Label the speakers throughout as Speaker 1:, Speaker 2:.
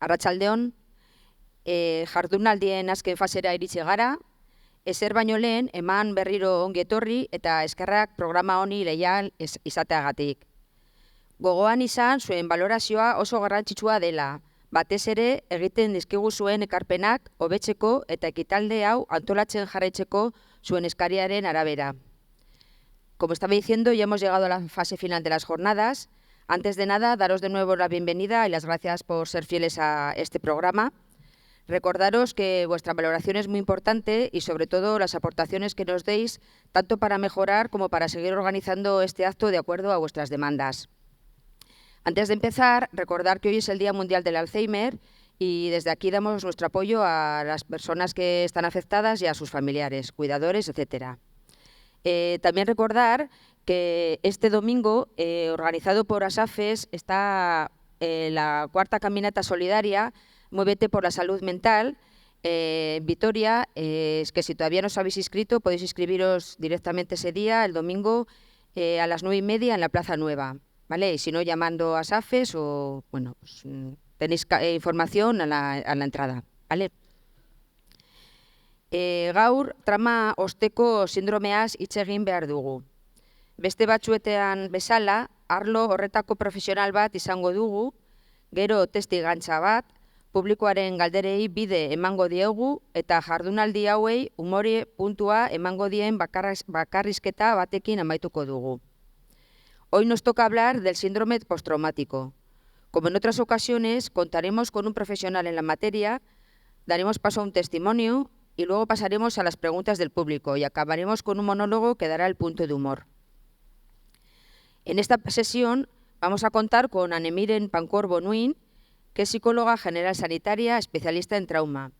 Speaker 1: Arratsaldeon, jardunaldien azken fasera iritsi gara, ezer baino lehen eman berriro ongi etorri eta eskerrak programa honi leial izateagatik. Gogoan izan zuen balorazioa oso garrantzitsua dela, batez ere egiten dizkigu zuen ekarpenak hobetzeko eta ekitalde hau antolatzen jarraitzeko zuen eskariaren arabera. Como estaba diciendo, ya hemos llegado a la fase final de las jornadas. Antes de nada, daros de nuevo la bienvenida y las gracias por ser fieles a este programa. Recordaros que vuestra valoración es muy importante y sobre todo las aportaciones que nos deis, tanto para mejorar como para seguir organizando este acto de acuerdo a vuestras demandas. Antes de empezar, recordar que hoy es el Día Mundial del Alzheimer y desde aquí damos nuestro apoyo a las personas que están afectadas y a sus familiares, cuidadores, etcétera. También recordar que este domingo, organizado por ASAFES, está la cuarta caminata solidaria Muévete por la Salud Mental en Vitoria. Es que si todavía no os habéis inscrito, podéis inscribiros directamente ese día, el domingo, a las 9:30 en la Plaza Nueva, ¿vale? Y si no, llamando a ASAFES o, bueno, pues, tenéis información a la entrada, ¿vale? Gaur, trama osteko sindromeaz hitz egin behar dugu. Beste batzuetan bezala, arlo horretako profesional bat izango dugu, gero testigantza bat, publikoaren galderei bide emango diegu eta jardunaldi hauei umore puntua emango dien bakarrizketa batekin amaituko dugu. Hoy nos toca hablar del síndrome postraumático. Como en otras ocasiones, contaremos con un profesional en la materia, daremos paso a un testimonio y luego pasaremos a las preguntas del público y acabaremos con un monólogo que dará el punto de humor. En esta sesión vamos a contar con Annemiren Pankhor-Bonuin, que es psicóloga general sanitaria, especialista en trauma,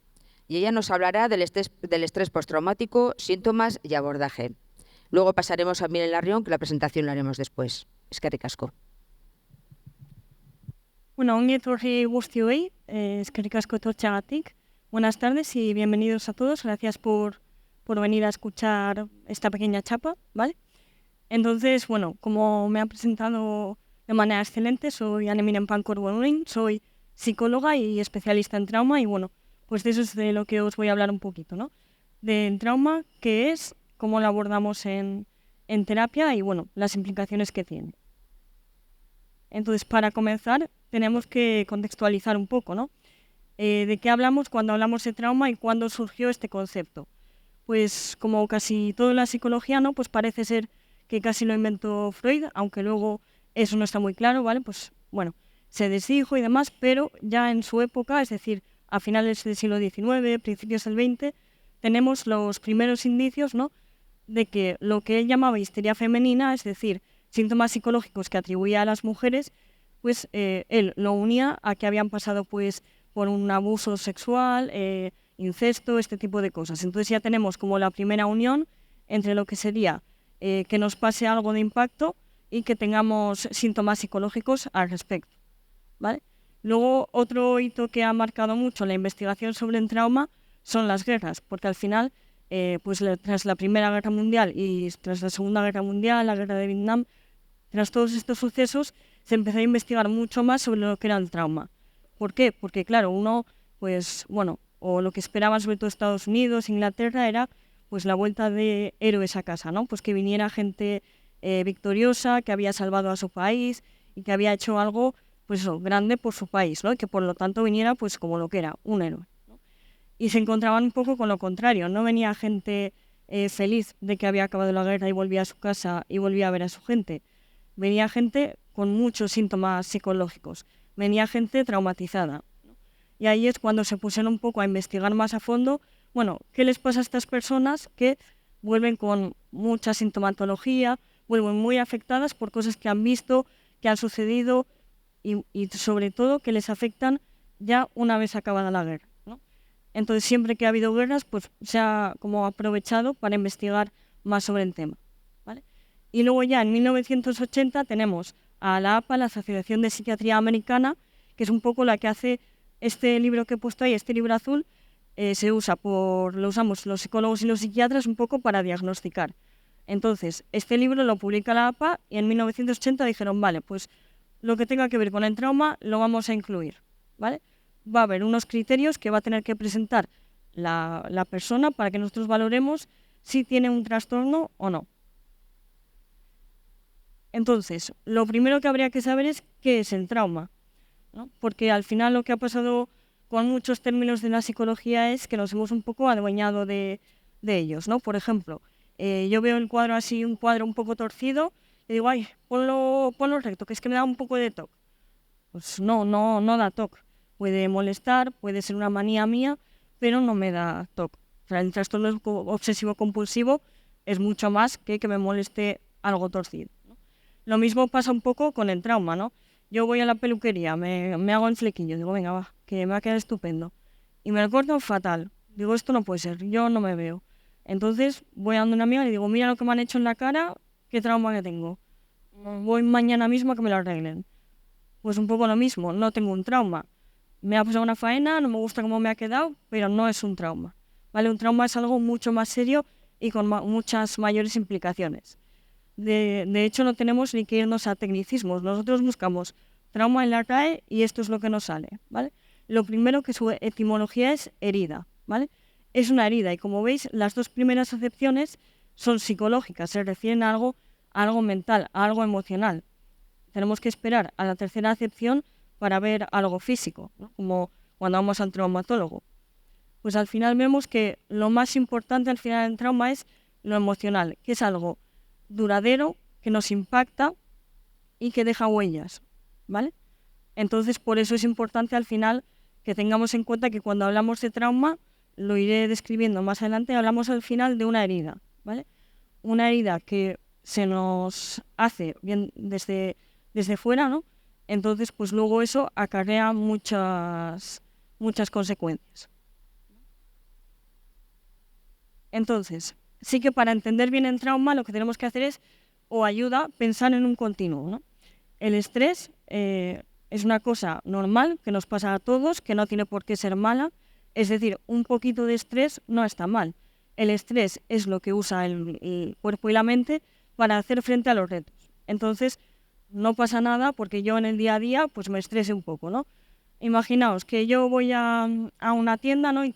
Speaker 1: y ella nos hablará del estrés postraumático, síntomas y abordaje. Luego pasaremos a Miren Larrión, que la presentación la haremos después. Eskerrik asko.
Speaker 2: Bueno, ongi etorri guztioi, eskerrik asko etortzeagatik. Buenas tardes y bienvenidos a todos. Gracias por venir a escuchar esta pequeña chapa, ¿vale? Entonces, bueno, como me ha presentado de manera excelente, soy Annemiren Pankhor-Bonuin, soy psicóloga y especialista en trauma y, bueno, pues de eso es de lo que os voy a hablar un poquito, ¿no? Del trauma, qué es, cómo lo abordamos en terapia y, bueno, las implicaciones que tiene. Entonces, para comenzar, tenemos que contextualizar un poco, ¿no? ¿De qué hablamos cuando hablamos de trauma y cuándo surgió este concepto? Pues como casi todo en la psicología, ¿no? Pues parece ser que casi lo inventó Freud, aunque luego eso no está muy claro, ¿vale? Pues bueno, se desdijo y demás, pero ya en su época, es decir, a finales del siglo XIX, principios del XX, tenemos los primeros indicios, ¿no? De que lo que él llamaba histeria femenina, es decir, síntomas psicológicos que atribuía a las mujeres, pues él lo unía a que habían pasado pues por un abuso sexual, incesto, este tipo de cosas. Entonces ya tenemos como la primera unión entre lo que sería que nos pase algo de impacto y que tengamos síntomas psicológicos al respecto, ¿vale? Luego, otro hito que ha marcado mucho la investigación sobre el trauma son las guerras, porque al final, pues tras la Primera Guerra Mundial y tras la Segunda Guerra Mundial, la Guerra de Vietnam, tras todos estos sucesos, se empezó a investigar mucho más sobre lo que era el trauma. ¿Por qué? Porque, claro, uno, pues, bueno, o lo que esperaban sobre todo Estados Unidos, Inglaterra, era pues la vuelta de héroes a casa, ¿no? Pues que viniera gente victoriosa, que había salvado a su país y que había hecho algo, pues eso, grande por su país, ¿no? Y que por lo tanto viniera, pues como lo que era, un héroe, ¿no? Y se encontraban un poco con lo contrario, no venía gente feliz de que había acabado la guerra y volvía a su casa y volvía a ver a su gente. Venía gente con muchos síntomas psicológicos, venía gente traumatizada, ¿no? Y ahí es cuando se pusieron un poco a investigar más a fondo, bueno, ¿qué les pasa a estas personas que vuelven con mucha sintomatología, vuelven muy afectadas por cosas que han visto, que han sucedido y sobre todo que les afectan ya una vez acabada la guerra, ¿no? Entonces siempre que ha habido guerras, pues se ha como aprovechado para investigar más sobre el tema, ¿vale? Y luego ya en 1980 tenemos a la APA, la Asociación de Psiquiatría Americana, que es un poco la que hace este libro que he puesto ahí, este libro azul, lo usamos los psicólogos y los psiquiatras un poco para diagnosticar. Entonces, este libro lo publica la APA y en 1980 dijeron, vale, pues lo que tenga que ver con el trauma lo vamos a incluir, ¿vale? va a haber unos criterios que va a tener que presentar la persona para que nosotros valoremos si tiene un trastorno o no. Entonces, lo primero que habría que saber es qué es el trauma, ¿no? Porque al final lo que ha pasado con muchos términos de la psicología es que nos hemos un poco adueñado de ellos, ¿no? Por ejemplo, yo veo el cuadro así, un cuadro un poco torcido, y digo, ay, ponlo recto, que es que me da un poco de TOC. Pues no da TOC. Puede molestar, puede ser una manía mía, pero no me da TOC. O sea, el trastorno obsesivo-compulsivo es mucho más que me moleste algo torcido, ¿no? Lo mismo pasa un poco con el trauma, ¿no? Yo voy a la peluquería, me hago el flequillo, digo, venga, va, que me va a quedar estupendo. Y me lo corto fatal. Digo, esto no puede ser, yo no me veo. Entonces voy a donde una amiga y le digo, mira lo que me han hecho en la cara, qué trauma que tengo. Voy mañana mismo a que me lo arreglen. Pues un poco lo mismo, no tengo un trauma. Me ha pasado una faena, no me gusta cómo me ha quedado, pero no es un trauma, ¿vale? Un trauma es algo mucho más serio y con muchas mayores implicaciones. De hecho, no tenemos ni que irnos a tecnicismos. Nosotros buscamos trauma en la RAE y esto es lo que nos sale, ¿vale? Lo primero, que su etimología es herida, ¿vale? Es una herida y, como veis, las dos primeras acepciones son psicológicas, se refieren a algo mental, a algo emocional. Tenemos que esperar a la tercera acepción para ver algo físico, ¿no? Como cuando vamos al traumatólogo. Pues al final vemos que lo más importante al final del trauma es lo emocional, que es algo duradero, que nos impacta y que deja huellas, ¿vale? Entonces, por eso es importante al final que tengamos en cuenta que cuando hablamos de trauma, lo iré describiendo más adelante, hablamos al final de una herida, ¿vale? Una herida que se nos hace bien desde fuera, ¿no? Entonces, pues luego eso acarrea muchas consecuencias. Entonces, sí que para entender bien el trauma lo que tenemos que hacer es, o ayuda, pensar en un continuo, ¿no? El estrés es una cosa normal que nos pasa a todos, que no tiene por qué ser mala. Es decir, un poquito de estrés no está mal. El estrés es lo que usa el cuerpo y la mente para hacer frente a los retos. Entonces, no pasa nada porque yo en el día a día pues me estrese un poco, ¿no? Imaginaos que yo voy a una tienda, ¿no? Y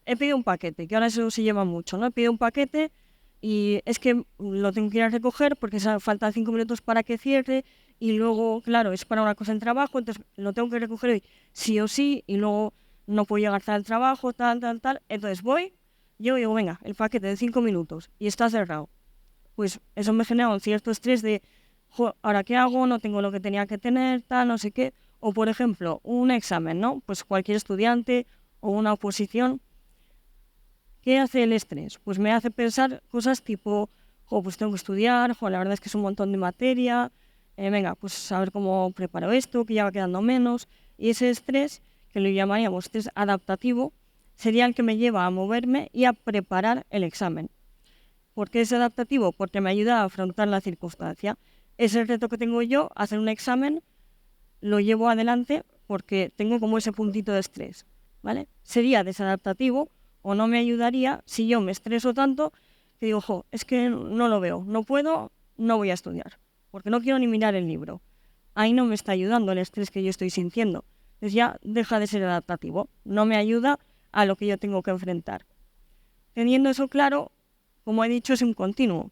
Speaker 2: he pedido un paquete, que ahora eso se lleva mucho, ¿no? He pedido un paquete y es que lo tengo que ir a recoger porque faltan 5 minutos para que cierre y luego, claro, es para una cosa del trabajo, entonces lo tengo que recoger hoy sí o sí y luego no puedo llegar tarde al trabajo, tal. Entonces yo digo, venga, el paquete de 5 minutos y está cerrado. Pues eso me genera un cierto estrés de, ¿ahora qué hago? No tengo lo que tenía que tener, tal, no sé qué. O, por ejemplo, un examen, ¿no? Pues cualquier estudiante o una oposición. ¿Qué hace el estrés? Pues me hace pensar cosas tipo, pues tengo que estudiar, la verdad es que es un montón de materia, venga, pues a ver cómo preparo esto, que ya va quedando menos. Y ese estrés, que lo llamaríamos estrés adaptativo, sería el que me lleva a moverme y a preparar el examen. ¿Por qué es adaptativo? Porque me ayuda a afrontar la circunstancia. Es el reto que tengo yo, hacer un examen, lo llevo adelante porque tengo como ese puntito de estrés, ¿vale? Sería desadaptativo o no me ayudaría si yo me estreso tanto que digo, es que no lo veo, no puedo, no voy a estudiar, porque no quiero ni mirar el libro. Ahí no me está ayudando el estrés que yo estoy sintiendo. Entonces ya deja de ser adaptativo, no me ayuda a lo que yo tengo que enfrentar. Teniendo eso claro, como he dicho, es un continuo.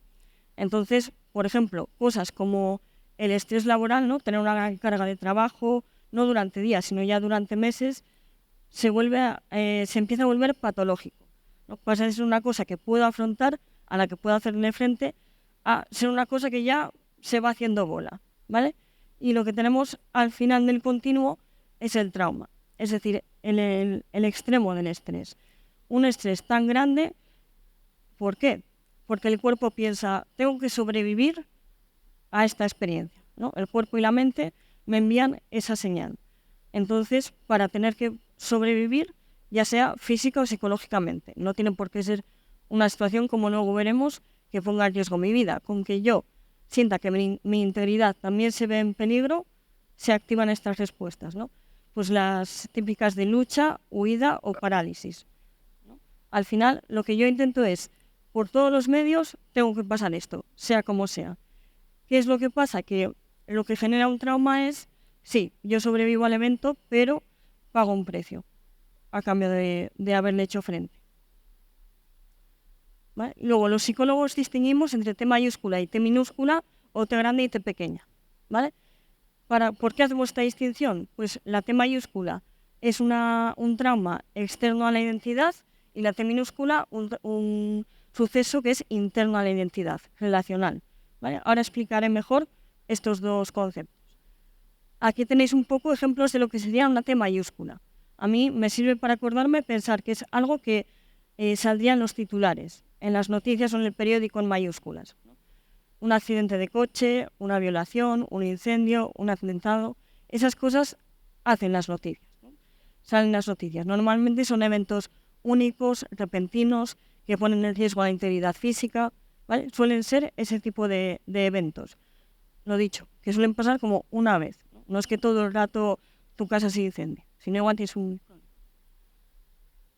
Speaker 2: Entonces, por ejemplo, cosas como el estrés laboral, ¿no? Tener una gran carga de trabajo, no durante días, sino ya durante meses, se empieza a volver patológico, ¿no? Pasa de ser una cosa que puedo afrontar, a la que puedo hacerle frente, a ser una cosa que ya se va haciendo bola, ¿vale? Y lo que tenemos al final del continuo es el trauma, es decir, el extremo del estrés. Un estrés tan grande, ¿por qué? Porque el cuerpo piensa, tengo que sobrevivir a esta experiencia, ¿no? El cuerpo y la mente me envían esa señal. Entonces, para tener que sobrevivir, ya sea física o psicológicamente, no tiene por qué ser una situación, como luego veremos, que ponga en riesgo mi vida. Con que yo sienta que mi integridad también se ve en peligro, se activan estas respuestas, ¿no? Pues las típicas de lucha, huida o parálisis, ¿no? Al final, lo que yo intento es, por todos los medios, tengo que pasar esto, sea como sea. ¿Qué es lo que pasa? Que lo que genera un trauma es, sí, yo sobrevivo al evento, pero pago un precio a cambio de haberle hecho frente. ¿Vale? Luego, los psicólogos distinguimos entre T mayúscula y T minúscula o T grande y T pequeña. ¿Vale? ¿Por qué hacemos esta distinción? Pues la T mayúscula es un trauma externo a la identidad y la T minúscula un suceso que es interno a la identidad, relacional. ¿Vale? Ahora explicaré mejor estos dos conceptos. Aquí tenéis un poco ejemplos de lo que sería una T mayúscula. A mí me sirve para acordarme pensar que es algo que saldría en los titulares, en las noticias o en el periódico en mayúsculas. Un accidente de coche, una violación, un incendio, un atentado. Esas cosas hacen las noticias, ¿no? Salen las noticias. Normalmente son eventos únicos, repentinos, que ponen en riesgo la integridad física, ¿vale? Suelen ser ese tipo de eventos. Lo dicho, que suelen pasar como una vez. No es que todo el rato tu casa se incendie, sino igual tienes un...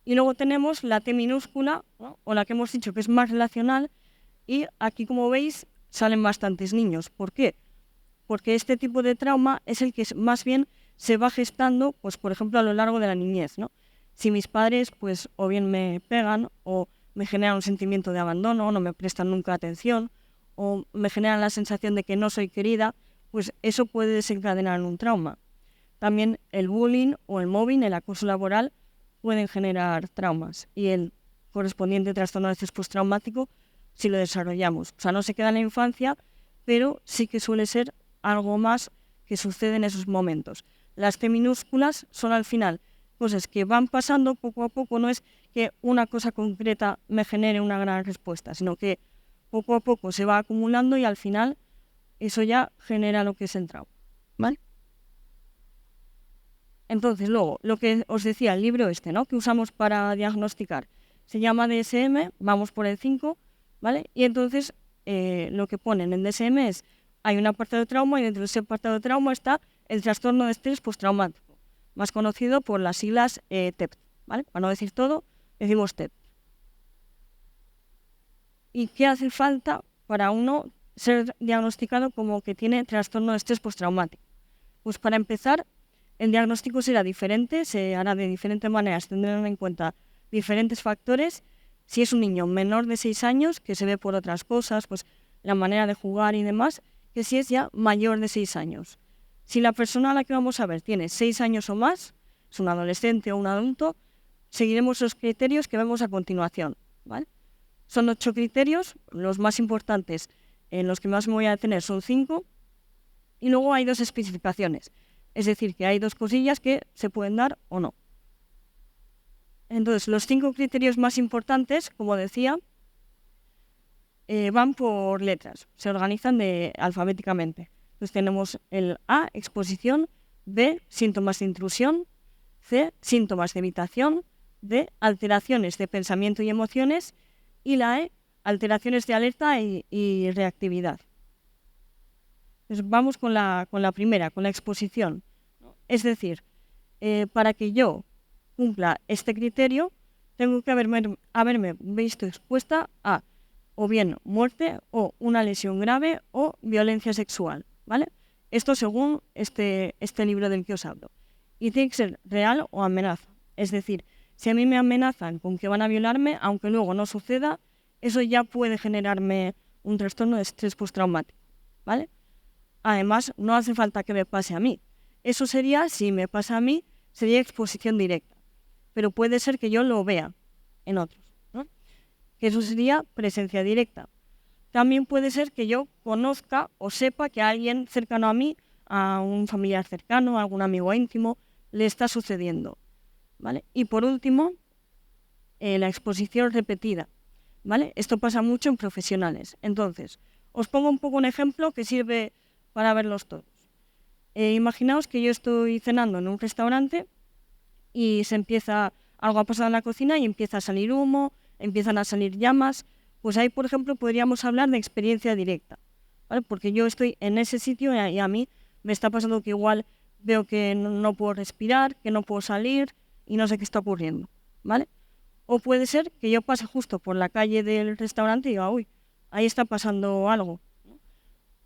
Speaker 2: Y luego tenemos la T minúscula, ¿no? O la que hemos dicho que es más relacional, y aquí, como veis, salen bastantes niños. ¿Por qué? Porque este tipo de trauma es el que más bien se va gestando, pues por ejemplo, a lo largo de la niñez, ¿no? Si mis padres, pues, o bien me pegan, o me generan un sentimiento de abandono, o no me prestan nunca atención, o me generan la sensación de que no soy querida, pues eso puede desencadenar un trauma. También el bullying o el mobbing, el acoso laboral, pueden generar traumas, y el correspondiente trastorno de estrés postraumático si lo desarrollamos. O sea, no se queda en la infancia, pero sí que suele ser algo más que sucede en esos momentos. Las T minúsculas son al final cosas que van pasando poco a poco, no es que una cosa concreta me genere una gran respuesta, sino que poco a poco se va acumulando y al final eso ya genera lo que es el trauma. ¿Vale? Entonces, luego, lo que os decía, el libro ¿no? Que usamos para diagnosticar, se llama DSM, vamos por el 5, ¿vale? Y entonces, lo que ponen en DSM es, hay un apartado de trauma y dentro de ese apartado de trauma está el trastorno de estrés postraumático, más conocido por las siglas TEPT, ¿vale? Para no decir todo, decimos TEPT. ¿Y qué hace falta para uno ser diagnosticado como que tiene trastorno de estrés postraumático? Pues para empezar, el diagnóstico será diferente, se hará de diferentes maneras, tendrán en cuenta diferentes factores. Si es un niño menor de 6 años, que se ve por otras cosas, pues la manera de jugar y demás, que si es ya mayor de 6 años. Si la persona a la que vamos a ver tiene 6 años o más, es un adolescente o un adulto, seguiremos los criterios que vemos a continuación, ¿vale? Son 8 criterios, los más importantes en los que más me voy a detener son 5, y luego hay 2 especificaciones. Es decir, que hay 2 cosillas que se pueden dar o no. Entonces, los 5 criterios más importantes, como decía, van por letras, se organizan alfabéticamente. Entonces tenemos el A, exposición; B, síntomas de intrusión; C, síntomas de evitación; D, alteraciones de pensamiento y emociones; y la E, alteraciones de alerta y reactividad. Entonces vamos con la primera, con la exposición. Es decir, para que yo cumpla este criterio, tengo que haberme visto expuesta a o bien muerte o una lesión grave o violencia sexual, ¿vale? Esto según este libro del que os hablo. Y tiene que ser real o amenaza. Es decir, si a mí me amenazan con que van a violarme, aunque luego no suceda, eso ya puede generarme un trastorno de estrés postraumático, ¿vale? Además, no hace falta que me pase a mí. Eso sería, si me pasa a mí, sería exposición directa. Pero puede ser que yo lo vea en otros, ¿no? Que eso sería presencia directa. También puede ser que yo conozca o sepa que a alguien cercano a mí, a un familiar cercano, a algún amigo íntimo, le está sucediendo, ¿vale? Y por último, la exposición repetida, ¿vale? Esto pasa mucho en profesionales. Entonces, os pongo un poco un ejemplo que sirve para verlos todos. Imaginaos que yo estoy cenando en un restaurante y algo ha pasado en la cocina y empieza a salir humo, empiezan a salir llamas. Pues ahí, por ejemplo, podríamos hablar de experiencia directa, ¿vale? Porque yo estoy en ese sitio y a mí me está pasando que igual veo que no puedo respirar, que no puedo salir y no sé qué está ocurriendo, ¿vale? O puede ser que yo pase justo por la calle del restaurante y diga, uy, ahí está pasando algo, ¿no?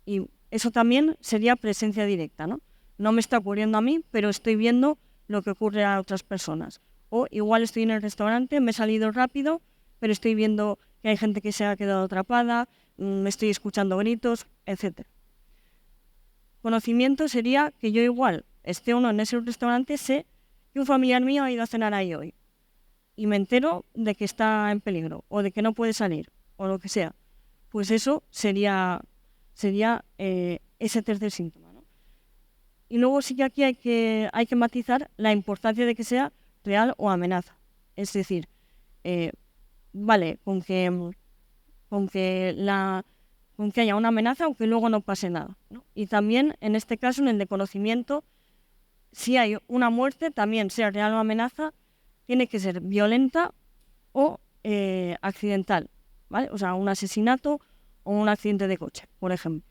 Speaker 2: Y eso también sería presencia directa, ¿no? No me está ocurriendo a mí, pero estoy viendo lo que ocurre a otras personas. O igual estoy en el restaurante, me he salido rápido, pero estoy viendo que hay gente que se ha quedado atrapada, me estoy escuchando gritos, etc. Conocimiento sería que yo igual esté o no en ese restaurante, sé que un familiar mío ha ido a cenar ahí hoy y me entero de que está en peligro o de que no puede salir o lo que sea. Pues eso sería ese tercer síntoma, ¿no? Y luego sí que aquí hay que matizar la importancia de que sea real o amenaza. Es decir, vale, con que haya una amenaza o que luego no pase nada, ¿no? Y también, en este caso, en el de conocimiento, si hay una muerte, también sea real o amenaza, tiene que ser violenta o accidental, ¿vale? O sea, un asesinato o un accidente de coche, por ejemplo.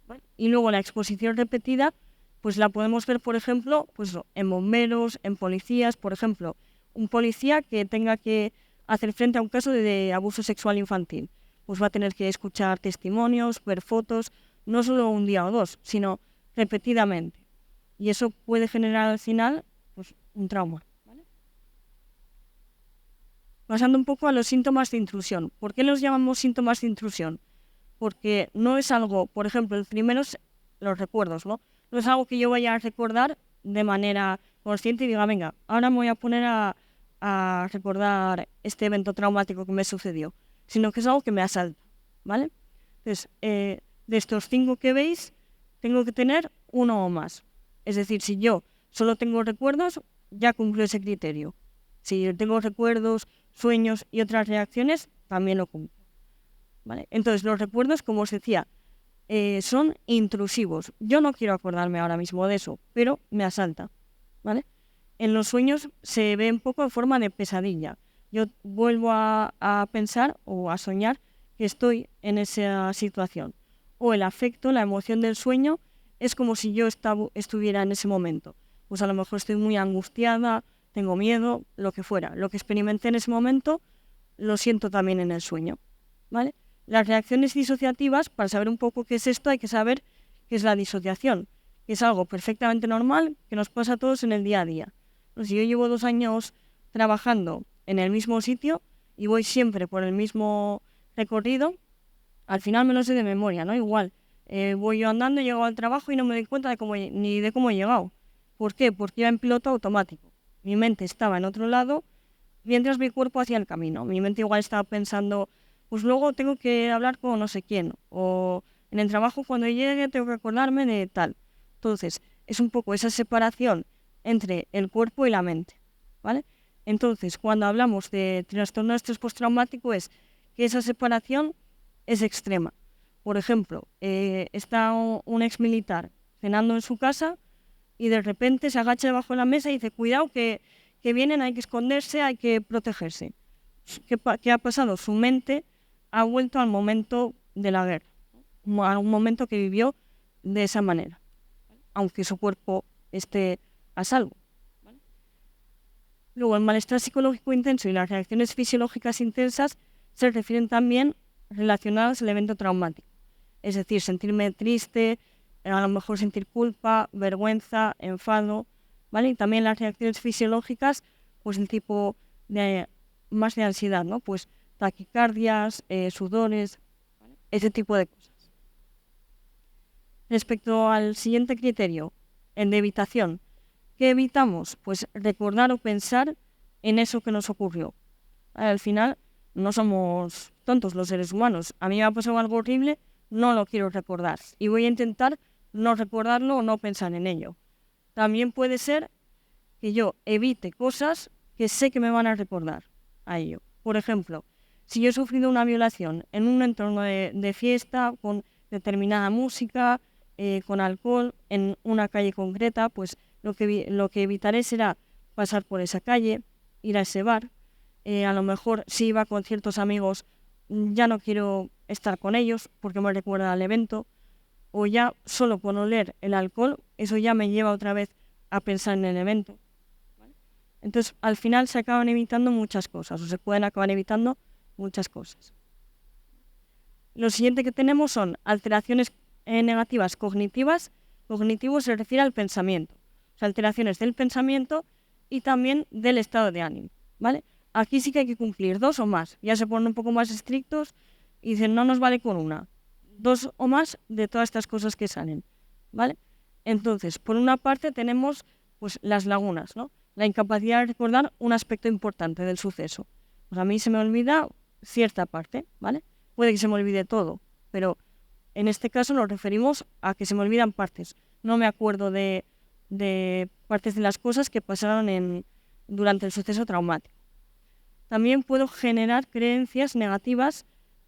Speaker 2: ¿Vale? Y luego la exposición repetida, pues la podemos ver, por ejemplo, pues en bomberos, en policías, por ejemplo, un policía que tenga que hacer frente a un caso de abuso sexual infantil, pues va a tener que escuchar testimonios, ver fotos, no solo un día o dos, sino repetidamente. Y eso puede generar al final pues, un trauma. ¿Vale? Pasando un poco a los síntomas de intrusión. ¿Por qué los llamamos síntomas de intrusión? Porque no es algo, por ejemplo, el primero es los recuerdos, ¿no? No es algo que yo vaya a recordar de manera consciente y diga, venga, ahora me voy a poner a recordar este evento traumático que me sucedió, sino que es algo que me asalta, ¿vale? Entonces, de estos 5 que veis, tengo que tener uno o más. Es decir, si yo solo tengo recuerdos, ya cumplo ese criterio. Si tengo recuerdos, sueños y otras reacciones, también lo cumplo. ¿Vale? Entonces, los recuerdos, como os decía, son intrusivos. Yo no quiero acordarme ahora mismo de eso, pero me asalta. ¿Vale? En los sueños se ve un poco en forma de pesadilla. Yo vuelvo a pensar o a soñar que estoy en esa situación. O el afecto, la emoción del sueño, es como si yo estuviera en ese momento. Pues a lo mejor estoy muy angustiada, tengo miedo, lo que fuera. Lo que experimenté en ese momento, lo siento también en el sueño. ¿Vale? Las reacciones disociativas, para saber un poco qué es esto, hay que saber qué es la disociación, que es algo perfectamente normal que nos pasa a todos en el día a día. Pues si yo llevo 2 años trabajando en el mismo sitio y voy siempre por el mismo recorrido, al final me lo sé de memoria, ¿no? Igual, voy yo andando, llego al trabajo y no me doy cuenta ni de cómo he llegado. ¿Por qué? Porque iba en piloto automático. Mi mente estaba en otro lado mientras mi cuerpo hacía el camino. Mi mente igual estaba pensando, pues luego tengo que hablar con no sé quién, o en el trabajo cuando llegue tengo que acordarme de tal. Entonces, es un poco esa separación entre el cuerpo y la mente, ¿vale? Entonces, cuando hablamos de trastorno de estrés postraumático es que esa separación es extrema. Por ejemplo, está un ex militar cenando en su casa y de repente se agacha debajo de la mesa y dice, cuidado que vienen, hay que esconderse, hay que protegerse. ¿Qué ha pasado? Su mente ha vuelto al momento de la guerra, a un momento que vivió de esa manera, aunque su cuerpo esté a salvo. ¿Vale? Luego, el malestar psicológico intenso y las reacciones fisiológicas intensas se refieren también relacionadas al evento traumático. Es decir, sentirme triste, a lo mejor sentir culpa, vergüenza, enfado, ¿vale? Y también las reacciones fisiológicas, pues el tipo de más de ansiedad, ¿no? Pues taquicardias, sudores, ¿vale? Ese tipo de cosas. Respecto al siguiente criterio, el de evitación, ¿qué evitamos? Pues recordar o pensar en eso que nos ocurrió. Al final, no somos tontos los seres humanos. A mí me ha pasado algo horrible, no lo quiero recordar. Y voy a intentar no recordarlo o no pensar en ello. También puede ser que yo evite cosas que sé que me van a recordar a ello. Por ejemplo, si yo he sufrido una violación en un entorno de fiesta, con determinada música, con alcohol, en una calle concreta, pues lo que evitaré será pasar por esa calle, ir a ese bar. A lo mejor si iba con ciertos amigos, ya no quiero estar con ellos porque me recuerda al evento. O ya solo por oler el alcohol, eso ya me lleva otra vez a pensar en el evento. ¿Vale? Entonces, al final se acaban evitando muchas cosas, o se pueden acabar evitando muchas cosas. Lo siguiente que tenemos son alteraciones negativas cognitivas. Cognitivo se refiere al pensamiento. o sea, alteraciones del pensamiento y también del estado de ánimo, ¿vale? Aquí sí que hay que cumplir 2 o más. Ya se ponen un poco más estrictos y dicen, no nos vale con una. 2 o más de todas estas cosas que salen, ¿vale? Entonces, por una parte tenemos pues las lagunas, ¿no? La incapacidad de recordar un aspecto importante del suceso. Pues a mí se me olvida cierta parte, ¿vale? Puede que se me olvide todo, pero en este caso nos referimos a que se me olvidan partes. No me acuerdo de partes de las cosas que pasaron durante el suceso traumático. También puedo generar creencias negativas,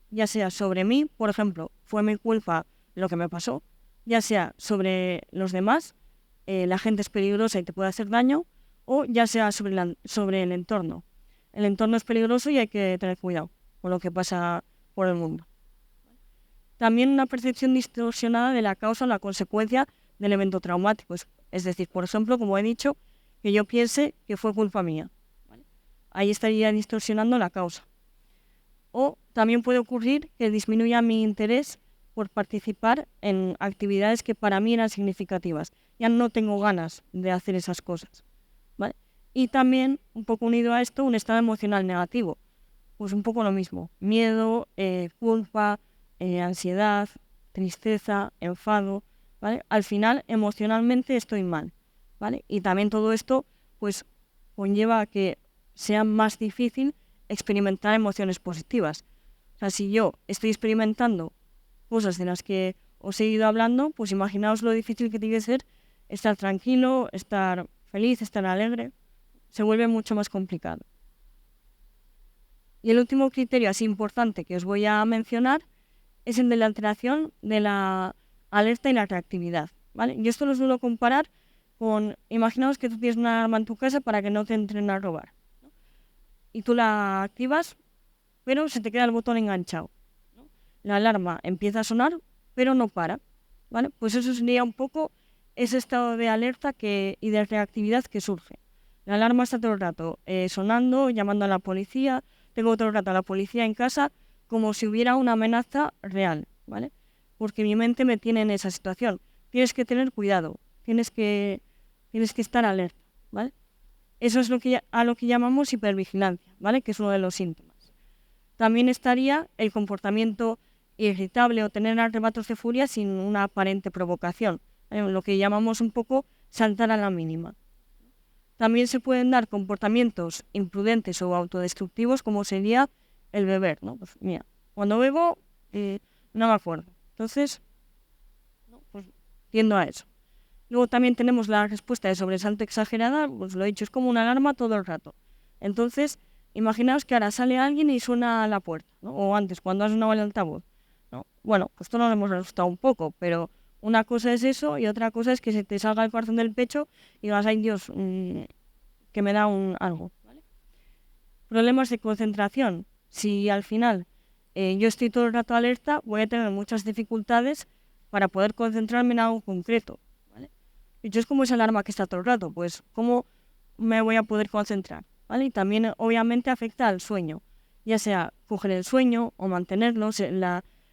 Speaker 2: ya sea sobre mí, por ejemplo, fue mi culpa lo que me pasó, ya sea sobre los demás, la gente es peligrosa y te puede hacer daño, o ya sea sobre el entorno. El entorno es peligroso y hay que tener cuidado con lo que pasa por el mundo. También una percepción distorsionada de la causa o la consecuencia del evento traumático. Es decir, por ejemplo, como he dicho, que yo piense que fue culpa mía. ¿Vale? Ahí estaría distorsionando la causa. O también puede ocurrir que disminuya mi interés por participar en actividades que para mí eran significativas. Ya no tengo ganas de hacer esas cosas, ¿vale? Y también, un poco unido a esto, un estado emocional negativo. Pues un poco lo mismo. Miedo, culpa, ansiedad, tristeza, enfado, ¿vale? Al final, emocionalmente estoy mal, ¿vale? Y también todo esto, pues, conlleva a que sea más difícil experimentar emociones positivas. O sea, si yo estoy experimentando cosas de las que os he ido hablando, pues imaginaos lo difícil que tiene que ser estar tranquilo, estar feliz, estar alegre. Se vuelve mucho más complicado. Y el último criterio así importante que os voy a mencionar es el de la alteración de la alerta y la reactividad, ¿vale? Yo esto lo suelo comparar con, imaginaos que tú tienes una alarma en tu casa para que no te entren a robar, ¿no? Y tú la activas, pero se te queda el botón enganchado, ¿no? La alarma empieza a sonar, pero no para, ¿vale? Pues eso sería un poco ese estado de alerta y de reactividad que surge. La alarma está todo el rato sonando, llamando a la policía, tengo todo el rato a la policía en casa como si hubiera una amenaza real, ¿vale? Porque mi mente me tiene en esa situación. Tienes que tener cuidado, tienes que estar alerta, ¿vale? Eso es a lo que llamamos hipervigilancia, ¿vale? Que es uno de los síntomas. También estaría el comportamiento irritable o tener arrebatos de furia sin una aparente provocación, lo que llamamos un poco saltar a la mínima. También se pueden dar comportamientos imprudentes o autodestructivos, como sería el beber, ¿no? Pues mira, cuando bebo no me acuerdo. Entonces, ¿no? Pues tiendo a eso. Luego también tenemos la respuesta de sobresalto exagerada, pues lo he dicho, es como una alarma todo el rato. Entonces, imaginaos que ahora sale alguien y suena a la puerta, ¿no? O antes, cuando ha sonado el altavoz, ¿no? Bueno, pues esto nos hemos asustado un poco, pero una cosa es eso y otra cosa es que se te salga el corazón del pecho y vas, ay Dios, que me da algo, ¿vale? Problemas de concentración. Si al final yo estoy todo el rato alerta, voy a tener muchas dificultades para poder concentrarme en algo concreto, ¿vale? Y yo es como esa alarma que está todo el rato, pues ¿cómo me voy a poder concentrar? ¿Vale? Y también obviamente afecta al sueño, ya sea coger el sueño o mantenerlo.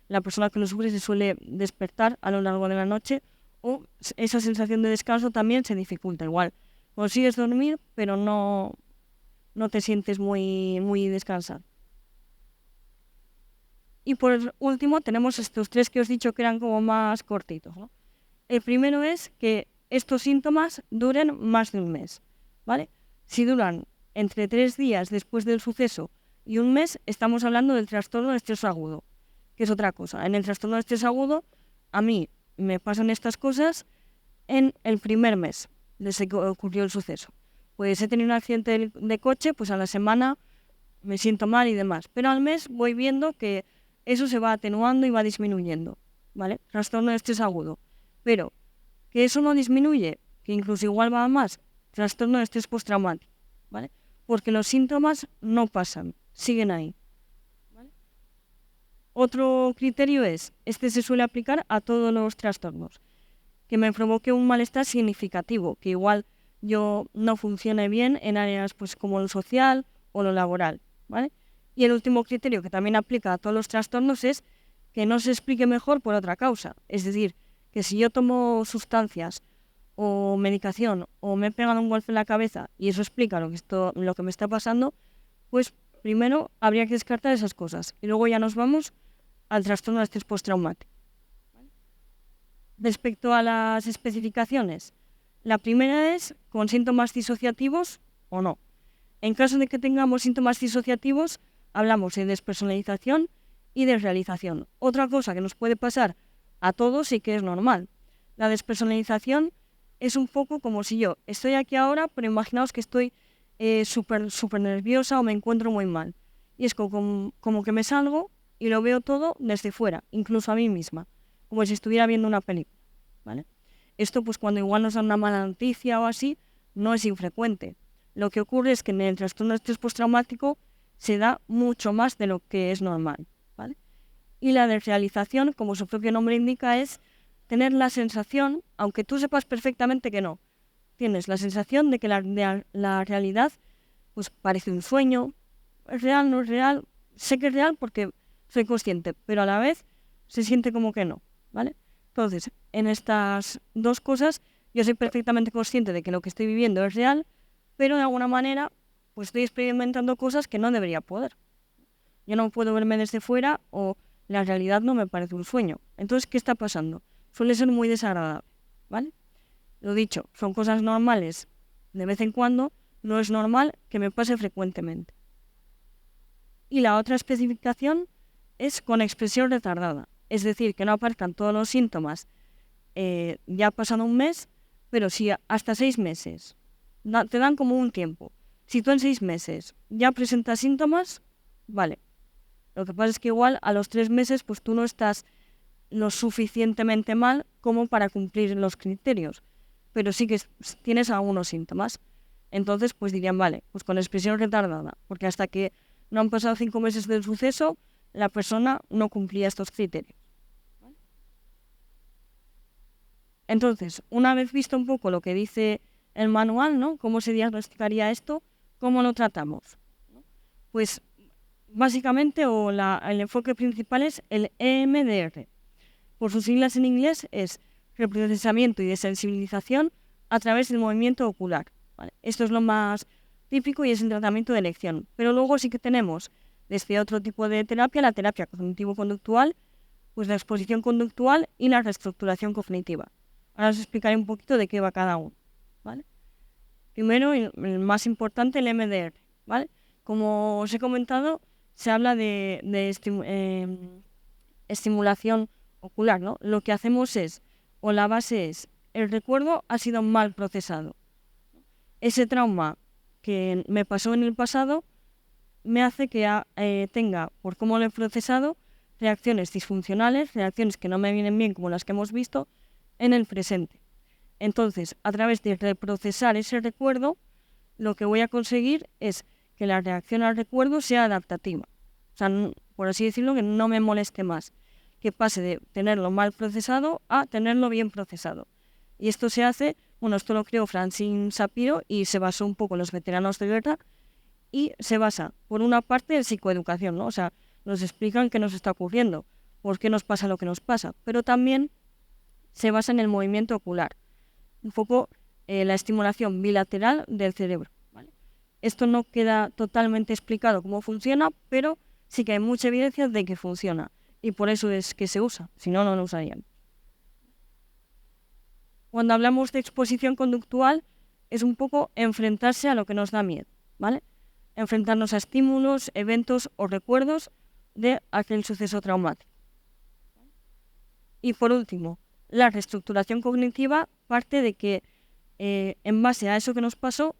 Speaker 2: La persona que lo sufre se suele despertar a lo largo de la noche o esa sensación de descanso también se dificulta. Igual consigues dormir, pero no te sientes muy descansado. Y por último tenemos estos 3 que os he dicho que eran como más cortitos, ¿no? El primero es que estos síntomas duren más de un mes, ¿vale? Si duran entre 3 días después del suceso y un mes, estamos hablando del trastorno de estrés agudo, que es otra cosa. En el trastorno de estrés agudo, a mí me pasan estas cosas en el primer mes desde que ocurrió el suceso. Pues he tenido un accidente de coche, pues a la semana me siento mal y demás. Pero al mes voy viendo que eso se va atenuando y va disminuyendo, ¿vale? Trastorno de estrés agudo. Pero que eso no disminuye, que incluso igual va a más, trastorno de estrés postraumático, ¿vale? Porque los síntomas no pasan, siguen ahí, ¿vale? Otro criterio se suele aplicar a todos los trastornos, que me provoque un malestar significativo, que igual yo no funcione bien en áreas pues como lo social o lo laboral, ¿vale? Y el último criterio que también aplica a todos los trastornos es que no se explique mejor por otra causa. Es decir, que si yo tomo sustancias o medicación o me he pegado un golpe en la cabeza y eso explica lo que me está pasando, pues primero habría que descartar esas cosas y luego ya nos vamos al trastorno de estrés postraumático. Respecto a las especificaciones, la primera es con síntomas disociativos o no. En caso de que tengamos síntomas disociativos, hablamos de despersonalización y desrealización. Otra cosa que nos puede pasar a todos y que es normal. La despersonalización es un poco como si yo estoy aquí ahora, pero imaginaos que estoy súper nerviosa o me encuentro muy mal. Y es como que me salgo y lo veo todo desde fuera, incluso a mí misma, como si estuviera viendo una película, ¿vale? Esto pues cuando igual nos dan una mala noticia o así, no es infrecuente. Lo que ocurre es que en el trastorno de estrés postraumático se da mucho más de lo que es normal, ¿vale? Y la desrealización, como su propio nombre indica, es tener la sensación, aunque tú sepas perfectamente que no, tienes la sensación de que la realidad pues parece un sueño, es real, no es real, sé que es real porque soy consciente, pero a la vez se siente como que no, ¿vale? Entonces, en estas dos cosas, yo soy perfectamente consciente de que lo que estoy viviendo es real, pero de alguna manera pues estoy experimentando cosas que no debería poder. Yo no puedo verme desde fuera o la realidad no me parece un sueño. Entonces, ¿qué está pasando? Suele ser muy desagradable, ¿vale? Lo dicho, son cosas normales de vez en cuando, no es normal que me pase frecuentemente. Y la otra especificación es con expresión retardada, es decir, que no aparezcan todos los síntomas ya ha pasado un mes, pero si hasta 6 meses, te dan como un tiempo. Si tú en 6 meses ya presentas síntomas, vale. Lo que pasa es que igual a los 3 meses pues tú no estás lo suficientemente mal como para cumplir los criterios, pero sí que tienes algunos síntomas. Entonces pues dirían, vale, pues con expresión retardada, porque hasta que no han pasado 5 meses del suceso, la persona no cumplía estos criterios. Entonces, una vez visto un poco lo que dice el manual, ¿no? ¿Cómo se diagnosticaría esto? ¿Cómo lo tratamos? Pues básicamente el enfoque principal es el EMDR. Por sus siglas en inglés es reprocesamiento y desensibilización a través del movimiento ocular, ¿vale? Esto es lo más típico y es el tratamiento de elección. Pero luego sí que tenemos desde otro tipo de terapia, la terapia cognitivo-conductual, pues la exposición conductual y la reestructuración cognitiva. Ahora os explicaré un poquito de qué va cada uno, ¿vale? Primero, el más importante, el MDR, ¿vale? Como os he comentado, se habla de estimulación ocular, ¿no? Lo que hacemos es, o la base es, el recuerdo ha sido mal procesado. Ese trauma que me pasó en el pasado me hace que tenga, por cómo lo he procesado, reacciones disfuncionales, reacciones que no me vienen bien como las que hemos visto en el presente. Entonces, a través de reprocesar ese recuerdo, lo que voy a conseguir es que la reacción al recuerdo sea adaptativa. O sea, por así decirlo, que no me moleste más. Que pase de tenerlo mal procesado a tenerlo bien procesado. Y esto se hace, bueno, esto lo creó Francine Shapiro y se basó un poco en los veteranos de guerra y se basa, por una parte, en psicoeducación, ¿no? O sea, nos explican qué nos está ocurriendo, por qué nos pasa lo que nos pasa, pero también se basa en el movimiento ocular, un poco la estimulación bilateral del cerebro, ¿vale? Esto no queda totalmente explicado cómo funciona, pero sí que hay mucha evidencia de que funciona y por eso es que se usa, si no, no lo usarían. Cuando hablamos de exposición conductual, es un poco enfrentarse a lo que nos da miedo, ¿vale? Enfrentarnos a estímulos, eventos o recuerdos de aquel suceso traumático. Y por último, la reestructuración cognitiva parte de que en base a eso que nos pasó,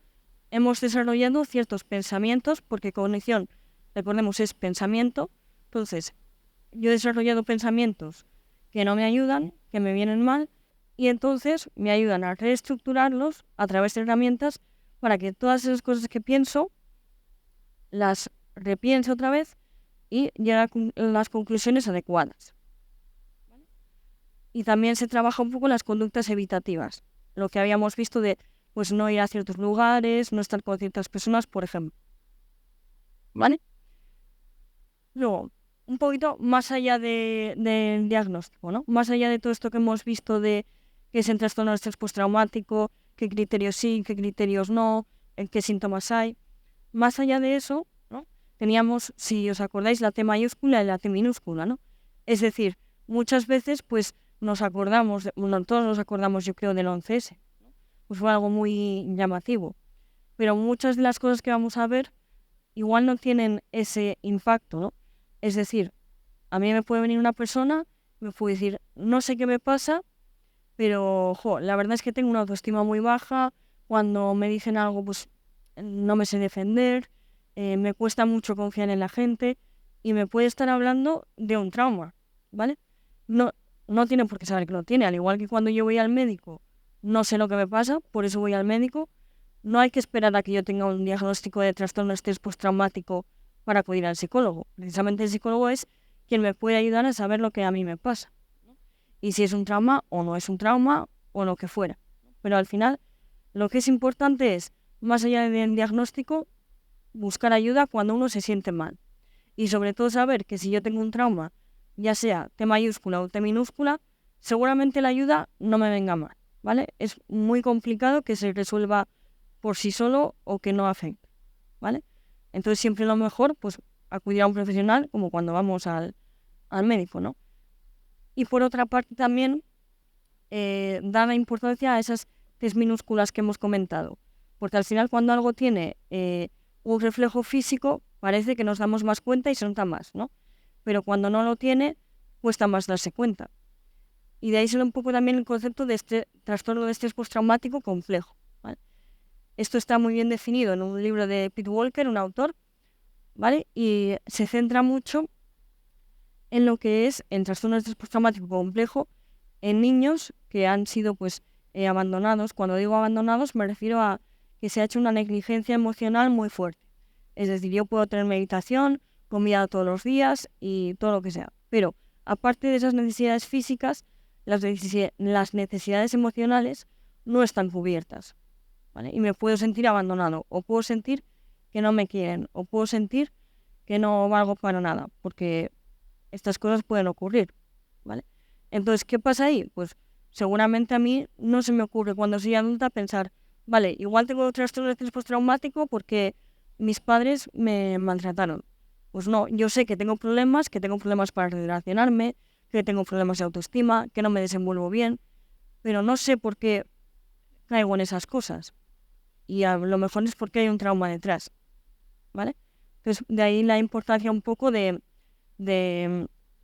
Speaker 2: hemos desarrollado ciertos pensamientos, porque cognición, recordemos, es pensamiento. Entonces, yo he desarrollado pensamientos que no me ayudan, que me vienen mal, y entonces me ayudan a reestructurarlos a través de herramientas para que todas esas cosas que pienso las repiense otra vez y llegue a las conclusiones adecuadas. Y también se trabaja un poco las conductas evitativas, lo que habíamos visto de pues no ir a ciertos lugares, no estar con ciertas personas, por ejemplo. ¿Vale? Luego, un poquito más allá del diagnóstico, ¿no? Más allá de todo esto que hemos visto de qué es el trastorno de estrés postraumático, qué criterios sí, qué criterios no, qué síntomas hay. Más allá de eso, ¿no? Teníamos, si os acordáis, la T mayúscula y la T minúscula, ¿no? Es decir, muchas veces pues nos acordamos, bueno, todos nos acordamos yo creo del 11S, ¿no? Pues fue algo muy llamativo, pero muchas de las cosas que vamos a ver igual no tienen ese impacto, ¿no? Es decir, a mí me puede venir una persona, me puede decir, no sé qué me pasa, pero la verdad es que tengo una autoestima muy baja, cuando me dicen algo pues no me sé defender, me cuesta mucho confiar en la gente y me puede estar hablando de un trauma, ¿vale? No, no tiene por qué saber que lo tiene, al igual que cuando yo voy al médico, no sé lo que me pasa, por eso voy al médico. No hay que esperar a que yo tenga un diagnóstico de trastorno de estrés postraumático para acudir al psicólogo. Precisamente el psicólogo es quien me puede ayudar a saber lo que a mí me pasa, ¿no? Y si es un trauma o no es un trauma o lo que fuera. Pero al final lo que es importante es, más allá del diagnóstico, buscar ayuda cuando uno se siente mal. Y sobre todo saber que si yo tengo un trauma, ya sea T mayúscula o T minúscula, seguramente la ayuda no me venga mal, ¿vale? Es muy complicado que se resuelva por sí solo o que no afecte, ¿vale? Entonces siempre lo mejor, pues acudir a un profesional como cuando vamos al médico, ¿no? Y por otra parte también dar la importancia a esas T minúsculas que hemos comentado, porque al final cuando algo tiene un reflejo físico parece que nos damos más cuenta y se nota más, ¿no? Pero cuando no lo tiene, cuesta más darse cuenta. Y de ahí sale un poco también el concepto de este trastorno de estrés postraumático complejo, ¿vale? Esto está muy bien definido en un libro de Pete Walker, un autor, ¿vale? Y se centra mucho en lo que es el trastorno de estrés postraumático complejo en niños que han sido pues abandonados. Cuando digo abandonados me refiero a que se ha hecho una negligencia emocional muy fuerte. Es decir, yo puedo tener meditación, comida todos los días y todo lo que sea. Pero aparte de esas necesidades físicas, las necesidades emocionales no están cubiertas, ¿vale? Y me puedo sentir abandonado, o puedo sentir que no me quieren, o puedo sentir que no valgo para nada, porque estas cosas pueden ocurrir, ¿vale? Entonces, ¿qué pasa ahí? Pues seguramente a mí no se me ocurre cuando soy adulta pensar, vale, igual tengo trastorno de estrés postraumático porque mis padres me maltrataron. Pues no, yo sé que tengo problemas para relacionarme, que tengo problemas de autoestima, que no me desenvuelvo bien, pero no sé por qué caigo en esas cosas. Y a lo mejor es porque hay un trauma detrás, ¿vale? Entonces, de ahí la importancia un poco de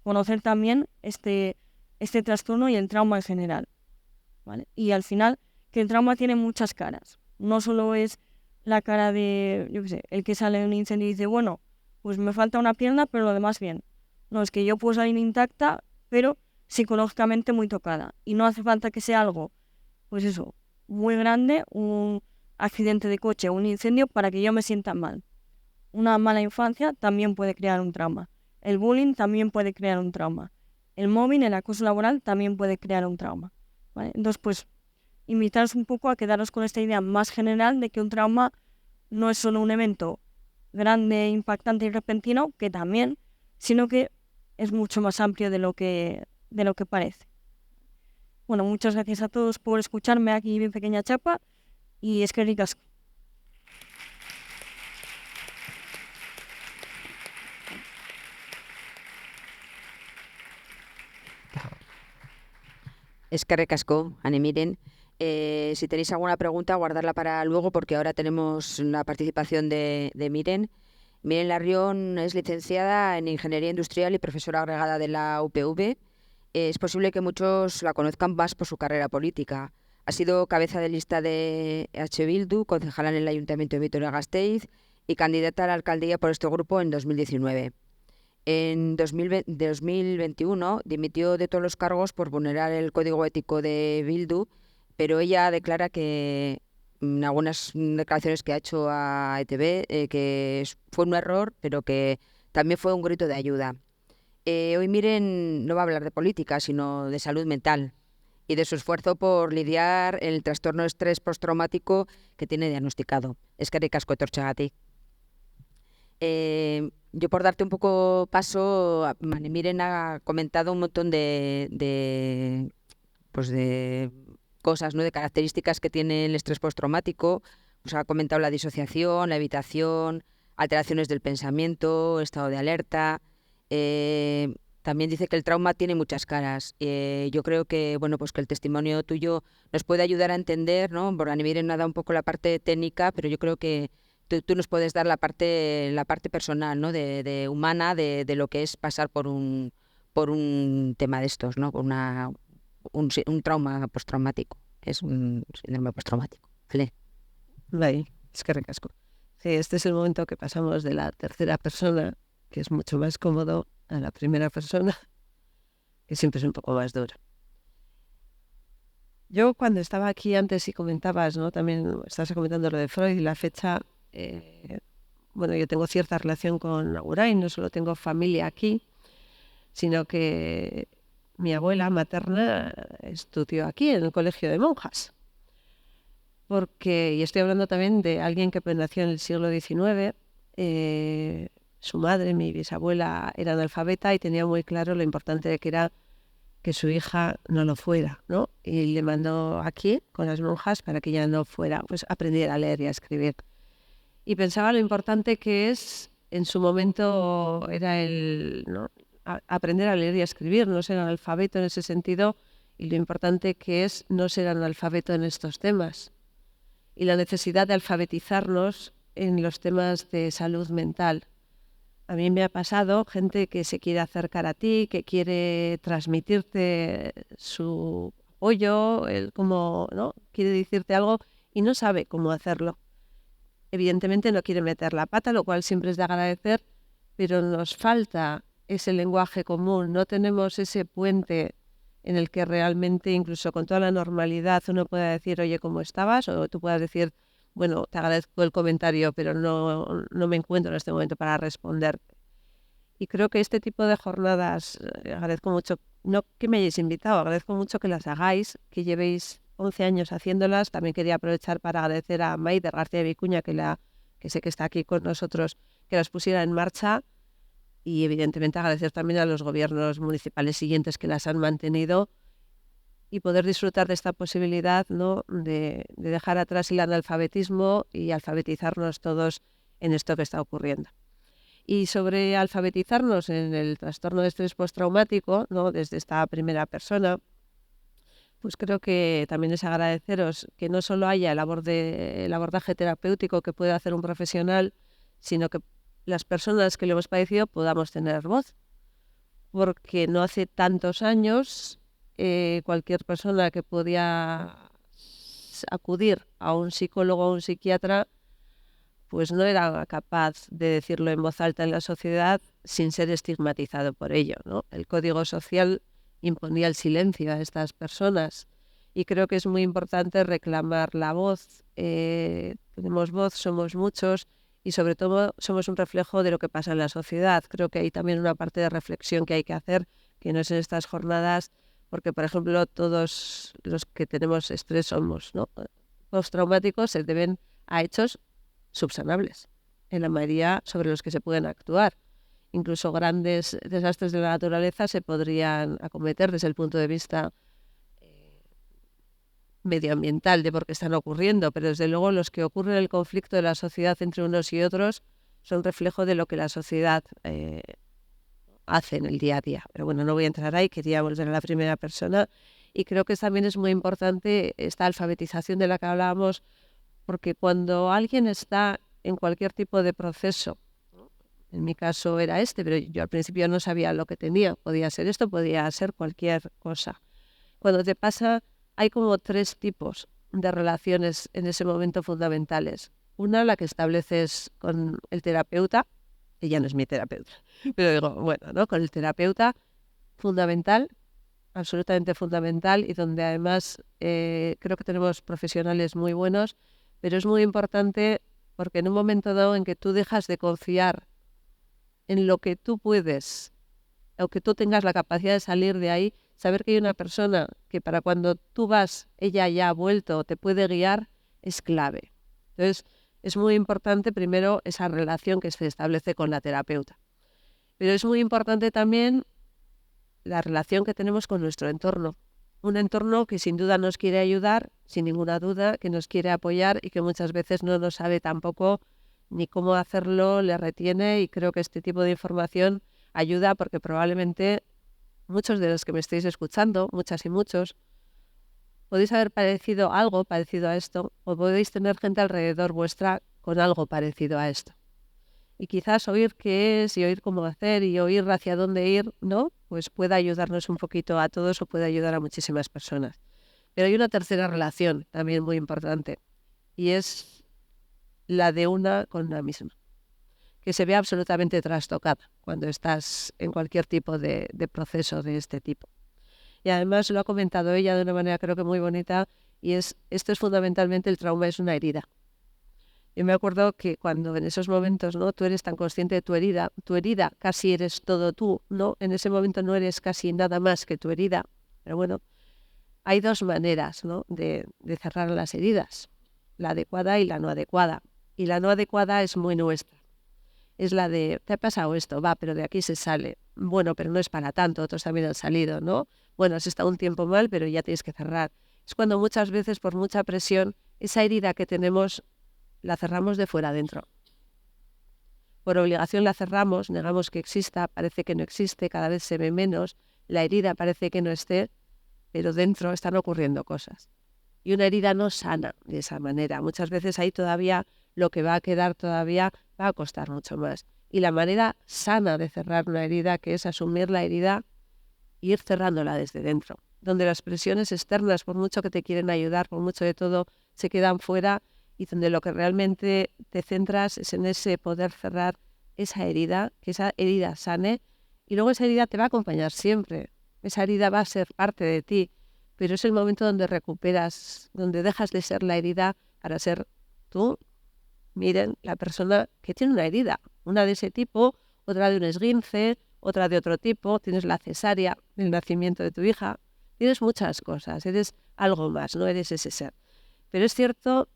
Speaker 2: conocer también este trastorno y el trauma en general, ¿vale? Y al final, que el trauma tiene muchas caras. No solo es la cara de, yo qué sé, el que sale de un incendio y dice, bueno, pues me falta una pierna, pero lo demás bien. No, es que yo puedo salir intacta, pero psicológicamente muy tocada. Y no hace falta que sea algo, pues eso, muy grande, un accidente de coche o un incendio para que yo me sienta mal. Una mala infancia también puede crear un trauma. El bullying también puede crear un trauma. El mobbing, el acoso laboral también puede crear un trauma, ¿vale? Entonces, pues, invitaros un poco a quedaros con esta idea más general de que un trauma no es solo un evento grande, impactante y repentino, que también, sino que es mucho más amplio de lo que parece. Bueno, muchas gracias a todos por escucharme aquí en Pequeña Chapa y es que ricas.
Speaker 1: Eskerrik asko, Anemiren. Si tenéis alguna pregunta, guardarla para luego porque ahora tenemos la participación de Miren. Miren Larrión es licenciada en Ingeniería Industrial y profesora agregada de la UPV. Es posible que muchos la conozcan más por su carrera política. Ha sido cabeza de lista de H. Bildu, concejala en el Ayuntamiento de Vitoria-Gasteiz y candidata a la alcaldía por este grupo en 2019. En 2021 dimitió de todos los cargos por vulnerar el código ético de Bildu, pero ella declara que en algunas declaraciones que ha hecho a ETV que fue un error, pero que también fue un grito de ayuda. Hoy Miren no va a hablar de política, sino de salud mental y de su esfuerzo por lidiar el trastorno de estrés postraumático que tiene diagnosticado. Eskerrik asko etortzeagatik. Yo por darte un poco paso, Miren ha comentado un montón de cosas, ¿no? De características que tiene el estrés postraumático. Pues ha comentado la disociación, la evitación, alteraciones del pensamiento, estado de alerta. También dice que el trauma tiene muchas caras. Yo creo que, bueno, pues que el testimonio tuyo nos puede ayudar a entender, ¿no? Por Anivir nada un poco la parte técnica, pero yo creo que tú nos puedes dar la parte personal, ¿no? De humana, de lo que es pasar por un tema de estos, ¿no? Por un trauma postraumático. Es un síndrome postraumático. ¿Vale?
Speaker 3: Bai, eskerrik asko. Sí, este es el momento que pasamos de la tercera persona, que es mucho más cómodo, a la primera persona, que siempre es un poco más duro. Yo cuando estaba aquí antes y comentabas, ¿no? También estabas comentando lo de Freud y la fecha, bueno, yo tengo cierta relación con Agurain, no solo tengo familia aquí, sino que mi abuela materna estudió aquí en el colegio de monjas. Y estoy hablando también de alguien que nació en el siglo XIX, su madre, mi bisabuela, era analfabeta y tenía muy claro lo importante que era que su hija no lo fuera, ¿no? Y le mandó aquí con las monjas para que ella no fuera, pues aprendiera a leer y a escribir. Y pensaba lo importante que es, en su momento era ¿no? Aprender a leer y a escribir, no ser analfabeto en ese sentido, y lo importante que es no ser analfabeto en estos temas. Y la necesidad de alfabetizarnos en los temas de salud mental. A mí me ha pasado gente que se quiere acercar a ti, que quiere transmitirte su apoyo, cómo, ¿no? Quiere decirte algo y no sabe cómo hacerlo. Evidentemente no quiere meter la pata, lo cual siempre es de agradecer, pero nos falta ese lenguaje común, no tenemos ese puente en el que realmente, incluso con toda la normalidad, uno pueda decir, oye, ¿cómo estabas? O tú puedas decir, bueno, te agradezco el comentario, pero no me encuentro en este momento para responder. Y creo que este tipo de jornadas, agradezco mucho, no que me hayáis invitado, agradezco mucho que las hagáis, que llevéis 11 años haciéndolas. También quería aprovechar para agradecer a Maider García Vicuña, que sé que está aquí con nosotros, que las pusiera en marcha. Y evidentemente agradecer también a los gobiernos municipales siguientes que las han mantenido y poder disfrutar de esta posibilidad, ¿no? de dejar atrás el analfabetismo y alfabetizarnos todos en esto que está ocurriendo. Y sobre alfabetizarnos en el trastorno de estrés postraumático, ¿no? Desde esta primera persona, pues creo que también es agradeceros que no solo haya el abordaje terapéutico que puede hacer un profesional, sino que las personas que lo hemos padecido podamos tener voz. Porque no hace tantos años cualquier persona que podía acudir a un psicólogo o un psiquiatra pues no era capaz de decirlo en voz alta en la sociedad sin ser estigmatizado por ello, ¿no? El código social imponía el silencio a estas personas y creo que es muy importante reclamar la voz. Tenemos voz, somos muchos y sobre todo somos un reflejo de lo que pasa en la sociedad. Creo que hay también una parte de reflexión que hay que hacer, que no es en estas jornadas, porque por ejemplo todos los que tenemos estrés somos, ¿no? Postraumáticos se deben a hechos subsanables, en la mayoría sobre los que se pueden actuar. Incluso grandes desastres de la naturaleza se podrían acometer desde el punto de vista medioambiental de por qué están ocurriendo, pero desde luego los que ocurren en el conflicto de la sociedad entre unos y otros son reflejo de lo que la sociedad hace en el día a día. Pero bueno, no voy a entrar ahí, quería volver a la primera persona y creo que también es muy importante esta alfabetización de la que hablábamos, porque cuando alguien está en cualquier tipo de proceso, en mi caso era pero yo al principio no sabía lo que tenía, podía ser esto, podía ser cualquier cosa. Cuando te pasa, hay como 3 tipos de relaciones en ese momento fundamentales. Una, la que estableces con el terapeuta, que ya no es mi terapeuta, pero digo, bueno, ¿no? Con el terapeuta, fundamental, absolutamente fundamental, y donde además creo que tenemos profesionales muy buenos, pero es muy importante porque en un momento dado en que tú dejas de confiar en lo que tú puedes, o que tú tengas la capacidad de salir de ahí, saber que hay una persona que para cuando tú vas, ella ya ha vuelto, te puede guiar, es clave. Entonces, es muy importante primero esa relación que se establece con la terapeuta. Pero es muy importante también la relación que tenemos con nuestro entorno. un entorno que sin duda nos quiere ayudar, sin ninguna duda, que nos quiere apoyar y que muchas veces no nos sabe tampoco ni cómo hacerlo, le retiene, y creo que este tipo de información ayuda porque probablemente muchos de los que me estáis escuchando, muchas y muchos, podéis haber padecido algo parecido a esto o podéis tener gente alrededor vuestra con algo parecido a esto. Y quizás oír qué es y oír cómo hacer y oír hacia dónde ir, ¿no? Pues pueda ayudarnos un poquito a todos o puede ayudar a muchísimas personas. Pero hay una tercera relación también muy importante y es la de una con una misma, que se ve absolutamente trastocada cuando estás en cualquier tipo de proceso de este tipo. Y además lo ha comentado ella de una manera creo que muy bonita, y esto es fundamentalmente, el trauma es una herida. Yo me acuerdo que cuando en esos momentos, ¿no?, tú eres tan consciente de tu herida casi eres todo tú, ¿no? En ese momento no eres casi nada más que tu herida. Pero bueno, hay dos maneras, ¿no?, de cerrar las heridas, la adecuada y la no adecuada. Y la no adecuada es muy nuestra. Es la de, te ha pasado esto, va, pero de aquí se sale. Bueno, pero no es para tanto, otros también han salido, ¿no? Bueno, has estado un tiempo mal, pero ya tienes que cerrar. Es cuando muchas veces, por mucha presión, esa herida que tenemos la cerramos de fuera adentro. Por obligación la cerramos, negamos que exista, parece que no existe, cada vez se ve menos, la herida parece que no esté, pero dentro están ocurriendo cosas. Y una herida no sana de esa manera. Muchas veces ahí todavía lo que va a quedar todavía va a costar mucho más. Y la manera sana de cerrar una herida, que es asumir la herida e ir cerrándola desde dentro, donde las presiones externas, por mucho que te quieren ayudar, por mucho de todo, se quedan fuera, y donde lo que realmente te centras es en ese poder cerrar esa herida, que esa herida sane, y luego esa herida te va a acompañar siempre. Esa herida va a ser parte de ti, pero es el momento donde recuperas, donde dejas de ser la herida para ser tú. Miren, la persona que tiene una herida, una de ese tipo, otra de un esguince, otra de otro tipo, tienes la cesárea, el nacimiento de tu hija, tienes muchas cosas, eres algo más, no eres ese ser. Pero es cierto,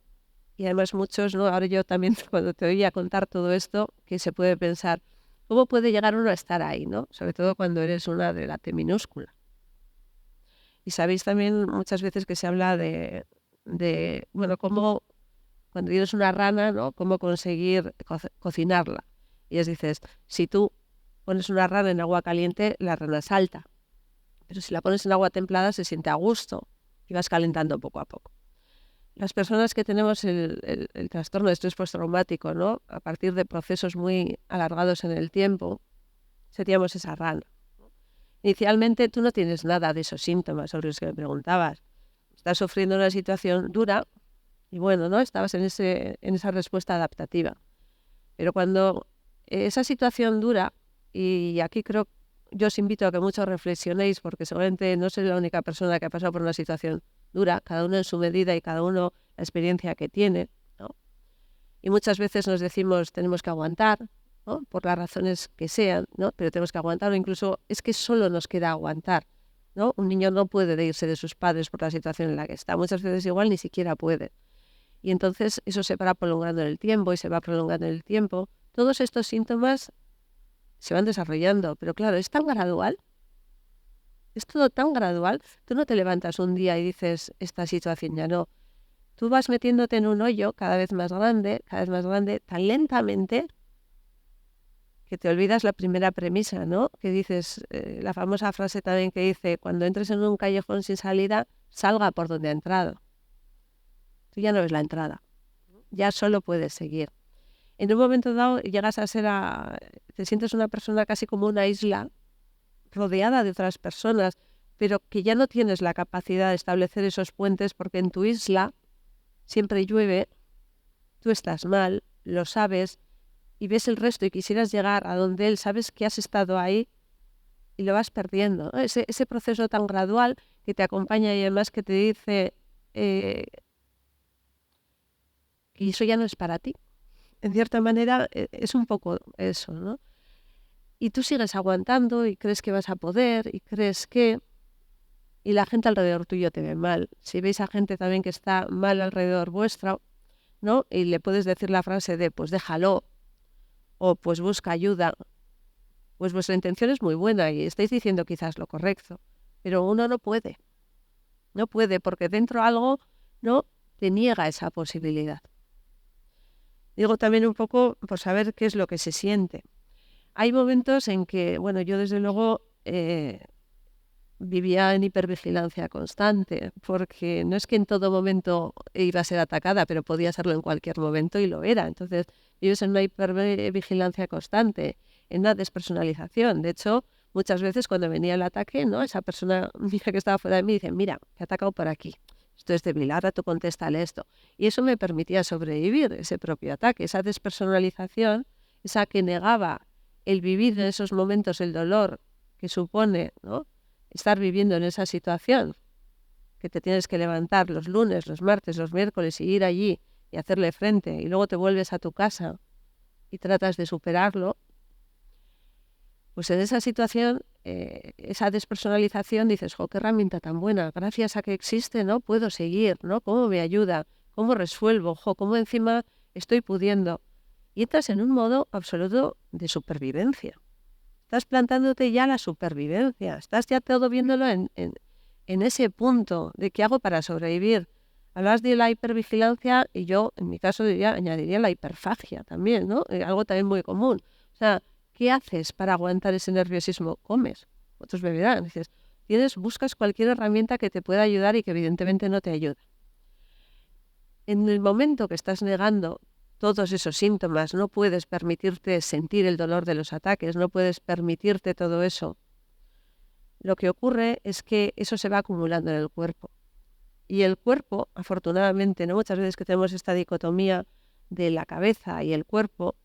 Speaker 3: y además muchos, ¿no?, ahora yo también cuando te oía contar todo esto, que se puede pensar, ¿cómo puede llegar uno a estar ahí, ¿no? Sobre todo cuando eres una de la T minúscula. Y sabéis también muchas veces que se habla de bueno, cómo cuando tienes una rana, ¿no?, cómo conseguir cocinarla. Y les dices, si tú pones una rana en agua caliente, la rana salta. Pero si la pones en agua templada, se siente a gusto y vas calentando poco a poco. Las personas que tenemos el trastorno de estrés postraumático, ¿no?, a partir de procesos muy alargados en el tiempo, seríamos esa rana. Inicialmente tú no tienes nada de esos síntomas sobre los que me preguntabas. Estás sufriendo una situación dura y bueno, ¿no?, estabas en esa respuesta adaptativa. Pero cuando esa situación dura, y aquí yo os invito a que muchos reflexionéis, porque seguramente no soy la única persona que ha pasado por una situación dura, cada uno en su medida y cada uno la experiencia que tiene, ¿no? Y muchas veces nos decimos, tenemos que aguantar, ¿no?, por las razones que sean, ¿no?, pero tenemos que aguantar, o incluso es que solo nos queda aguantar, ¿no? Un niño no puede irse de sus padres por la situación en la que está, muchas veces igual ni siquiera puede. Y entonces eso se va prolongando en el tiempo y se va prolongando en el tiempo. Todos estos síntomas se van desarrollando, pero claro, es tan gradual, es todo tan gradual. Tú no te levantas un día y dices, esta situación ya no. Tú vas metiéndote en un hoyo cada vez más grande, tan lentamente, que te olvidas la primera premisa, ¿no? Que dices, la famosa frase también que dice, cuando entres en un callejón sin salida, salga por donde ha entrado. Tú ya no ves la entrada, ya solo puedes seguir. En un momento dado llegas a ser, te sientes una persona casi como una isla, rodeada de otras personas, pero que ya no tienes la capacidad de establecer esos puentes porque en tu isla siempre llueve, tú estás mal, lo sabes, y ves el resto y quisieras llegar a donde él, sabes que has estado ahí y lo vas perdiendo, ¿no? Ese proceso tan gradual que te acompaña y además que te dice que eso ya no es para ti. En cierta manera es un poco eso, ¿no? Y tú sigues aguantando y crees que vas a poder y crees que... Y la gente alrededor tuyo te ve mal. Si veis a gente también que está mal alrededor vuestra, ¿no?, y le puedes decir la frase de pues déjalo o pues busca ayuda, pues vuestra intención es muy buena y estáis diciendo quizás lo correcto, pero uno no puede. No puede, porque dentro algo no te niega esa posibilidad. Digo también un poco por saber qué es lo que se siente. Hay momentos en que, bueno, yo desde luego vivía en hipervigilancia constante, porque no es que en todo momento iba a ser atacada, pero podía serlo en cualquier momento y lo era. Entonces, vives en una hipervigilancia constante, en una despersonalización. De hecho, muchas veces cuando venía el ataque, ¿no? Esa persona, mi hija que estaba fuera de mí, dice, mira, te ha atacado por aquí. Esto es débil, ahora tú contéstale esto. Y eso me permitía sobrevivir ese propio ataque, esa despersonalización, esa que negaba el vivir en esos momentos el dolor que supone, ¿no?, estar viviendo en esa situación, que te tienes que levantar los lunes, los martes, los miércoles y ir allí y hacerle frente, y luego te vuelves a tu casa y tratas de superarlo, pues en esa situación, esa despersonalización, dices, jo, qué herramienta tan buena, gracias a que existe, ¿no?, puedo seguir, ¿no?, cómo me ayuda, cómo resuelvo, jo, cómo encima estoy pudiendo. Y entras en un modo absoluto de supervivencia. Estás plantándote ya la supervivencia, estás ya todo viéndolo en ese punto de qué hago para sobrevivir. Hablas de la hipervigilancia y yo, en mi caso, añadiría la hiperfagia también, ¿no? Algo también muy común. O sea, ¿qué haces para aguantar ese nerviosismo? Comes, otros beberán. Dices, buscas cualquier herramienta que te pueda ayudar y que evidentemente no te ayuda. En el momento que estás negando todos esos síntomas, no puedes permitirte sentir el dolor de los ataques, no puedes permitirte todo eso. Lo que ocurre es que eso se va acumulando en el cuerpo. Y el cuerpo, afortunadamente, ¿no?, muchas veces que tenemos esta dicotomía de la cabeza y el cuerpo,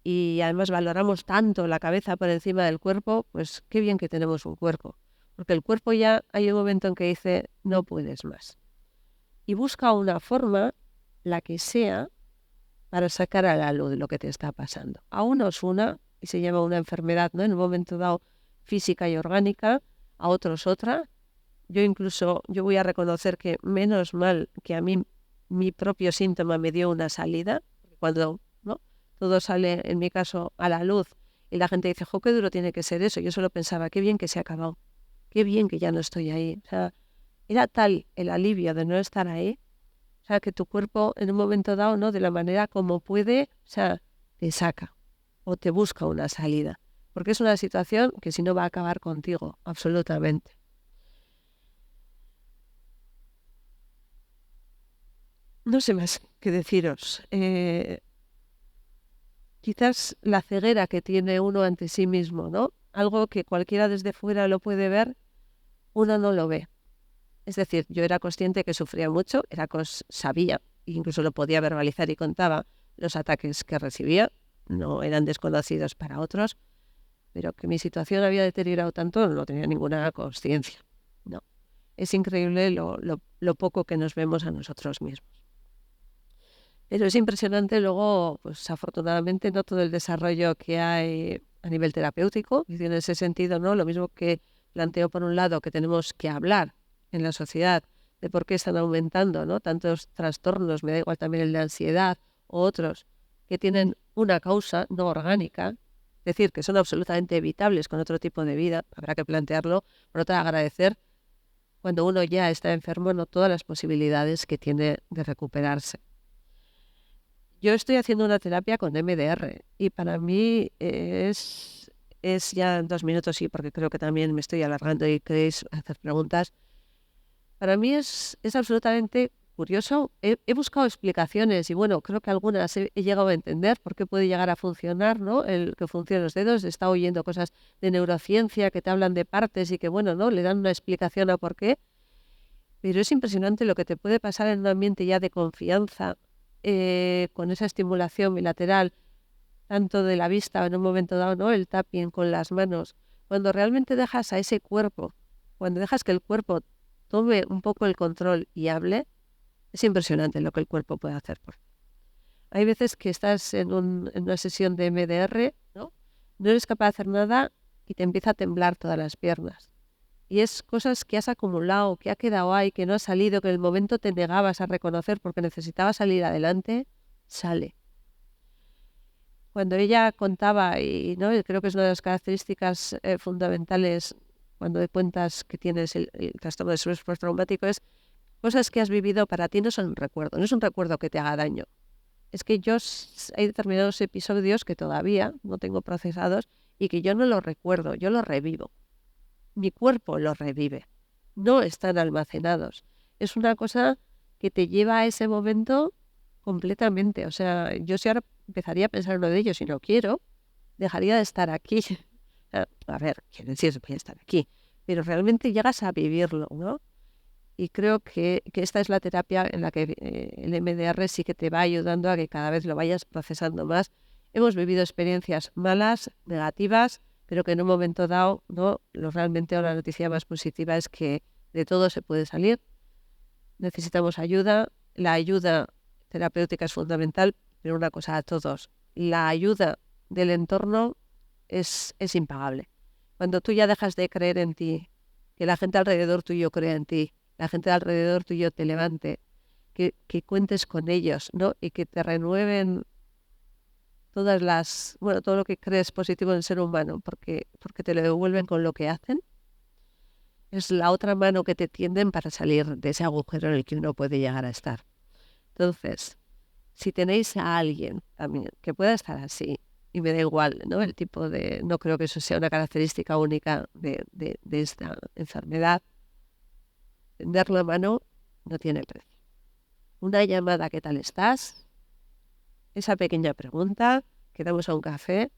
Speaker 3: y además valoramos tanto la cabeza por encima del cuerpo, pues qué bien que tenemos un cuerpo. Porque el cuerpo ya hay un momento en que dice, no puedes más. Y busca una forma, la que sea, para sacar a la luz lo que te está pasando. A unos una, y se llama una enfermedad, ¿no?, en un momento dado física y orgánica, a otros otra. Yo voy a reconocer que menos mal que a mí mi propio síntoma me dio una salida, cuando, ¿no?, todo sale, en mi caso, a la luz, y la gente dice, jo, qué duro tiene que ser eso. Yo solo pensaba, qué bien que se ha acabado, qué bien que ya no estoy ahí. O sea, era tal el alivio de no estar ahí, o sea, que tu cuerpo en un momento dado, ¿no?, de la manera como puede, o sea, te saca o te busca una salida. Porque es una situación que si no va a acabar contigo, absolutamente. No sé más qué deciros. Quizás la ceguera que tiene uno ante sí mismo, ¿no? Algo que cualquiera desde fuera lo puede ver, uno no lo ve. Es decir, yo era consciente que sufría mucho, sabía, incluso lo podía verbalizar y contaba los ataques que recibía, no eran desconocidos para otros, pero que mi situación había deteriorado tanto no tenía ninguna consciencia. No. Es increíble lo poco que nos vemos a nosotros mismos. Pero es impresionante luego, pues afortunadamente, no todo el desarrollo que hay a nivel terapéutico, y en ese sentido, ¿no?, lo mismo que planteo por un lado que tenemos que hablar en la sociedad de por qué están aumentando, ¿no?, tantos trastornos, me da igual también el de ansiedad o otros, que tienen una causa no orgánica, es decir, que son absolutamente evitables con otro tipo de vida, habrá que plantearlo. Por otra, agradecer cuando uno ya está enfermo, no todas las posibilidades que tiene de recuperarse. Yo estoy haciendo una terapia con MDR y para mí es ya en 2 minutos, sí, porque creo que también me estoy alargando y queréis hacer preguntas. Para mí es absolutamente curioso. He buscado explicaciones y bueno, creo que algunas he llegado a entender por qué puede llegar a funcionar, ¿no?, el que funcionen los dedos. He estado oyendo cosas de neurociencia que te hablan de partes y que, bueno, ¿no?, le dan una explicación a por qué. Pero es impresionante lo que te puede pasar en un ambiente ya de confianza, con esa estimulación bilateral, tanto de la vista en un momento dado, ¿no?, el tapping con las manos. Cuando realmente dejas a ese cuerpo, cuando dejas que el cuerpo tome un poco el control y hable, es impresionante lo que el cuerpo puede hacer por ti. Hay veces que estás en una sesión de MDR, ¿no?, no eres capaz de hacer nada y te empieza a temblar todas las piernas. Y es cosas que has acumulado, que ha quedado ahí, que no ha salido, que en el momento te negabas a reconocer porque necesitabas salir adelante, sale. Cuando ella contaba, y ¿no?, creo que es una de las características fundamentales cuando cuentas que tienes el trastorno de estrés postraumático, es cosas que has vivido para ti no son un recuerdo, no es un recuerdo que te haga daño. Es que hay determinados episodios que todavía no tengo procesados y que yo no los recuerdo, yo los revivo. Mi cuerpo los revive, no están almacenados. Es una cosa que te lleva a ese momento completamente. O sea, yo si ahora empezaría a pensar en uno de ellos y no quiero, dejaría de estar aquí. A ver, quiero decir, voy a estar aquí, pero realmente llegas a vivirlo, ¿no? Y creo que esta es la terapia en la que el MDR sí que te va ayudando a que cada vez lo vayas procesando más. Hemos vivido experiencias malas, negativas, pero que en un momento dado, ¿no? Realmente la noticia más positiva es que de todo se puede salir. Necesitamos ayuda. La ayuda terapéutica es fundamental, pero una cosa a todos. La ayuda del entorno es impagable. Cuando tú ya dejas de creer en ti, que la gente alrededor tuyo crea en ti, la gente alrededor tuyo te levante, que cuentes con ellos, ¿no? Y que te renueven todo lo que crees positivo en el ser humano, porque te lo devuelven con lo que hacen, es la otra mano que te tienden para salir de ese agujero en el que uno puede llegar a estar. Entonces, si tenéis a alguien también que pueda estar así, y me da igual, ¿no? El tipo no creo que eso sea una característica única de esta enfermedad, tender la mano no tiene precio. Una llamada, ¿qué tal estás? Esa pequeña pregunta, quedamos a un café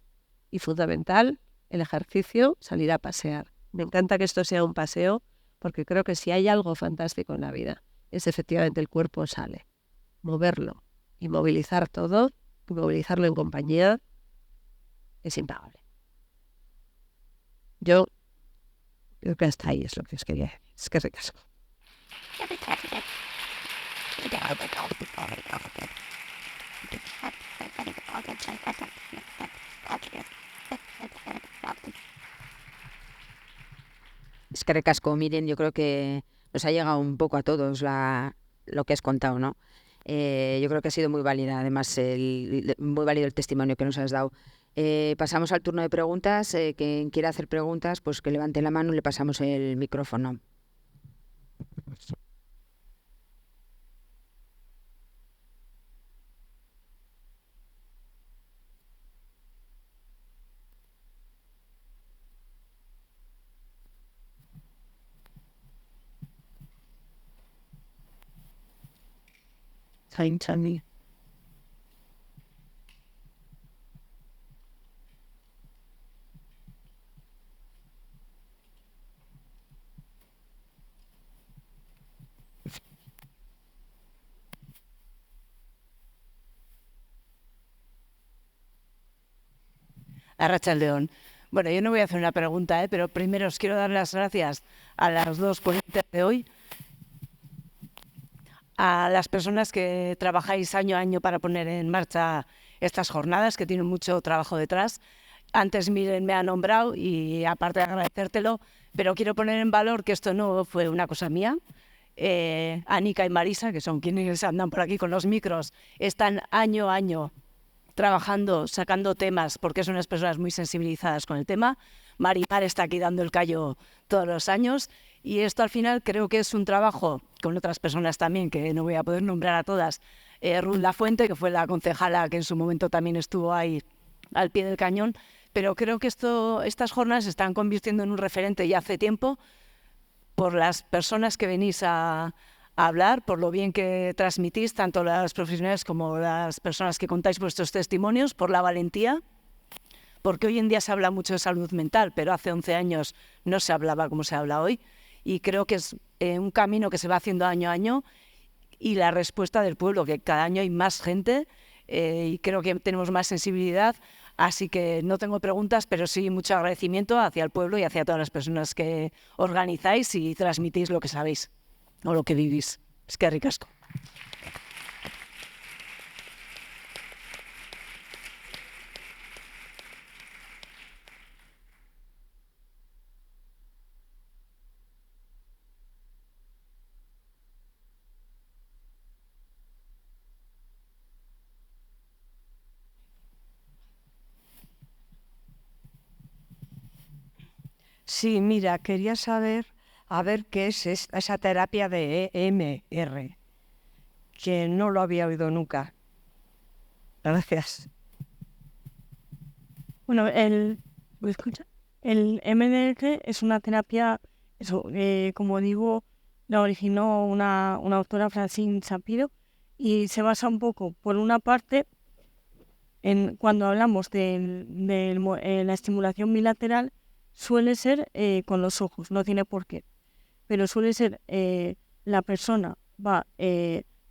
Speaker 3: y fundamental, el ejercicio, salir a pasear. Me encanta que esto sea un paseo porque creo que si hay algo fantástico en la vida es efectivamente el cuerpo sale. Moverlo y movilizar todo, y movilizarlo en compañía es impagable. Yo creo que hasta ahí es lo que os quería decir. Es que ricasco.
Speaker 1: Es que recasco, miren, yo creo que nos ha llegado un poco a todos lo que has contado, ¿no? Yo creo que ha sido muy válida, además, muy válido el testimonio que nos has dado. Pasamos al turno de preguntas. Quien quiera hacer preguntas, pues que levante la mano y le pasamos el micrófono.
Speaker 4: Arratsaldeon. Bueno, yo no voy a hacer una pregunta, pero primero os quiero dar las gracias a las dos ponentes de hoy, a las personas que trabajáis año a año para poner en marcha estas jornadas, que tienen mucho trabajo detrás. Antes Miren me ha nombrado y aparte de agradecértelo, pero quiero poner en valor que esto no fue una cosa mía. Anika y Marisa, que son quienes andan por aquí con los micros, están año a año trabajando, sacando temas, porque son unas personas muy sensibilizadas con el tema. Marimar está aquí dando el callo todos los años y esto al final creo que es un trabajo con otras personas también, que no voy a poder nombrar a todas. Ruth Lafuente, que fue la concejala que en su momento también estuvo ahí al pie del cañón, pero creo que estas jornadas se están convirtiendo en un referente ya hace tiempo por las personas que venís a hablar, por lo bien que transmitís, tanto las profesionales como las personas que contáis vuestros testimonios, por la valentía, porque hoy en día se habla mucho de salud mental, pero hace 11 años no se hablaba como se habla hoy, y creo que es un camino que se va haciendo año a año, y la respuesta del pueblo, que cada año hay más gente, y creo que tenemos más sensibilidad. Así que no tengo preguntas, pero sí mucho agradecimiento hacia el pueblo y hacia todas las personas que organizáis y transmitís lo que sabéis o lo que vivís. Es que ricasco.
Speaker 5: Sí, mira, quería saber, a ver qué es esa terapia de EMR, que no lo había oído nunca. Gracias.
Speaker 2: Bueno, ¿me escucha? El MDR es una terapia, eso, como digo, la originó una autora, Francine Shapiro, y se basa un poco, por una parte, cuando hablamos de la estimulación bilateral, suele ser con los ojos, no tiene por qué, pero suele ser la persona va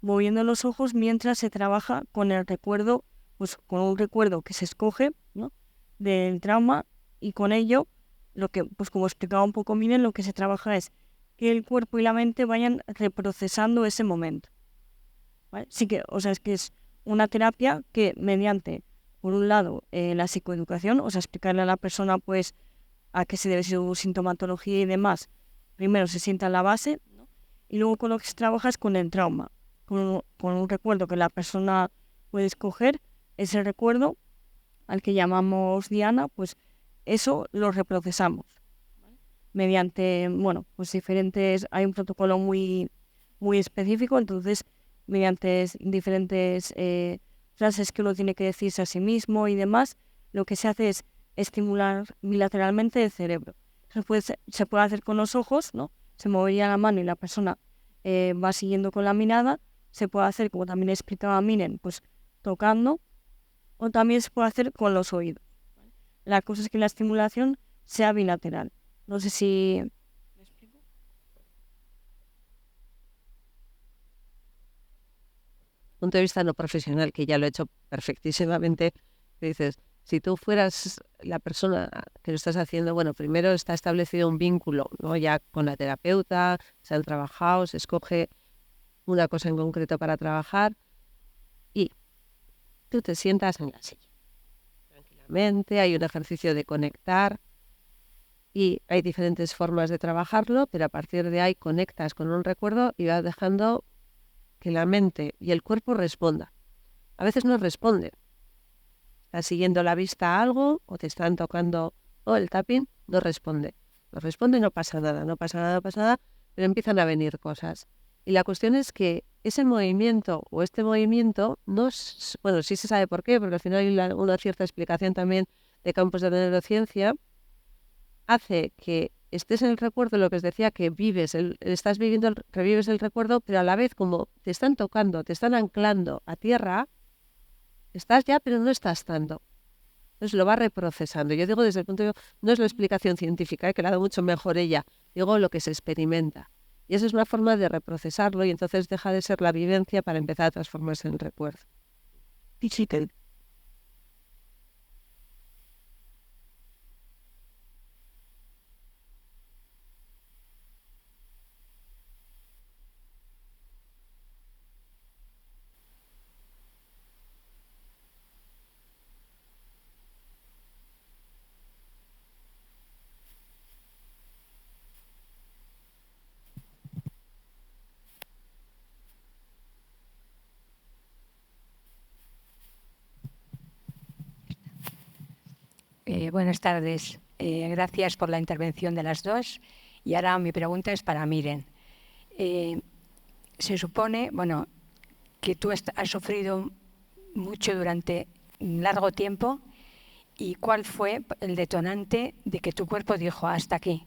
Speaker 2: moviendo los ojos mientras se trabaja con el recuerdo, pues con un recuerdo que se escoge, ¿no?, del trauma, y con ello, lo que, pues como explicaba un poco Miren, lo que se trabaja es que el cuerpo y la mente vayan reprocesando ese momento, ¿vale? Sí que, o sea, es que es una terapia que mediante, por un lado, la psicoeducación, o sea, explicarle a la persona, pues, a qué se debe su sintomatología y demás, primero se sienta en la base, ¿no?, y luego con lo que se trabaja es con el trauma, con un recuerdo que la persona puede escoger, ese recuerdo al que llamamos Diana, pues eso lo reprocesamos mediante, bueno, pues diferentes, hay un protocolo muy, muy específico, entonces mediante diferentes frases que uno tiene que decirse a sí mismo y demás, lo que se hace es estimular bilateralmente el cerebro. Se puede hacer con los ojos, ¿no? Se movería la mano y la persona va siguiendo con la mirada. Se puede hacer, como también explicaba Miren, pues tocando, o también se puede hacer con los oídos. La cosa es que la estimulación sea bilateral. No sé si... ¿Me explico?
Speaker 3: Punto de vista no profesional, que ya lo he hecho perfectísimamente, que dices, si tú fueras la persona que lo estás haciendo, bueno, primero está establecido un vínculo, ¿no?, ya con la terapeuta, se han trabajado, se escoge una cosa en concreto para trabajar y tú te sientas en la silla tranquilamente, hay un ejercicio de conectar y hay diferentes formas de trabajarlo, pero a partir de ahí conectas con un recuerdo y vas dejando que la mente y el cuerpo respondan. A veces no responde. Estás siguiendo la vista a algo o te están tocando el tapping, no responde. No responde y no pasa nada, no pasa nada, no pasa nada, pero empiezan a venir cosas. Y la cuestión es que ese movimiento o este movimiento, no es, bueno, sí se sabe por qué, porque al final hay una cierta explicación también de campos de la neurociencia, hace que estés en el recuerdo, lo que os decía, que estás viviendo, revives el recuerdo, pero a la vez como te están tocando, te están anclando a tierra, estás ya, pero no estás tanto. Entonces lo va reprocesando. Yo digo desde el punto de vista, no es la explicación científica, que la ha dado mucho mejor ella, digo lo que se experimenta. Y esa es una forma de reprocesarlo y entonces deja de ser la vivencia para empezar a transformarse en recuerdo.
Speaker 5: Digital.
Speaker 6: Buenas tardes. Gracias por la intervención de las dos. Y ahora mi pregunta es para Miren. Se supone, bueno, que tú has sufrido mucho durante un largo tiempo. ¿Y cuál fue el detonante de que tu cuerpo dijo hasta aquí?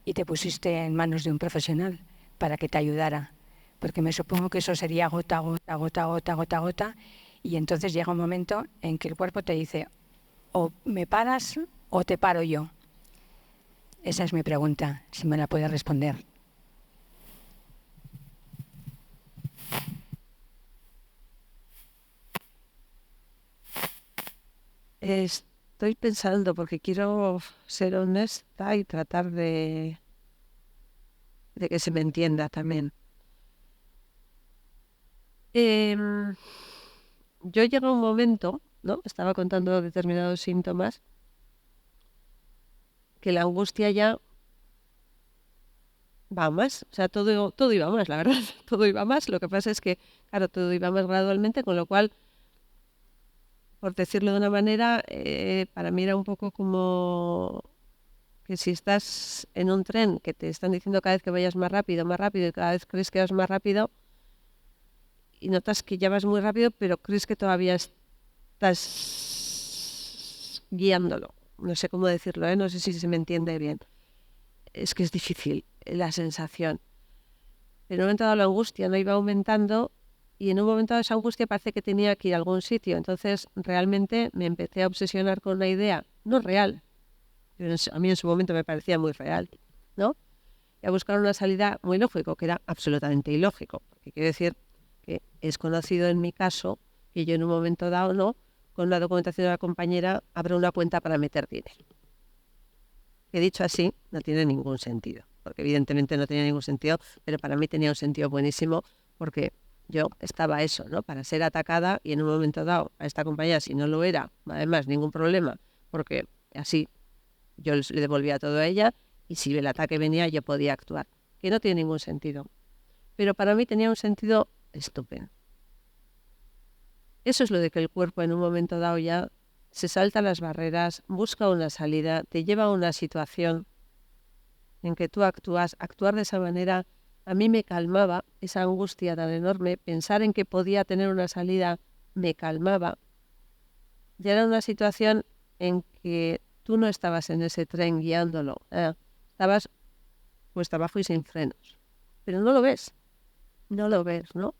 Speaker 6: Y te pusiste en manos de un profesional para que te ayudara. Porque me supongo que eso sería gota a gota, gota a gota, gota a gota. Y entonces llega un momento en que el cuerpo te dice, o me paras o te paro yo. Esa es mi pregunta, si me la puedes responder.
Speaker 3: Estoy pensando porque quiero ser honesta y tratar de que se me entienda también. Yo llego a un momento, ¿no?, estaba contando determinados síntomas, que la angustia ya va más, o sea, todo iba más, la verdad, todo iba más. Lo que pasa es que, claro, todo iba más gradualmente, con lo cual, por decirlo de una manera, para mí era un poco como que si estás en un tren que te están diciendo cada vez que vayas más rápido, y cada vez crees que vas más rápido y notas que ya vas muy rápido, pero crees que todavía estás guiándolo. No sé cómo decirlo, no sé si se me entiende bien. Es que es difícil la sensación. En un momento dado la angustia no iba aumentando y en un momento dado esa angustia parece que tenía que ir a algún sitio. Entonces realmente me empecé a obsesionar con una idea, no real, pero a mí en su momento me parecía muy real, ¿no? Y a buscar una salida muy lógico, que era absolutamente ilógico. Porque quiero decir que es conocido en mi caso que yo en un momento dado, ¿no?, con la documentación de la compañera abro una cuenta para meter dinero. Que dicho así, no tiene ningún sentido, porque evidentemente no tenía ningún sentido, pero para mí tenía un sentido buenísimo, porque yo estaba eso, ¿no?, para ser atacada y en un momento dado a esta compañía, si no lo era, además ningún problema, porque así yo le devolvía todo a ella y si el ataque venía yo podía actuar, que no tiene ningún sentido. Pero para mí tenía un sentido estupendo. Eso es lo de que el cuerpo en un momento dado ya se salta las barreras, busca una salida, te lleva a una situación en que tú actúas. Actuar de esa manera a mí me calmaba, esa angustia tan enorme, pensar en que podía tener una salida me calmaba. Ya era una situación en que tú no estabas en ese tren guiándolo, estabas cuesta abajo y sin frenos. Pero no lo ves, ¿no?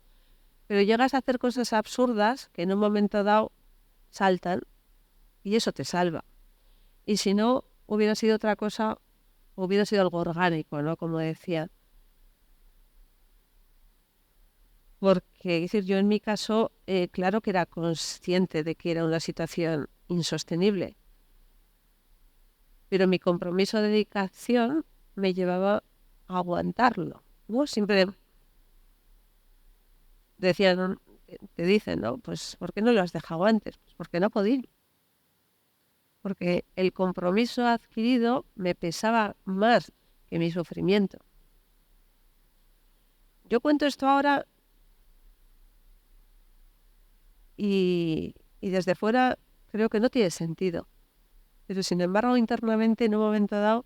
Speaker 3: Pero llegas a hacer cosas absurdas que en un momento dado saltan y eso te salva. Y si no, hubiera sido otra cosa, hubiera sido algo orgánico, ¿no?, como decía. Porque, es decir, yo en mi caso, claro que era consciente de que era una situación insostenible, pero mi compromiso de dedicación me llevaba a aguantarlo, ¿no? Siempre decían, te dicen, ¿no?, pues ¿por qué no lo has dejado antes? Pues porque no podía. Porque el compromiso adquirido me pesaba más que mi sufrimiento. Yo cuento esto ahora y desde fuera creo que no tiene sentido. Pero sin embargo, internamente, en un momento dado,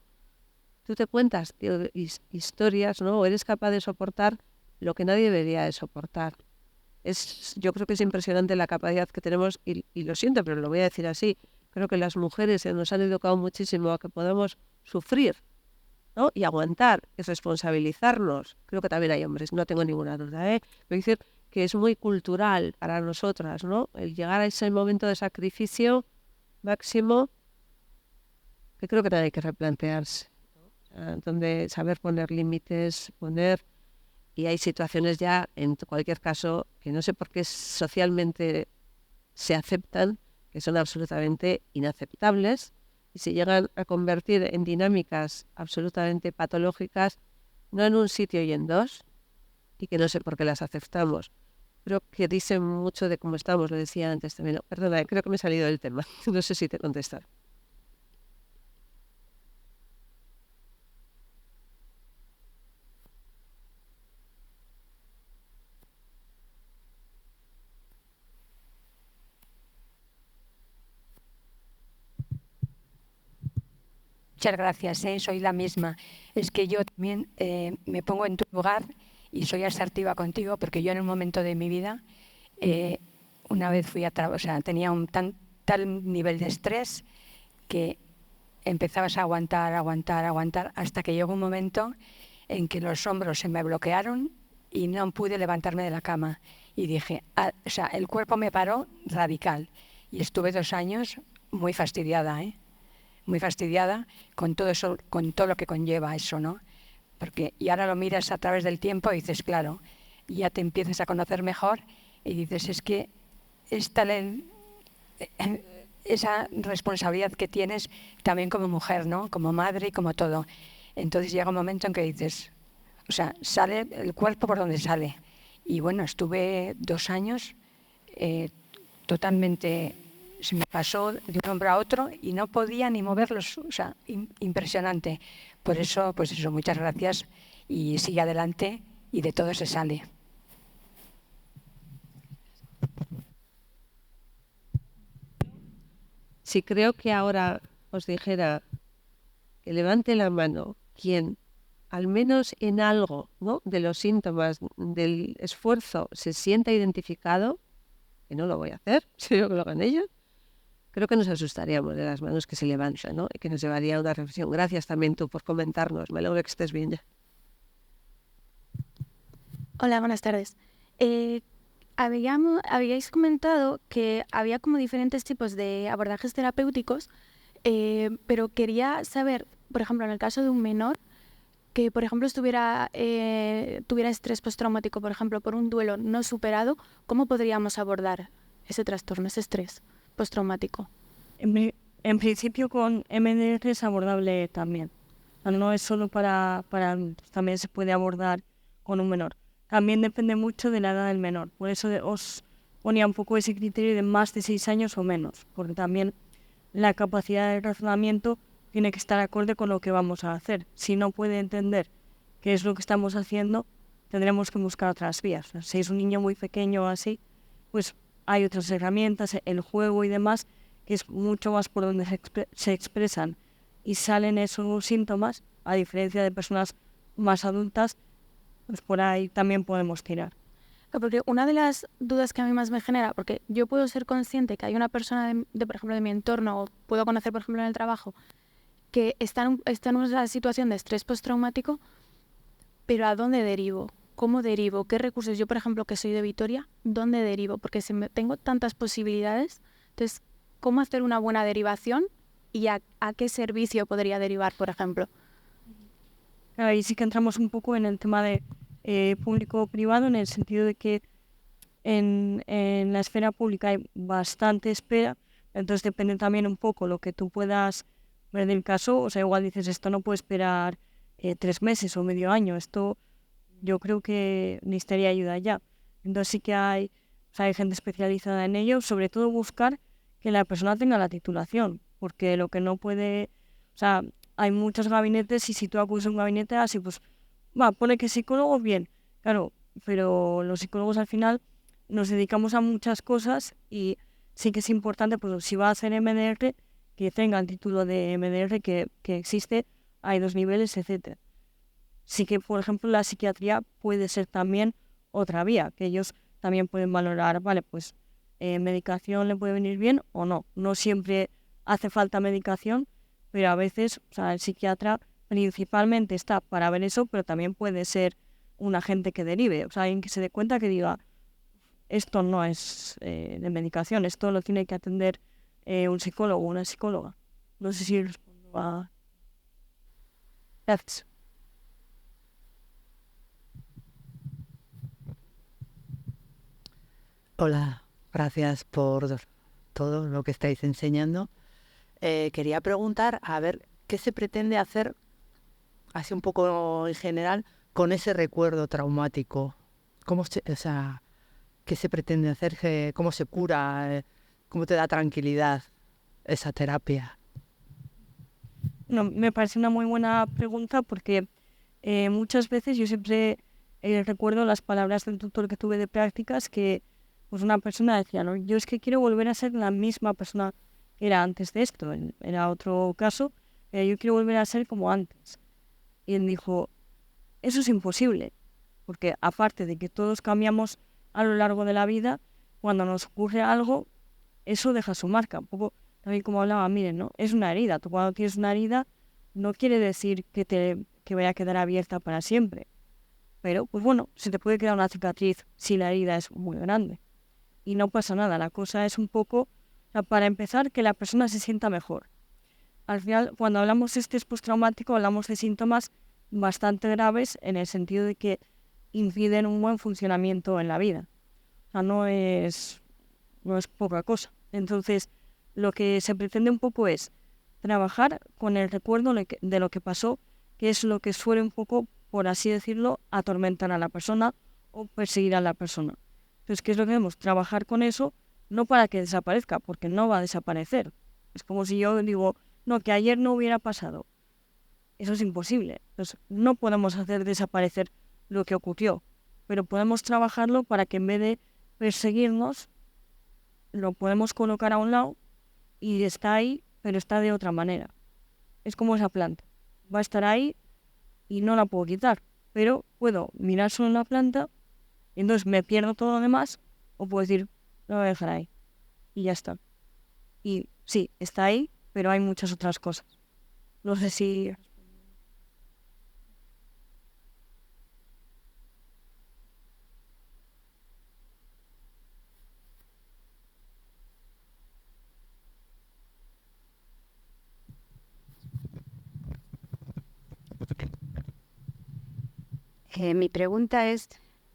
Speaker 3: tú te cuentas historias, ¿no?, o eres capaz de soportar lo que nadie debería de soportar. Yo creo que es impresionante la capacidad que tenemos, y lo siento, pero lo voy a decir así. Creo que las mujeres nos han educado muchísimo a que podamos sufrir, ¿no?, y aguantar, y responsabilizarnos. Creo que también hay hombres, no tengo ninguna duda, ¿eh? Pero decir que es muy cultural para nosotras, ¿no?, el llegar a ese momento de sacrificio máximo, que creo que también hay que replantearse, donde saber poner límites, y hay situaciones ya, en cualquier caso, que no sé por qué socialmente se aceptan, que son absolutamente inaceptables, y se llegan a convertir en dinámicas absolutamente patológicas, no en un sitio y en dos, y que no sé por qué las aceptamos. Creo que dicen mucho de cómo estamos, lo decía antes también. No, perdona, creo que me he salido del tema. No sé si te contestar.
Speaker 6: Muchas gracias, soy la misma. Es que yo también me pongo en tu lugar y soy asertiva contigo, porque yo en un momento de mi vida, una vez fui a trabajar, o sea, tenía un tal nivel de estrés que empezabas a aguantar, hasta que llegó un momento en que los hombros se me bloquearon y no pude levantarme de la cama. Y dije, o sea, el cuerpo me paró radical. Y estuve 2 años muy fastidiada, muy fastidiada con todo eso, con todo lo que conlleva eso, ¿no? Porque, y ahora lo miras a través del tiempo y dices, claro, ya te empiezas a conocer mejor y dices, es que esa responsabilidad que tienes también como mujer, ¿no?, como madre y como todo. Entonces llega un momento en que dices, o sea, sale el cuerpo por donde sale. Y bueno, estuve 2 años totalmente, se me pasó de un hombro a otro y no podía ni moverlos, o sea, impresionante. Por eso, pues eso, muchas gracias y sigue adelante y de todo se sale.
Speaker 3: Si creo que ahora os dijera que levante la mano quien, al menos en algo, ¿no?, de los síntomas del esfuerzo se sienta identificado, que no lo voy a hacer, sino que lo hagan ellos, creo que nos asustaríamos de las manos que se levantan, ¿no? Y que nos llevaría a una reflexión. Gracias también tú por comentarnos. Me alegro que estés bien ya.
Speaker 7: Hola, buenas tardes. Habíais comentado que había como diferentes tipos de abordajes terapéuticos, pero quería saber, por ejemplo, en el caso de un menor que, por ejemplo, tuviera estrés postraumático, por ejemplo, por un duelo no superado, ¿cómo podríamos abordar ese trastorno, ese estrés postraumático?
Speaker 2: En principio con MDR es abordable también. O sea, no es solo para también se puede abordar con un menor. También depende mucho de la edad del menor. Por eso os ponía un poco ese criterio de más de 6 años o menos, porque también la capacidad de razonamiento tiene que estar acorde con lo que vamos a hacer. Si no puede entender qué es lo que estamos haciendo, tendremos que buscar otras vías. O sea, si es un niño muy pequeño o así, pues hay otras herramientas, el juego y demás, que es mucho más por donde se expresan y salen esos síntomas, a diferencia de personas más adultas, pues por ahí también podemos tirar.
Speaker 7: Porque una de las dudas que a mí más me genera, porque yo puedo ser consciente que hay una persona por ejemplo, de mi entorno, o puedo conocer, por ejemplo, en el trabajo, que está en una situación de estrés postraumático, pero ¿a dónde derivo? ¿Cómo derivo? ¿Qué recursos? Yo, por ejemplo, que soy de Vitoria, ¿dónde derivo? Porque tengo tantas posibilidades. Entonces, ¿cómo hacer una buena derivación y a qué servicio podría derivar, por ejemplo?
Speaker 2: Ahí sí que entramos un poco en el tema de público-privado, en el sentido de que en la esfera pública hay bastante espera, entonces depende también un poco lo que tú puedas ver del caso. O sea, igual dices, esto no puede esperar 3 meses o medio año, esto yo creo que necesitaría ayuda ya. Entonces sí que hay gente especializada en ello, sobre todo buscar que la persona tenga la titulación, porque lo que no puede, o sea, hay muchos gabinetes y si tú acudes a un gabinete así, pues, pone que psicólogo, bien, claro, pero los psicólogos al final nos dedicamos a muchas cosas y sí que es importante, pues si va a hacer MDR, que tenga el título de MDR que existe, hay 2 niveles, etcétera. Sí que, por ejemplo, la psiquiatría puede ser también otra vía, que ellos también pueden valorar, vale, pues medicación le puede venir bien o no. No siempre hace falta medicación, pero a veces, o sea, el psiquiatra principalmente está para ver eso, pero también puede ser un agente que derive, o sea, alguien que se dé cuenta que diga, esto no es de medicación, esto lo tiene que atender un psicólogo o una psicóloga. No sé si respondo a... Gracias.
Speaker 8: Hola, gracias por todo lo que estáis enseñando. Quería preguntar, a ver, ¿qué se pretende hacer, así un poco en general, con ese recuerdo traumático? ¿Qué se pretende hacer? ¿Cómo se cura? ¿Cómo te da tranquilidad esa terapia?
Speaker 2: No, me parece una muy buena pregunta porque muchas veces yo siempre recuerdo las palabras del tutor que tuve de prácticas que pues una persona decía, no, yo es que quiero volver a ser la misma persona que era antes de esto. Era otro caso, yo quiero volver a ser como antes. Y él dijo, eso es imposible, porque aparte de que todos cambiamos a lo largo de la vida, cuando nos ocurre algo, eso deja su marca. Un poco también como hablaba, miren, ¿no? Es una herida. Tú cuando tienes una herida no quiere decir que vaya a quedar abierta para siempre. Pero, pues bueno, se te puede quedar una cicatriz si la herida es muy grande. Y no pasa nada. La cosa es un poco, para empezar, que la persona se sienta mejor. Al final, cuando hablamos de estrés postraumático, hablamos de síntomas bastante graves en el sentido de que impiden un buen funcionamiento en la vida. O sea, no es poca cosa. Entonces, lo que se pretende un poco es trabajar con el recuerdo de lo que pasó, que es lo que suele un poco, por así decirlo, atormentar a la persona o perseguir a la persona. Entonces, ¿qué es lo que debemos? Trabajar con eso, no para que desaparezca, porque no va a desaparecer. Es como si yo digo, no, que ayer no hubiera pasado. Eso es imposible. Entonces, no podemos hacer desaparecer lo que ocurrió, pero podemos trabajarlo para que en vez de perseguirnos, lo podemos colocar a un lado y está ahí, pero está de otra manera. Es como esa planta. va a estar ahí y no la puedo quitar. Pero puedo mirar solo la planta y entonces me pierdo todo lo demás, o puedo decir, lo voy a dejar ahí y ya está. Y sí, está ahí, pero hay muchas otras cosas. No sé si...
Speaker 9: Mi pregunta es,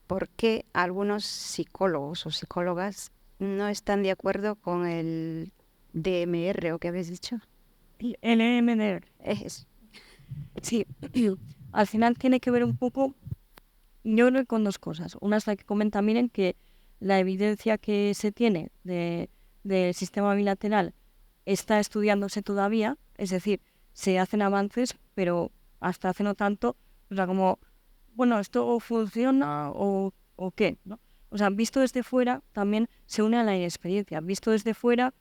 Speaker 9: ¿por qué algunos psicólogos o psicólogas no están de acuerdo con el DMR o qué habéis dicho?
Speaker 2: El EMDR.
Speaker 9: Es,
Speaker 2: Sí, al final tiene que ver un poco, yo creo que con dos cosas. Una es la que comenta Miren, que la evidencia que se tiene del sistema bilateral está estudiándose todavía, es decir, se hacen avances, pero hasta hace no tanto, o sea, como, bueno, ¿esto funciona o qué? ¿No? O sea, visto desde fuera también se une a la inexperiencia. Visto desde fuera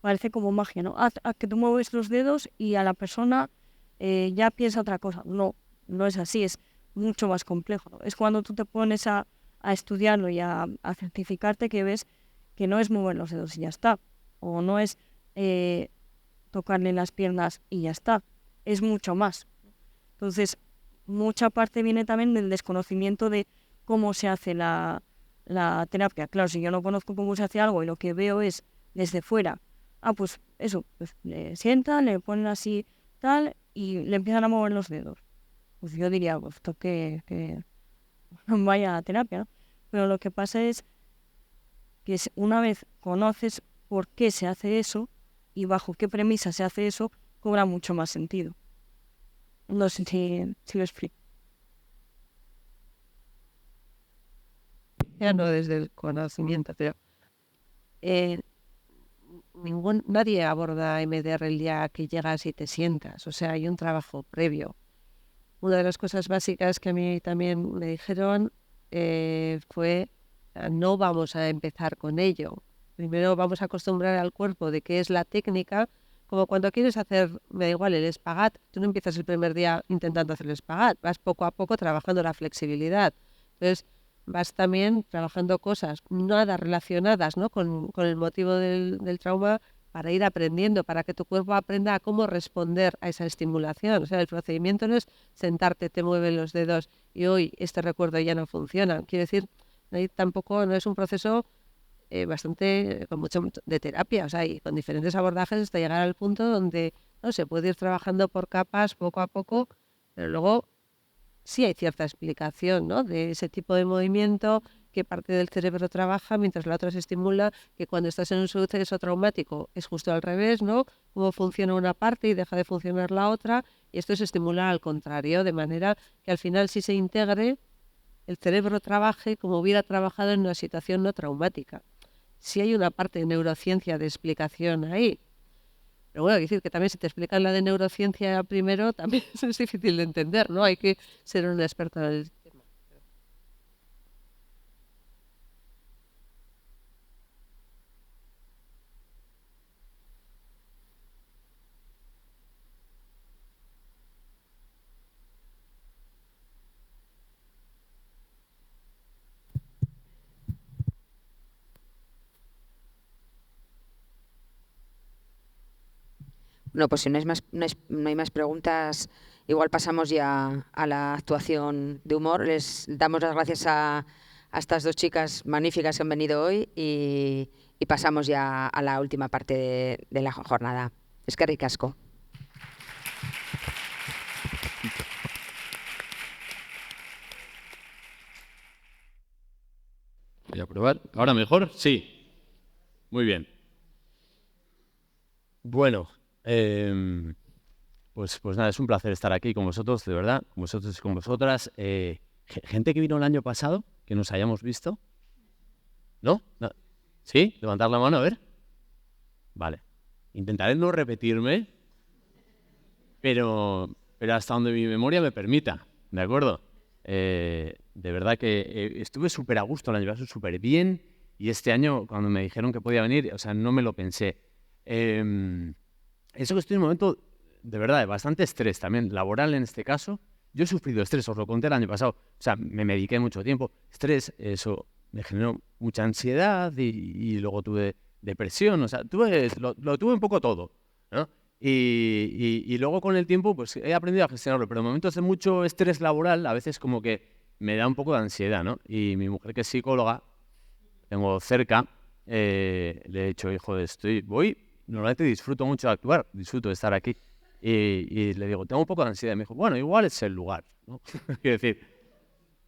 Speaker 2: parece como magia, ¿no? A que tú mueves los dedos y a la persona ya piensa otra cosa. No, no es así, es mucho más complejo, ¿no? Es cuando tú te pones a estudiarlo y a certificarte que ves que no es mover los dedos y ya está. O no es tocarle las piernas y ya está. Es mucho más. Entonces, mucha parte viene también del desconocimiento de cómo se hace la terapia. Claro, si yo no conozco cómo se hace algo y lo que veo es desde fuera, pues eso, pues le sientan, le ponen así tal y le empiezan a mover los dedos. Pues yo diría, pues esto que vaya a terapia, ¿no? Pero lo que pasa es que una vez conoces por qué se hace eso y bajo qué premisa se hace eso, cobra mucho más sentido. No sé si lo explico.
Speaker 3: Ya no desde el conocimiento, pero nadie aborda MDR el día que llegas y te sientas. O sea, hay un trabajo previo. Una de las cosas básicas que a mí también me dijeron fue, no vamos a empezar con ello. Primero vamos a acostumbrar al cuerpo de qué es la técnica, como cuando quieres hacer, me da igual, el espagat. Tú no empiezas el primer día intentando hacer el espagat, vas poco a poco trabajando la flexibilidad. Entonces, vas también trabajando cosas nada relacionadas, ¿no?, con el motivo del trauma, para ir aprendiendo, para que tu cuerpo aprenda a cómo responder a esa estimulación. O sea, el procedimiento no es sentarte, te mueven los dedos y hoy este recuerdo ya no funciona. Quiero decir, ahí tampoco no es un proceso bastante con mucho de terapia, o sea, y con diferentes abordajes hasta llegar al punto donde no se puede ir trabajando por capas poco a poco, pero luego sí hay cierta explicación, ¿no?, de ese tipo de movimiento, qué parte del cerebro trabaja mientras la otra se estimula, que cuando estás en un suceso traumático es justo al revés, ¿no?, cómo funciona una parte y deja de funcionar la otra, y esto se estimula al contrario, de manera que al final sí se integre, el cerebro trabaje como hubiera trabajado en una situación no traumática. Sí hay una parte de neurociencia de explicación ahí. Pero bueno, hay que decir que también si te explican la de neurociencia primero, también es difícil de entender, ¿no? Hay que ser un experto en el tema.
Speaker 1: Bueno, pues si no hay más preguntas, igual pasamos ya a la actuación de humor. Les damos las gracias a estas dos chicas magníficas que han venido hoy y pasamos ya a la última parte de la jornada. Eskerrik asko.
Speaker 10: Voy a probar. ¿Ahora mejor? Sí. Muy bien. Bueno, pues nada, es un placer estar aquí con vosotros, de verdad, con vosotros y con vosotras. Gente que vino el año pasado, que nos hayamos visto. ¿No? ¿No? ¿Sí? Levantad la mano, a ver. Vale. Intentaré no repetirme, pero hasta donde mi memoria me permita, ¿de acuerdo? De verdad que estuve súper a gusto el año pasado, súper bien, y este año, cuando me dijeron que podía venir, o sea, no me lo pensé. Eso que estoy en un momento de verdad, de bastante estrés también, laboral en este caso. Yo he sufrido estrés, os lo conté el año pasado. O sea, me mediqué mucho tiempo. Estrés, eso me generó mucha ansiedad y luego tuve depresión. O sea, lo tuve un poco todo, ¿no? Y luego con el tiempo pues he aprendido a gestionarlo. Pero en momentos de mucho estrés laboral, a veces como que me da un poco de ansiedad, ¿no? Y mi mujer, que es psicóloga, tengo cerca, le he dicho, hijo, normalmente disfruto mucho de actuar, disfruto de estar aquí. Y le digo, tengo un poco de ansiedad. Y me dijo, bueno, igual es el lugar, ¿no? Quiero decir,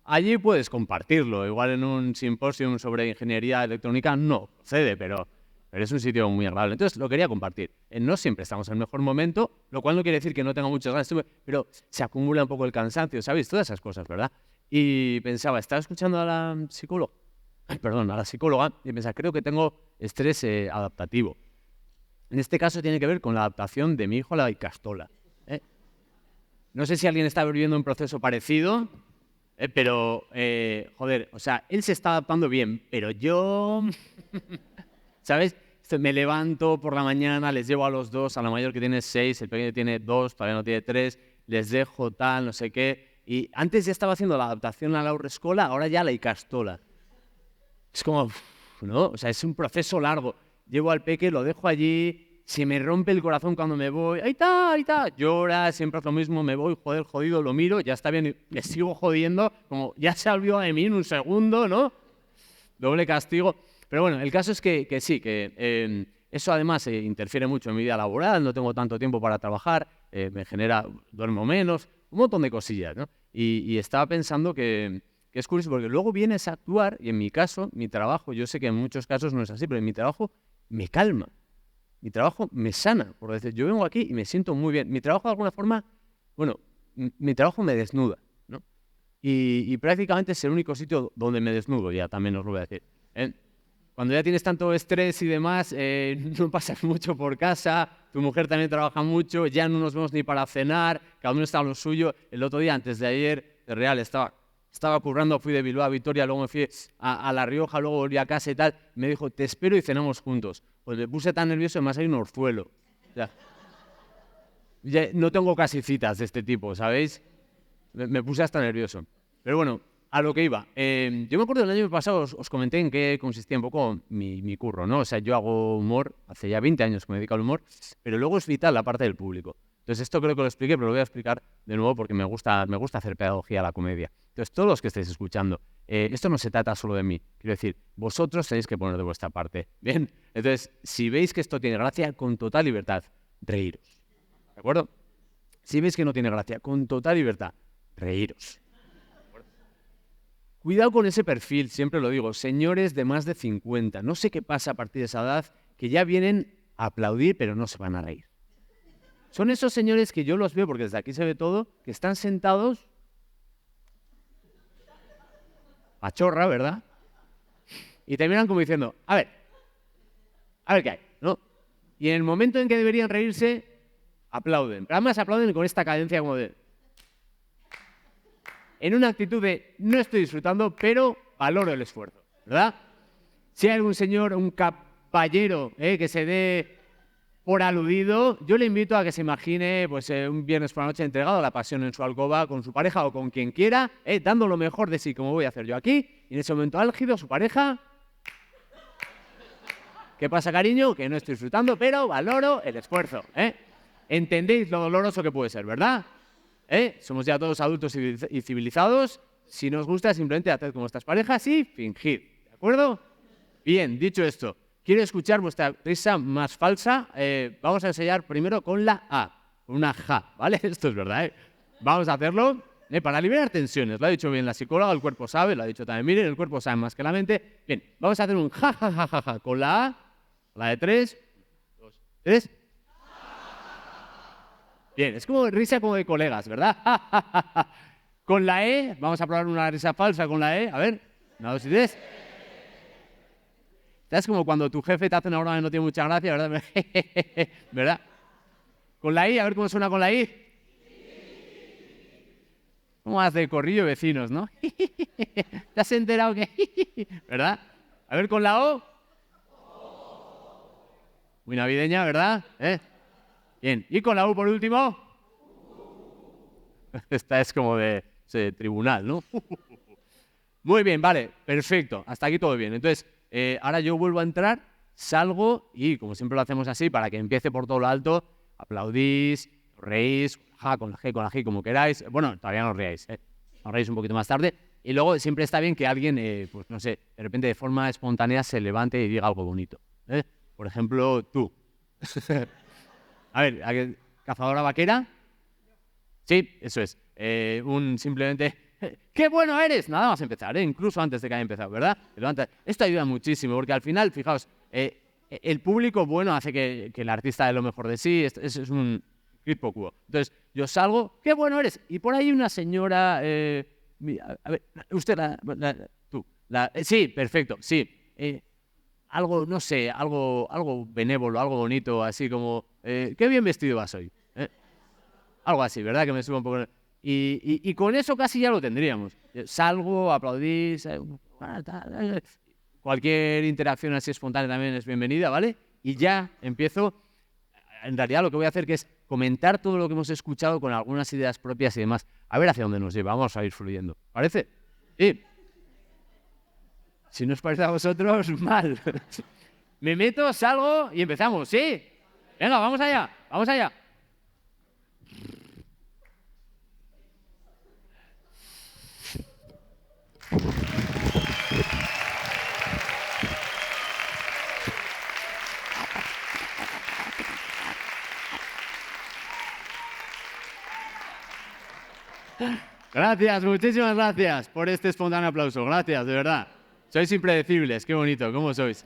Speaker 10: allí puedes compartirlo. Igual en un simposio sobre ingeniería electrónica no procede, pero es un sitio muy agradable. Entonces lo quería compartir. No siempre estamos en el mejor momento, lo cual no quiere decir que no tenga muchas ganas, pero se acumula un poco el cansancio, ¿sabéis? Todas esas cosas, ¿verdad? Y pensaba, estaba escuchando a la psicóloga, y pensaba, creo que tengo estrés adaptativo. En este caso tiene que ver con la adaptación de mi hijo a la Icastola. No sé si alguien está viviendo un proceso parecido, pero, joder, o sea, él se está adaptando bien, pero yo, ¿sabes? Me levanto por la mañana, les llevo a los dos, a la mayor que tiene 6, el pequeño tiene 2, todavía no tiene 3, les dejo tal, no sé qué. Y antes ya estaba haciendo la adaptación a la Haurreskolak, ahora ya a la Icastola. Es como, ¿no? O sea, es un proceso largo. Llevo al peque, lo dejo allí, se me rompe el corazón cuando me voy. Ahí está. Llora, siempre hace lo mismo, me voy, joder, jodido, lo miro, ya está bien, y le sigo jodiendo, como ya se olvidó de mí en un segundo, ¿no? Doble castigo. Pero bueno, el caso es que sí, que eso además interfiere mucho en mi vida laboral, no tengo tanto tiempo para trabajar, duermo menos, un montón de cosillas, ¿no? Y estaba pensando que es curioso porque luego vienes a actuar y en mi caso, mi trabajo, yo sé que en muchos casos no es así, pero en mi trabajo me calma, mi trabajo me sana, por decir, yo vengo aquí y me siento muy bien. Mi trabajo de alguna forma, bueno, mi trabajo me desnuda, ¿no? Y prácticamente es el único sitio donde me desnudo, ya también os lo voy a decir. Cuando ya tienes tanto estrés y demás, no pasas mucho por casa, tu mujer también trabaja mucho, ya no nos vemos ni para cenar, cada uno está a lo suyo. El otro día, antes de ayer, de real, estaba currando, fui de Bilbao a Vitoria, luego me fui a La Rioja, luego volví a casa y tal. Me dijo, te espero y cenamos juntos. Pues me puse tan nervioso, además hay un orzuelo. O sea, ya no tengo casi citas de este tipo, ¿sabéis? Me puse hasta nervioso. Pero bueno, a lo que iba. Yo me acuerdo del año pasado, os comenté en qué consistía un poco mi curro, ¿no? O sea, yo hago humor, hace ya 20 años que me dedico al humor, pero luego es vital la parte del público. Entonces esto creo que lo expliqué, pero lo voy a explicar de nuevo porque me gusta hacer pedagogía a la comedia. Entonces, todos los que estáis escuchando, esto no se trata solo de mí. Quiero decir, vosotros tenéis que poner de vuestra parte. Bien, entonces, si veis que esto tiene gracia, con total libertad, reíros. ¿De acuerdo? Si veis que no tiene gracia, con total libertad, reíros. Cuidado con ese perfil, siempre lo digo, señores de más de 50. No sé qué pasa a partir de esa edad, que ya vienen a aplaudir, pero no se van a reír. Son esos señores que yo los veo, porque desde aquí se ve todo, que están sentados, pachorra, ¿verdad? Y terminan como diciendo, a ver qué hay, ¿no? Y en el momento en que deberían reírse, aplauden. Pero además aplauden con esta cadencia como de... En una actitud de, no estoy disfrutando, pero valoro el esfuerzo, ¿verdad? Si hay algún señor, un caballero, que se dé por aludido, yo le invito a que se imagine pues, un viernes por la noche entregado a la pasión en su alcoba con su pareja o con quien quiera, dando lo mejor de sí, como voy a hacer yo aquí, y en ese momento álgido, su pareja... ¿Qué pasa, cariño? Que no estoy disfrutando, pero valoro el esfuerzo, ¿Entendéis lo doloroso que puede ser, verdad? Somos ya todos adultos y civilizados. Si nos gusta, simplemente haced como estas parejas y fingid, ¿de acuerdo? Bien, dicho esto, quiero escuchar vuestra risa más falsa. Vamos a ensayar primero con la A, con una ja, ¿vale? Esto es verdad, Vamos a hacerlo para liberar tensiones. Lo ha dicho bien la psicóloga, el cuerpo sabe, lo ha dicho también, miren, el cuerpo sabe más que la mente. Bien, vamos a hacer un ja, ja, ja, ja, ja, con la A, la de 3, 2, 3. Bien, es como risa como de colegas, ¿verdad? Con la E, vamos a probar una risa falsa con la E. A ver, 1, 2 y 3. Es como cuando tu jefe te hace una broma que no tiene mucha gracia, ¿verdad? ¿Verdad? Con la I, a ver cómo suena con la I. ¿Cómo hace corrillo de vecinos, no? ¿Te has enterado que...? ¿Verdad? A ver con la O. Muy navideña, ¿verdad? Bien, y con la U por último. Esta es como de tribunal, ¿no? Muy bien, vale, perfecto. Hasta aquí todo bien. Entonces, ahora yo vuelvo a entrar, salgo y, como siempre lo hacemos así, para que empiece por todo lo alto, aplaudís, os reís, con la G, como queráis. Bueno, todavía no os reáis, os reís un poquito más tarde. Y luego siempre está bien que alguien, pues no sé, de repente de forma espontánea se levante y diga algo bonito. Por ejemplo, tú. A ver, ¿cazadora vaquera? Sí, eso es. Simplemente, ¡qué bueno eres! Nada más empezar, incluso antes de que haya empezado, ¿verdad? Esto ayuda muchísimo, porque al final, fijaos, el público bueno hace que el artista dé lo mejor de sí, es un quid pro quo. Entonces, yo salgo, ¡qué bueno eres! Y por ahí una señora, a ver, usted, tú, sí, perfecto, sí. Algo, no sé, algo benévolo, algo bonito, así como, qué bien vestido vas hoy. Algo así, ¿verdad? Que me suba un poco. Y con eso casi ya lo tendríamos. Salgo, aplaudís, cualquier interacción así espontánea también es bienvenida, ¿vale? Y ya empiezo, en realidad lo que voy a hacer que es comentar todo lo que hemos escuchado con algunas ideas propias y demás. A ver hacia dónde nos lleva, vamos a ir fluyendo. ¿Parece? Sí. Si no os parece a vosotros, mal. Me meto, salgo y empezamos, ¿sí? Venga, vamos allá, vamos allá. Gracias, muchísimas gracias por este espontáneo aplauso. Gracias, de verdad. Sois impredecibles, qué bonito, ¿cómo sois?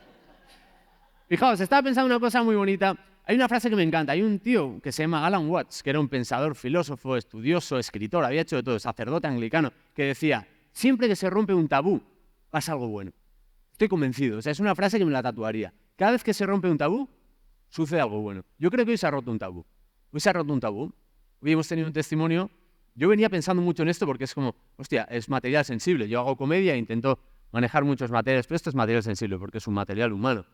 Speaker 10: Fijaos, estaba pensando una cosa muy bonita. Hay una frase que me encanta. Hay un tío que se llama Alan Watts, que era un pensador, filósofo, estudioso, escritor, había hecho de todo, sacerdote anglicano, que decía, siempre que se rompe un tabú, pasa algo bueno. Estoy convencido, o sea, es una frase que me la tatuaría. Cada vez que se rompe un tabú, sucede algo bueno. Yo creo que hoy se ha roto un tabú. Hoy se ha roto un tabú. Hoy hemos tenido un testimonio. Yo venía pensando mucho en esto porque es como, hostia, es material sensible. Yo hago comedia e intento manejar muchos materiales, pero esto es material sensible porque es un material humano.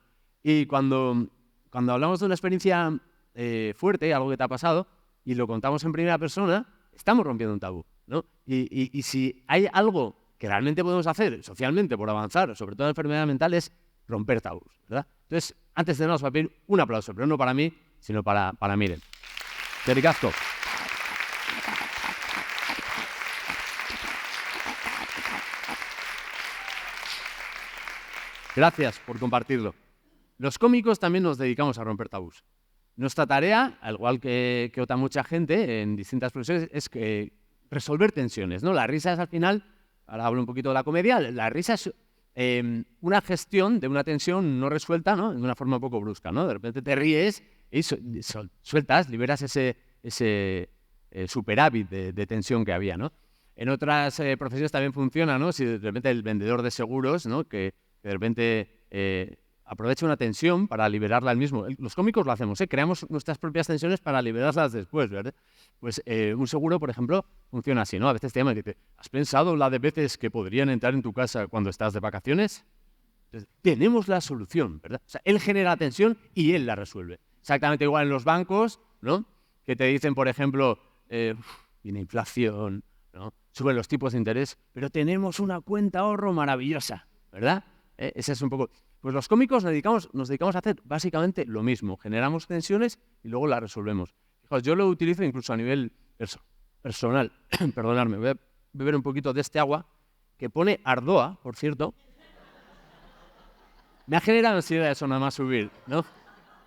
Speaker 10: Y cuando hablamos de una experiencia fuerte, algo que te ha pasado, y lo contamos en primera persona, estamos rompiendo un tabú, ¿no? Y si hay algo que realmente podemos hacer socialmente por avanzar, sobre todo en enfermedad mental, es romper tabús, ¿verdad? Entonces, antes de nada os voy a pedir un aplauso, pero no para mí, sino para Miren. Dericasco. Gracias por compartirlo. Los cómicos también nos dedicamos a romper tabús. Nuestra tarea, al igual que otra mucha gente en distintas profesiones, es resolver tensiones, ¿no? La risa es al final, ahora hablo un poquito de la comedia, la risa es una gestión de una tensión no resuelta, ¿no? De una forma un poco brusca, ¿no? De repente te ríes y sueltas, liberas ese superávit de tensión que había, ¿no? En otras profesiones también funciona, ¿no? Si de repente el vendedor de seguros, ¿no? Que de repente aprovecha una tensión para liberarla él mismo. Los cómicos lo hacemos, creamos nuestras propias tensiones para liberarlas después, ¿verdad? Pues un seguro, por ejemplo, funciona así, ¿no? A veces te llaman y te dicen, ¿has pensado la de veces que podrían entrar en tu casa cuando estás de vacaciones? Entonces, tenemos la solución, ¿verdad? O sea, él genera tensión y él la resuelve. Exactamente igual en los bancos, ¿no? Que te dicen, por ejemplo, viene inflación, ¿no? Suben los tipos de interés, pero tenemos una cuenta ahorro maravillosa, ¿verdad? Ese es un poco... Pues los cómicos nos dedicamos a hacer básicamente lo mismo. Generamos tensiones y luego las resolvemos. Fijaos, yo lo utilizo incluso a nivel personal. Perdonadme, voy a beber un poquito de este agua que pone Ardoa, por cierto. Me ha generado ansiedad eso nada más subir, ¿no?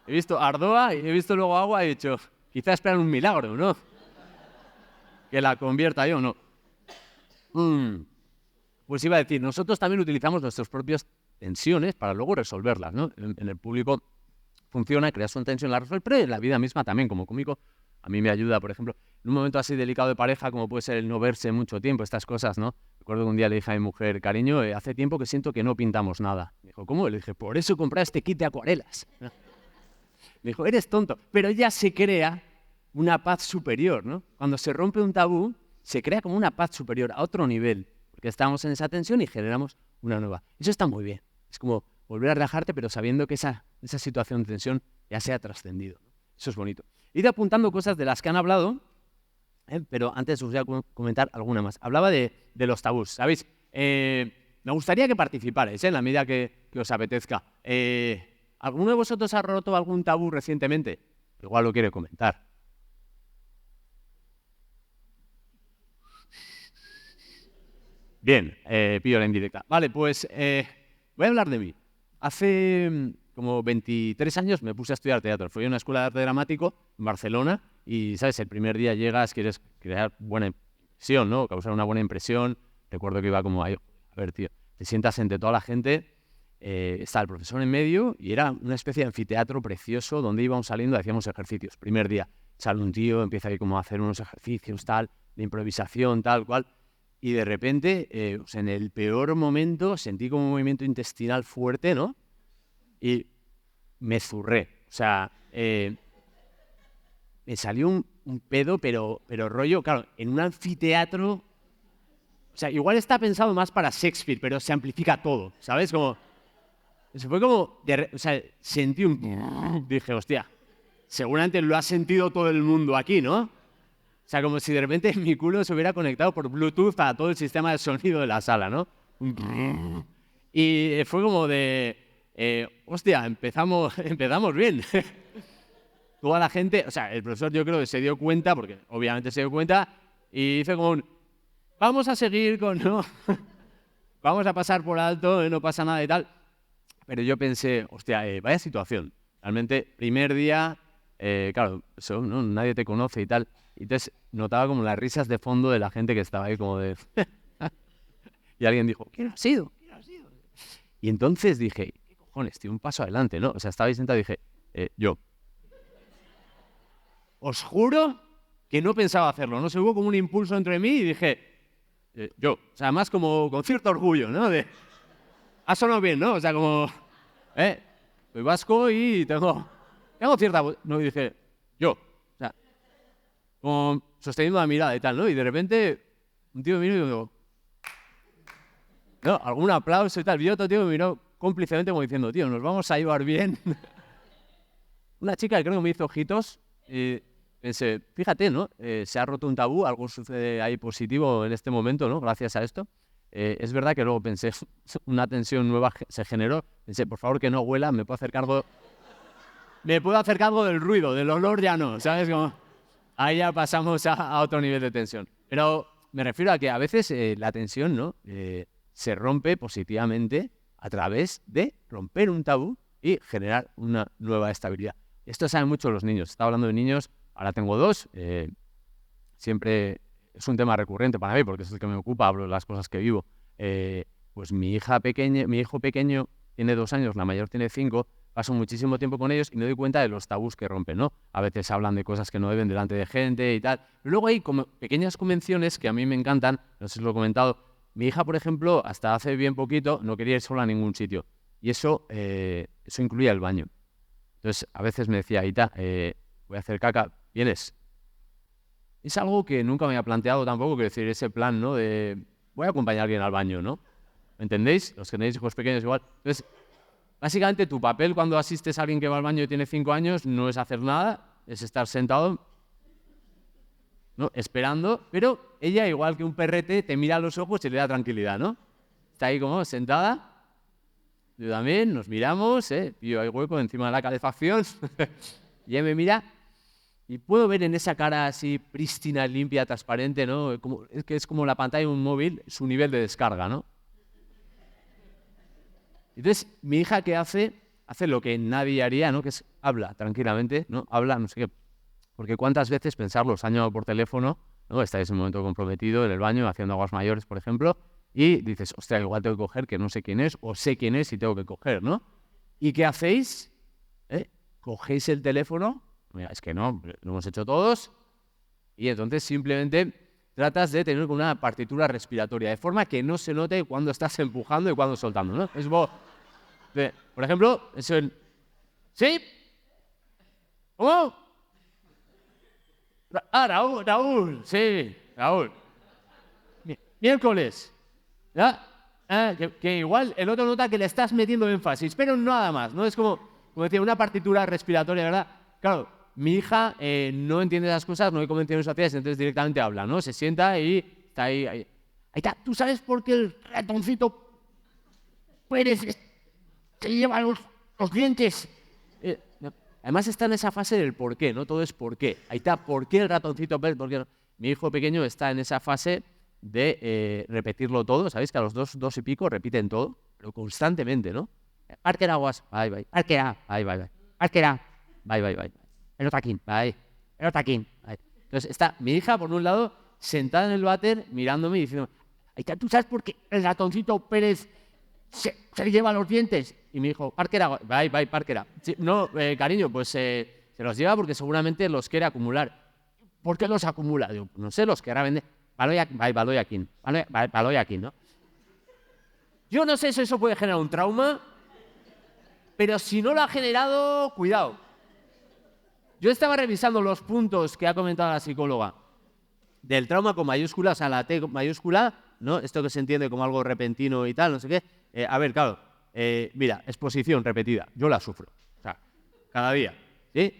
Speaker 10: He visto Ardoa y he visto luego agua y he dicho, quizá esperan un milagro, ¿no? Que la convierta yo, ¿no? Pues iba a decir, nosotros también utilizamos nuestros propios tensiones para luego resolverlas, ¿no? En el público funciona, creas una tensión, la resuelves, pero en la vida misma también, como cómico, a mí me ayuda, por ejemplo, en un momento así delicado de pareja, como puede ser el no verse mucho tiempo, estas cosas, ¿no? Recuerdo que un día le dije a mi mujer, cariño, hace tiempo que siento que no pintamos nada. Me dijo, ¿cómo? Le dije, por eso compré este kit de acuarelas. Me dijo, eres tonto, pero ya se crea una paz superior, ¿no? Cuando se rompe un tabú, se crea como una paz superior a otro nivel, porque estamos en esa tensión y generamos una nueva. Eso está muy bien. Es como volver a relajarte, pero sabiendo que esa situación de tensión ya se ha trascendido, ¿no? Eso es bonito. He ido apuntando cosas de las que han hablado, pero antes os voy a comentar alguna más. Hablaba de los tabús, ¿sabéis? Me gustaría que participáis, en la medida que os apetezca. ¿Alguno de vosotros ha roto algún tabú recientemente? Igual lo quiere comentar. Bien, pillo la indirecta. Vale, pues voy a hablar de mí. Hace como 23 años me puse a estudiar teatro. Fui a una escuela de arte dramático en Barcelona y, ¿sabes? El primer día llegas, quieres crear buena impresión, ¿no? Causar una buena impresión. Recuerdo que iba como ahí, a ver, tío, te sientas entre toda la gente, está el profesor en medio y era una especie de anfiteatro precioso donde íbamos saliendo y hacíamos ejercicios. Primer día sale un tío, empieza ahí como a hacer unos ejercicios, tal, de improvisación, tal cual. Y de repente, o sea, en el peor momento, sentí como un movimiento intestinal fuerte, ¿no? Y me zurré. O sea, me salió un pedo, pero rollo, claro, en un anfiteatro. O sea, igual está pensado más para Shakespeare, pero se amplifica todo, ¿sabes? Como, se fue como, o sea, sentí un... Dije, hostia, seguramente lo ha sentido todo el mundo aquí, ¿no? O sea, como si de repente mi culo se hubiera conectado por Bluetooth a todo el sistema de sonido de la sala, ¿no? Y fue como de, hostia, empezamos bien. Toda la gente, o sea, el profesor yo creo que se dio cuenta, porque obviamente se dio cuenta, y hizo como un, vamos a seguir con, ¿no? Vamos a pasar por alto, no pasa nada y tal. Pero yo pensé, hostia, vaya situación. Realmente, primer día, claro, eso, ¿no? Nadie te conoce y tal. Y entonces notaba como las risas de fondo de la gente que estaba ahí como de... Y alguien dijo, ¿quién ha sido? ¿Quién ha sido? Y entonces dije, ¿qué cojones, tío? Un paso adelante, ¿no? O sea, estaba ahí sentado y dije, yo. Os juro que no pensaba hacerlo, ¿no? Se hubo como un impulso entre mí y dije, yo. O sea, más como con cierto orgullo, ¿no? De, ha sonado bien, ¿no? O sea, como, soy vasco y tengo cierta... No, y dije, yo. Como sosteniendo la mirada y tal, ¿no? Y de repente un tío me miró y me dijo, no, algún aplauso y tal. Y otro tío me miró cómplicemente como diciendo, tío, nos vamos a llevar bien. Una chica que creo que me hizo ojitos y pensé, fíjate, ¿no? Se ha roto un tabú, algo sucede ahí positivo en este momento, ¿no? Gracias a esto. Es verdad que luego pensé, una tensión nueva se generó. Pensé, por favor, que no huela, me puedo hacer cargo del ruido, del olor ya no, ¿sabes? Como... Ahí ya pasamos a otro nivel de tensión. Pero me refiero a que a veces la tensión, ¿no? Se rompe positivamente a través de romper un tabú y generar una nueva estabilidad. Esto saben mucho los niños. Estaba hablando de niños, ahora tengo dos. Siempre es un tema recurrente para mí porque es el que me ocupa, hablo de las cosas que vivo. Pues mi hijo pequeño tiene 2 años, la mayor tiene 5. Paso muchísimo tiempo con ellos y me doy cuenta de los tabús que rompen, ¿no? A veces hablan de cosas que no deben delante de gente y tal. Pero luego hay como pequeñas convenciones que a mí me encantan, no sé si lo he comentado. Mi hija, por ejemplo, hasta hace bien poquito no quería ir sola a ningún sitio. Y eso incluía el baño. Entonces, a veces me decía, Aita, voy a hacer caca, ¿vienes? Es algo que nunca me había planteado tampoco, quiero decir, ese plan, ¿no? De voy a acompañar a alguien al baño, ¿no? ¿Me entendéis? Los que tenéis hijos pequeños igual. Entonces, básicamente, tu papel cuando asistes a alguien que va al baño y tiene 5 años no es hacer nada, es estar sentado, ¿no? Esperando, pero ella, igual que un perrete, te mira a los ojos y le da tranquilidad, ¿no? Está ahí como sentada, yo también, nos miramos, yo hay hueco encima de la calefacción, y ella me mira y puedo ver en esa cara así prístina, limpia, transparente, ¿no? Es como la pantalla de un móvil, su nivel de descarga, ¿no? Entonces, mi hija, ¿qué hace? Hace lo que nadie haría, ¿no? Que es habla tranquilamente, ¿no? Habla, no sé qué. Porque cuántas veces pensarlo, os han llamado por teléfono, ¿no? Estáis en un momento comprometido en el baño, haciendo aguas mayores, por ejemplo, y dices, ostras, igual tengo que coger, que no sé quién es, o sé quién es y tengo que coger, ¿no? ¿Y qué hacéis? Cogéis el teléfono, mira, es que no, lo hemos hecho todos, y entonces simplemente tratas de tener una partitura respiratoria, de forma que no se note cuando estás empujando y cuando soltando, ¿no? Es por ejemplo, eso en... ¿Sí? ¿Cómo? Raúl, sí, Raúl. Miércoles, ¿ya? Que igual el otro nota que le estás metiendo énfasis, pero nada más, ¿no? Es como decía, una partitura respiratoria, ¿verdad? Claro, mi hija no entiende esas cosas, no ve cómo entiende sus actividades, entonces directamente habla, ¿no? Se sienta y está ahí. Ahí está. ¿Tú sabes por qué el ratoncito Pérez se lleva los dientes? Además está en esa fase del por qué, ¿no? Todo es por qué. Ahí está, ¿por qué el ratoncito Pérez? ¿Por qué no? Mi hijo pequeño está en esa fase de repetirlo todo. ¿Sabéis que a los dos y pico repiten todo? Pero constantemente, ¿no? Parker aguas, bye, bye. Parker, bye, bye, bye. Parker, bye, bye, bye. El otaquín, bye. El otaquín, bye. Entonces está mi hija, por un lado, sentada en el váter, mirándome y diciendo, ahí está, ¿tú sabes por qué el ratoncito Pérez se lleva los dientes? Y mi hijo, Parker, bye, bye, Parker. Sí, no, cariño, pues se los lleva porque seguramente los quiere acumular. ¿Por qué los acumula? Digo, no sé, los querrá vender. Baloyakin, ¿no? Yo no sé si eso puede generar un trauma, pero si no lo ha generado, cuidado. Yo estaba revisando los puntos que ha comentado la psicóloga del trauma con mayúsculas, o sea, la T mayúscula, ¿no? Esto que se entiende como algo repentino y tal, no sé qué. A ver, claro, mira, exposición repetida, yo la sufro, o sea, cada día, ¿sí?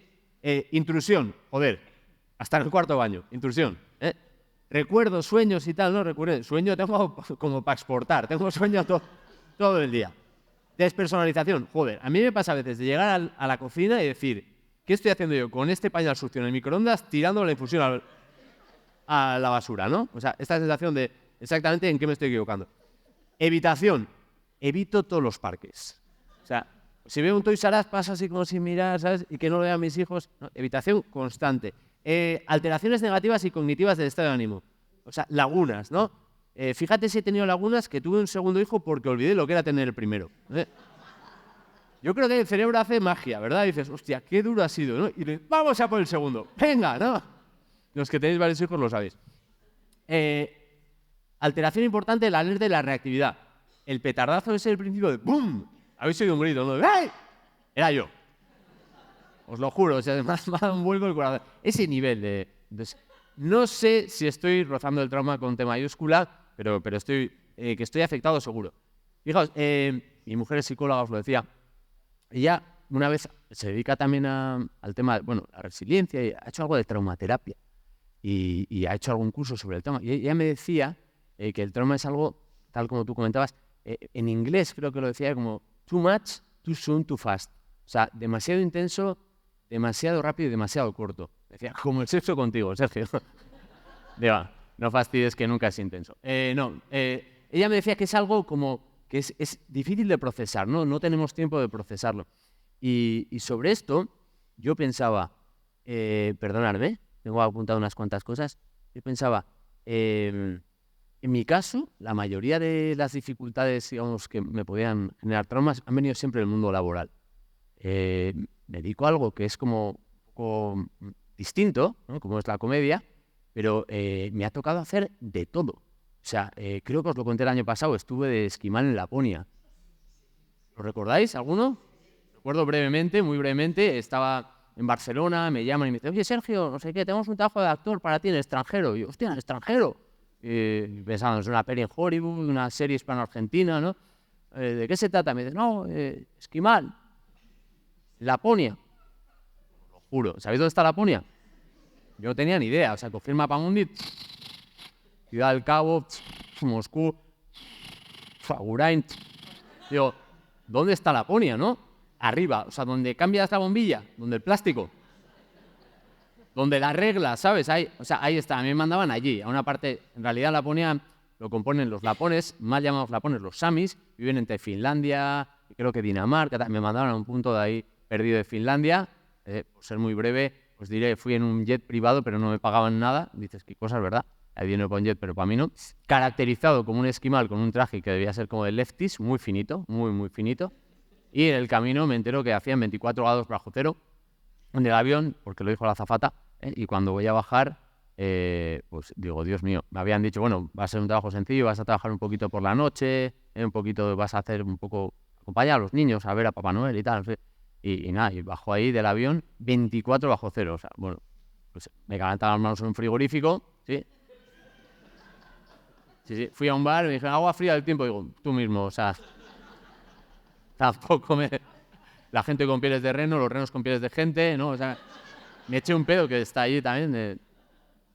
Speaker 10: Intrusión, joder, hasta en el cuarto baño, intrusión, recuerdos, sueños y tal, ¿no? Sueño tengo como para exportar, tengo sueño todo el día. Despersonalización, joder, a mí me pasa a veces de llegar a la cocina y decir, ¿qué estoy haciendo yo con este pañal sucio en el microondas tirando la infusión a la basura, ¿no? O sea, esta sensación de exactamente en qué me estoy equivocando. Evitación, evito todos los parques. O sea, si veo un Toys R Us pasa así como sin mirar, ¿sabes? Y que no lo vean mis hijos. No, evitación constante. Alteraciones negativas y cognitivas del estado de ánimo. O sea, lagunas, ¿no? Fíjate si he tenido lagunas que tuve un segundo hijo porque olvidé lo que era tener el primero. Yo creo que el cerebro hace magia, ¿verdad? Y dices, hostia, qué duro ha sido, ¿no? Y vamos a por el segundo. Venga, ¿no? Los que tenéis varios hijos lo sabéis. Alteración importante, la alerta y la reactividad. El petardazo es el principio de ¡bum! Habéis oído un grito, ¿no? ¡Hey! Era yo. Os lo juro, o sea, me ha dado un vuelco el corazón. Ese nivel de... No sé si estoy rozando el trauma con T mayúscula, pero que estoy afectado seguro. Fijaos, mi mujer es psicóloga, os lo decía. Ella una vez se dedica también al tema, bueno, la resiliencia, y ha hecho algo de traumaterapia y ha hecho algún curso sobre el trauma. Y ella me decía que el trauma es algo, tal como tú comentabas, en inglés creo que lo decía como too much, too soon, too fast. O sea, demasiado intenso, demasiado rápido y demasiado corto. Decía, como el sexo contigo, Sergio. Diga, no fastidies que nunca es intenso. Ella me decía que es algo como que es difícil de procesar, ¿no? No tenemos tiempo de procesarlo. Y sobre esto, yo pensaba, perdonadme, tengo apuntado unas cuantas cosas, yo pensaba, en mi caso, la mayoría de las dificultades, digamos, que me podían generar traumas han venido siempre del mundo laboral. Me dedico a algo que es como un poco distinto, ¿no? Como es la comedia, pero me ha tocado hacer de todo. O sea, creo que os lo conté el año pasado, estuve de esquimal en Laponia. ¿Lo recordáis alguno? Recuerdo brevemente, muy brevemente, estaba en Barcelona, me llaman y me dicen, oye, Sergio, no sé qué, tenemos un trabajo de actor para ti en el extranjero. Y yo, hostia, ¿en el extranjero? Pensando, es una peli en Hollywood, una serie hispano-argentina, ¿no? ¿De qué se trata? Me dicen, no, esquimal, Laponia. Lo juro, ¿sabéis dónde está Laponia? Yo no tenía ni idea, o sea, cogí Mapamundi, Ciudad del Cabo, Moscú, Fagurain. Digo, ¿dónde está Laponia, no? Arriba, o sea, donde cambias la bombilla, donde el plástico, donde la regla, ¿sabes? Ahí, o sea, ahí está, a mí me mandaban allí, a una parte, en realidad Laponia lo componen los lapones, mal llamados lapones, los samis, viven entre Finlandia, creo que Dinamarca, me mandaban a un punto de ahí perdido de Finlandia, por ser muy breve, os diré, fui en un jet privado, pero no me pagaban nada, dices, qué cosas, ¿verdad? Hay dinero para un jet, pero para mí no. Caracterizado como un esquimal con un traje que debía ser como de lefties, muy finito, muy finito. Y en el camino me entero que hacían 24 grados bajo cero en el avión, porque lo dijo la azafata, y cuando voy a bajar, pues digo, Dios mío, me habían dicho, bueno, va a ser un trabajo sencillo, vas a trabajar un poquito por la noche, un poquito, vas a hacer un poco, acompañar a los niños a ver a Papá Noel y tal, en fin. Y nada, y bajo ahí del avión 24 bajo cero, o sea, bueno, pues me calentan las manos en un frigorífico, ¿sí? Sí, fui a un bar y me dijeron, agua fría del tiempo, digo, tú mismo, o sea, tampoco me... La gente con pieles de reno, los renos con pieles de gente, ¿no? O sea, me eché un pedo que está ahí también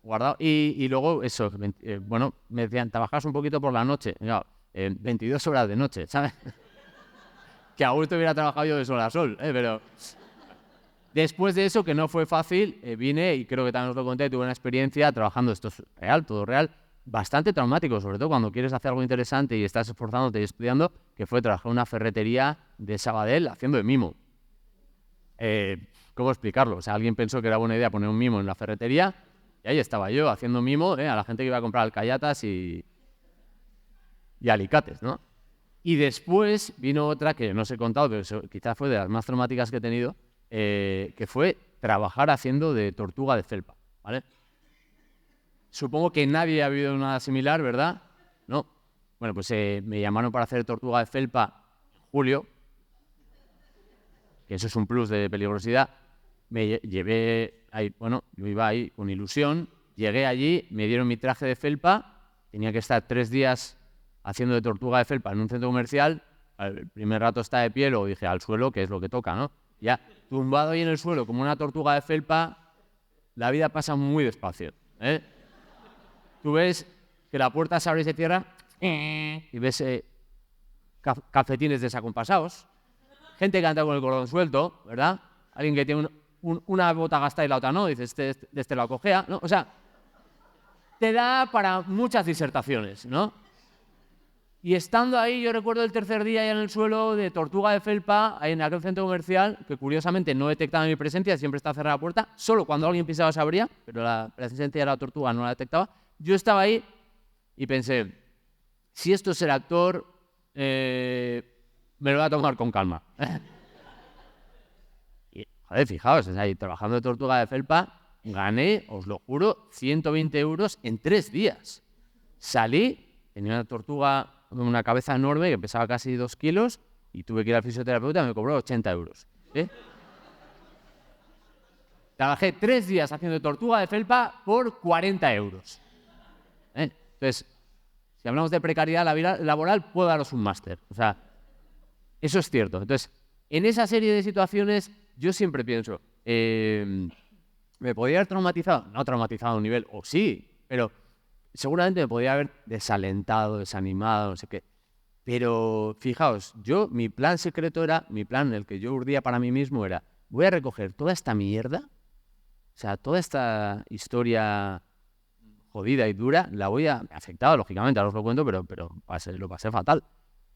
Speaker 10: guardado. Y luego, eso, bueno, me decían, trabajas un poquito por la noche. Mira, 22 horas de noche, ¿sabes? Que a gusto hubiera trabajado yo de sol a sol, pero... Después de eso, que no fue fácil, vine, y creo que también os lo conté, tuve una experiencia trabajando, esto es real, todo real, bastante traumático, sobre todo cuando quieres hacer algo interesante y estás esforzándote y estudiando, que fue trabajar en una ferretería de Sabadell haciendo de mimo. ¿Cómo explicarlo? O sea, alguien pensó que era buena idea poner un mimo en la ferretería, y ahí estaba yo haciendo mimo a la gente que iba a comprar alcayatas y alicates, ¿no? Y después vino otra que no os he contado, pero quizás fue de las más traumáticas que he tenido, que fue trabajar haciendo de tortuga de felpa, ¿vale? Supongo que nadie ha vivido nada similar, ¿verdad? No. Bueno, pues me llamaron para hacer tortuga de felpa en julio, que eso es un plus de peligrosidad. Me llevé ahí, bueno, yo iba ahí con ilusión, llegué allí, me dieron mi traje de felpa, tenía que estar 3 días haciendo de tortuga de felpa en un centro comercial. El primer rato está de pie, luego dije al suelo, que es lo que toca, ¿no? Ya tumbado ahí en el suelo como una tortuga de felpa, la vida pasa muy despacio, ¿eh? Tú ves que la puerta se abre y se cierra y ves calcetines desacompasados, gente que anda con el cordón suelto, ¿verdad? Alguien que tiene una bota gastada y la otra no, dices, este la cojea, ¿no? O sea, te da para muchas disertaciones, ¿no? Y estando ahí, yo recuerdo el tercer día ya en el suelo de tortuga de felpa, ahí en aquel centro comercial, que curiosamente no detectaba mi presencia, siempre está cerrada la puerta, solo cuando alguien pisaba se abría, pero la presencia de la tortuga no la detectaba. Yo estaba ahí y pensé, si esto es ser actor, me lo voy a tomar con calma. Y, joder, fijaos, ahí trabajando de tortuga de felpa, gané, os lo juro, 120 euros en 3 días. Salí, tenía una tortuga con una cabeza enorme que pesaba casi 2 kilos y tuve que ir al fisioterapeuta y me cobró 80 euros. Trabajé 3 días haciendo tortuga de felpa por 40 euros. Entonces, si hablamos de precariedad laboral, puedo daros un máster. O sea, eso es cierto. Entonces, en esa serie de situaciones, yo siempre pienso, ¿me podría haber traumatizado? No traumatizado a un nivel, o sí, pero seguramente me podría haber desalentado, desanimado, no sé qué. Pero, fijaos, mi plan secreto era, mi plan, el que yo urdía para mí mismo era, voy a recoger toda esta mierda, o sea, toda esta historia jodida y dura, la voy a... Me afectaba, lógicamente, ahora os lo cuento, pero lo pasé fatal.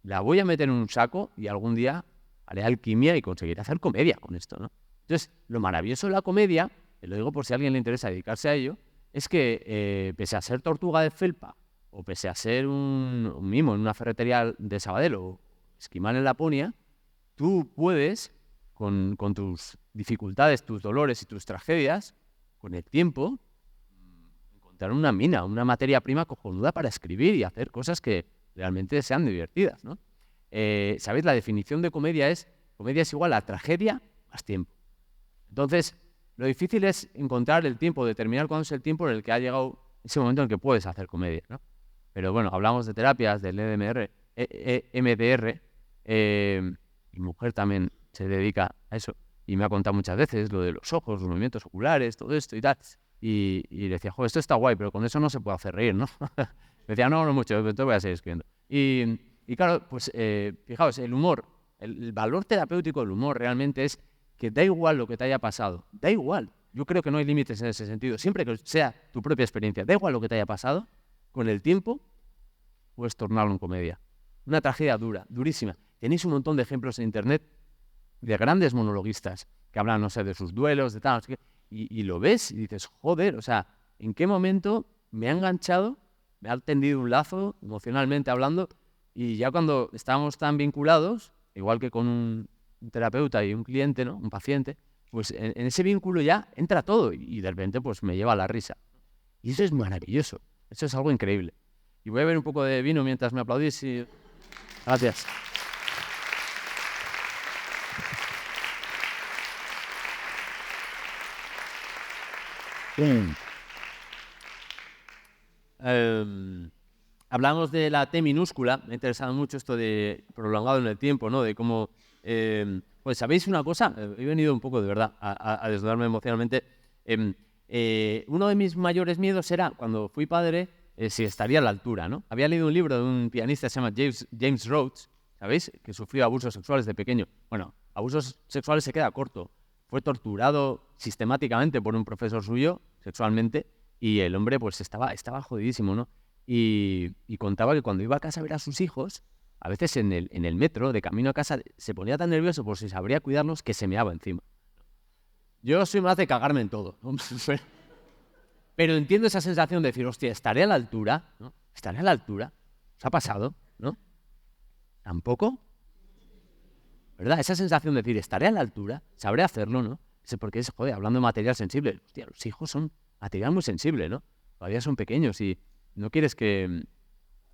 Speaker 10: La voy a meter en un saco y algún día haré alquimia y conseguiré hacer comedia con esto, ¿no? Entonces, lo maravilloso de la comedia, y lo digo por si a alguien le interesa dedicarse a ello, es que pese a ser tortuga de felpa o pese a ser un mimo en una ferretería de Sabadell o esquimal en Laponia, tú puedes, con tus dificultades, tus dolores y tus tragedias, con el tiempo, encontrar una mina, una materia prima cojonuda para escribir y hacer cosas que realmente sean divertidas, ¿no? ¿Sabéis? La definición de comedia es igual a tragedia más tiempo. Entonces, lo difícil es encontrar el tiempo, determinar cuándo es el tiempo en el que ha llegado ese momento en el que puedes hacer comedia, ¿no? Pero bueno, hablamos de terapias, del MDR, mi mujer también se dedica a eso y me ha contado muchas veces lo de los ojos, los movimientos oculares, todo esto y tal. Y le decía, joder, esto está guay, pero con eso no se puede hacer reír, ¿no? Me decía, no mucho, entonces voy a seguir escribiendo. Y claro, pues fijaos, el humor, el valor terapéutico del humor realmente es que da igual lo que te haya pasado, da igual. Yo creo que no hay límites en ese sentido. Siempre que sea tu propia experiencia, da igual lo que te haya pasado, con el tiempo puedes tornarlo en comedia. Una tragedia dura, durísima. Tenéis un montón de ejemplos en internet de grandes monologuistas que hablan, no sé, de sus duelos, de tal, no sé qué, y lo ves y dices, joder, o sea, ¿en qué momento me ha enganchado, me ha tendido un lazo, emocionalmente hablando, y ya cuando estábamos tan vinculados, igual que con un terapeuta y un cliente, ¿no? Un paciente, pues en ese vínculo ya entra todo y de repente pues me lleva a la risa. Y eso es maravilloso, eso es algo increíble. Y voy a beber un poco de vino mientras me aplaudís y... Gracias. Hablamos de la T minúscula, me ha interesado mucho esto de prolongado en el tiempo, ¿no? De cómo... pues, ¿sabéis una cosa? He venido un poco, de verdad, a desnudarme emocionalmente. Uno de mis mayores miedos era, cuando fui padre, si estaría a la altura, ¿no? Había leído un libro de un pianista que se llama James Rhodes, ¿sabéis? Que sufrió abusos sexuales de pequeño. Bueno, abusos sexuales se queda corto. Fue torturado sistemáticamente por un profesor suyo, sexualmente, y el hombre pues estaba jodidísimo, ¿no? Y contaba que cuando iba a casa a ver a sus hijos, a veces en el metro, de camino a casa, se ponía tan nervioso por si sabría cuidarlos que se meaba encima. Yo soy más de cagarme en todo, ¿no? Pero entiendo esa sensación de decir, hostia, ¿estaré a la altura? ¿No? ¿Estaré a la altura? ¿Os ha pasado? ¿No? ¿Tampoco? ¿Verdad? Esa sensación de decir, ¿estaré a la altura? ¿Sabré hacerlo? ¿No? Porque joder, hablando de material sensible, hostia, los hijos son material muy sensible, ¿no? Todavía son pequeños y no quieres que...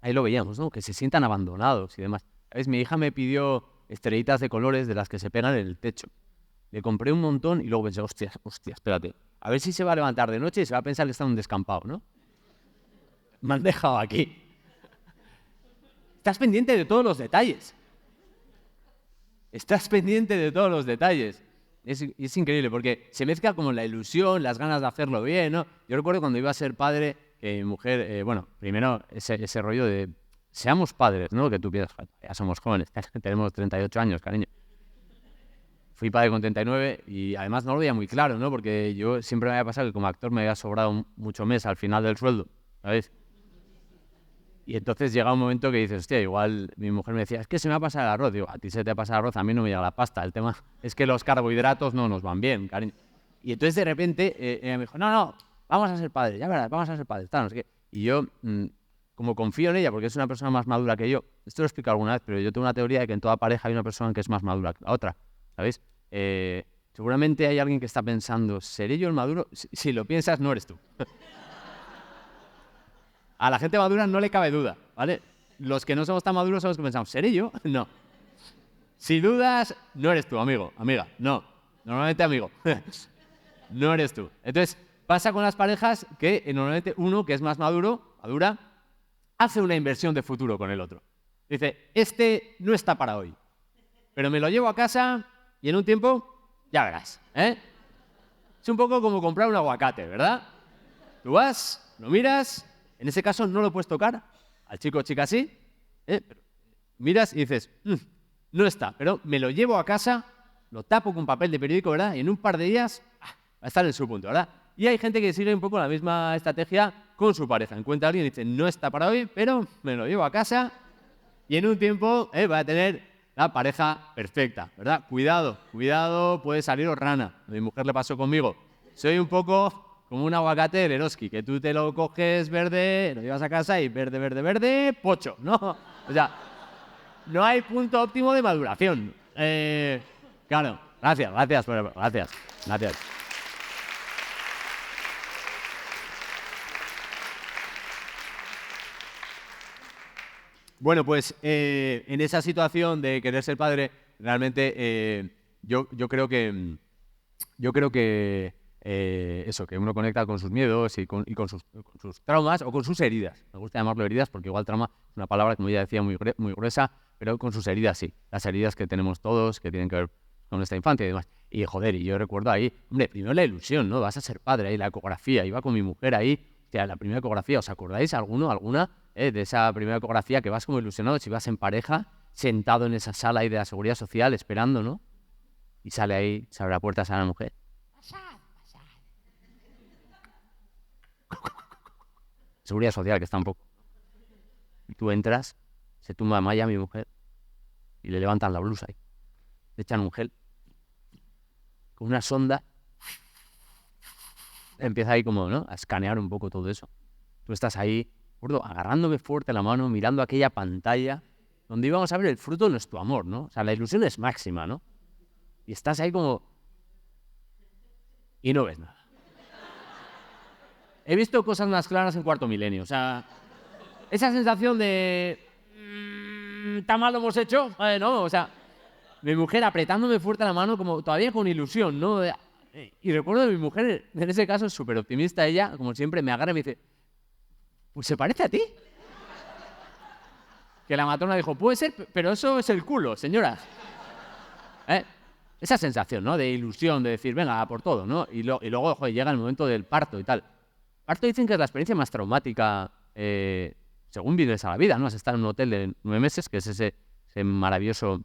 Speaker 10: Ahí lo veíamos, ¿no? Que se sientan abandonados y demás. ¿Sabes? Mi hija me pidió estrellitas de colores de las que se pegan en el techo. Le compré un montón y luego pensé, hostia, espérate. A ver si se va a levantar de noche y se va a pensar que está en un descampado, ¿no? Me han dejado aquí. Estás pendiente de todos los detalles. Estás pendiente de todos los detalles. Es increíble porque se mezcla como la ilusión, las ganas de hacerlo bien, ¿no? Yo recuerdo cuando iba a ser padre, que mi mujer, primero ese rollo de seamos padres, ¿no? Que tú piensas, ya somos jóvenes, tenemos 38 años, cariño. Fui padre con 39 y además no lo veía muy claro, ¿no? Porque yo siempre me había pasado que como actor me había sobrado mucho mes al final del sueldo, ¿sabes? Y entonces llega un momento que dices, hostia, igual mi mujer me decía, es que se me ha pasado el arroz. Digo, a ti se te ha pasado el arroz, a mí no me llega la pasta. El tema es que los carbohidratos no nos van bien, cariño. Y entonces de repente ella me dijo, no, vamos a ser padres, ya verás, vamos a ser padres. Tal, no sé qué. Y yo, como confío en ella, porque es una persona más madura que yo, esto lo he explicado alguna vez, pero yo tengo una teoría de que en toda pareja hay una persona que es más madura que la otra, ¿sabéis? Seguramente hay alguien que está pensando, ¿seré yo el maduro? Si lo piensas, no eres tú. A la gente madura no le cabe duda, ¿vale? Los que no somos tan maduros son los que pensamos, ¿seré yo? No. Si dudas, no eres tú, amigo, amiga, no. Normalmente amigo. No eres tú. Entonces, pasa con las parejas que normalmente uno que es más madura, hace una inversión de futuro con el otro. Dice, este no está para hoy, pero me lo llevo a casa y en un tiempo ya verás, ¿eh? Es un poco como comprar un aguacate, ¿verdad? Tú vas, lo miras, en ese caso no lo puedes tocar, al chico o chica sí, pero miras y dices, no está, pero me lo llevo a casa, lo tapo con papel de periódico, ¿verdad? Y en un par de días va a estar en su punto, ¿verdad? Y hay gente que sigue un poco la misma estrategia con su pareja. Encuentra a alguien y dice, no está para hoy, pero me lo llevo a casa y en un tiempo va a tener la pareja perfecta, ¿verdad? Cuidado, puede saliros rana. A mi mujer le pasó conmigo. Soy un poco como un aguacate de Eroski, que tú te lo coges verde, lo llevas a casa y verde, pocho, ¿no? O sea, no hay punto óptimo de maduración. Claro, gracias. Bueno, pues en esa situación de querer ser padre, realmente yo creo que eso, que uno conecta con sus miedos y con sus traumas o con sus heridas. Me gusta llamarlo heridas porque igual trauma es una palabra, como ya decía, muy gruesa, pero con sus heridas sí. Las heridas que tenemos todos, que tienen que ver con nuestra infancia y demás. Y joder, y yo recuerdo ahí, hombre, primero la ilusión, ¿no? Vas a ser padre ahí, la ecografía. Iba con mi mujer ahí, hostia, la primera ecografía. ¿Os acordáis alguna de esa primera ecografía que vas como ilusionado, si vas en pareja, sentado en esa sala ahí de la Seguridad Social, esperando, ¿no? Y sale ahí, se abre la puerta, sale la mujer. Seguridad Social, que está un poco. Y tú entras, se tumba Maya, mi mujer, y le levantan la blusa ahí. Le echan un gel con una sonda. Empieza ahí como, ¿no? A escanear un poco todo eso. Tú estás ahí, gordo, agarrándome fuerte la mano, mirando aquella pantalla donde íbamos a ver el fruto de nuestro amor, ¿no? O sea, la ilusión es máxima, ¿no? Y estás ahí como... y no ves nada. He visto cosas más claras en Cuarto Milenio. O sea, esa sensación de... ¿tan mal lo hemos hecho? No, o sea, mi mujer apretándome fuerte la mano como todavía con ilusión, ¿no? Y recuerdo que mi mujer, en ese caso, súper optimista ella, como siempre, me agarra y me dice, pues se parece a ti. Que la matrona dijo, puede ser, pero eso es el culo, señora. esa sensación, ¿no? De ilusión, de decir, venga, a por todo, ¿no? Y luego, joder, llega el momento del parto y tal. Parto dicen que es la experiencia más traumática, según vives a la vida, ¿no? Has estado en un hotel de 9 meses, que es ese maravilloso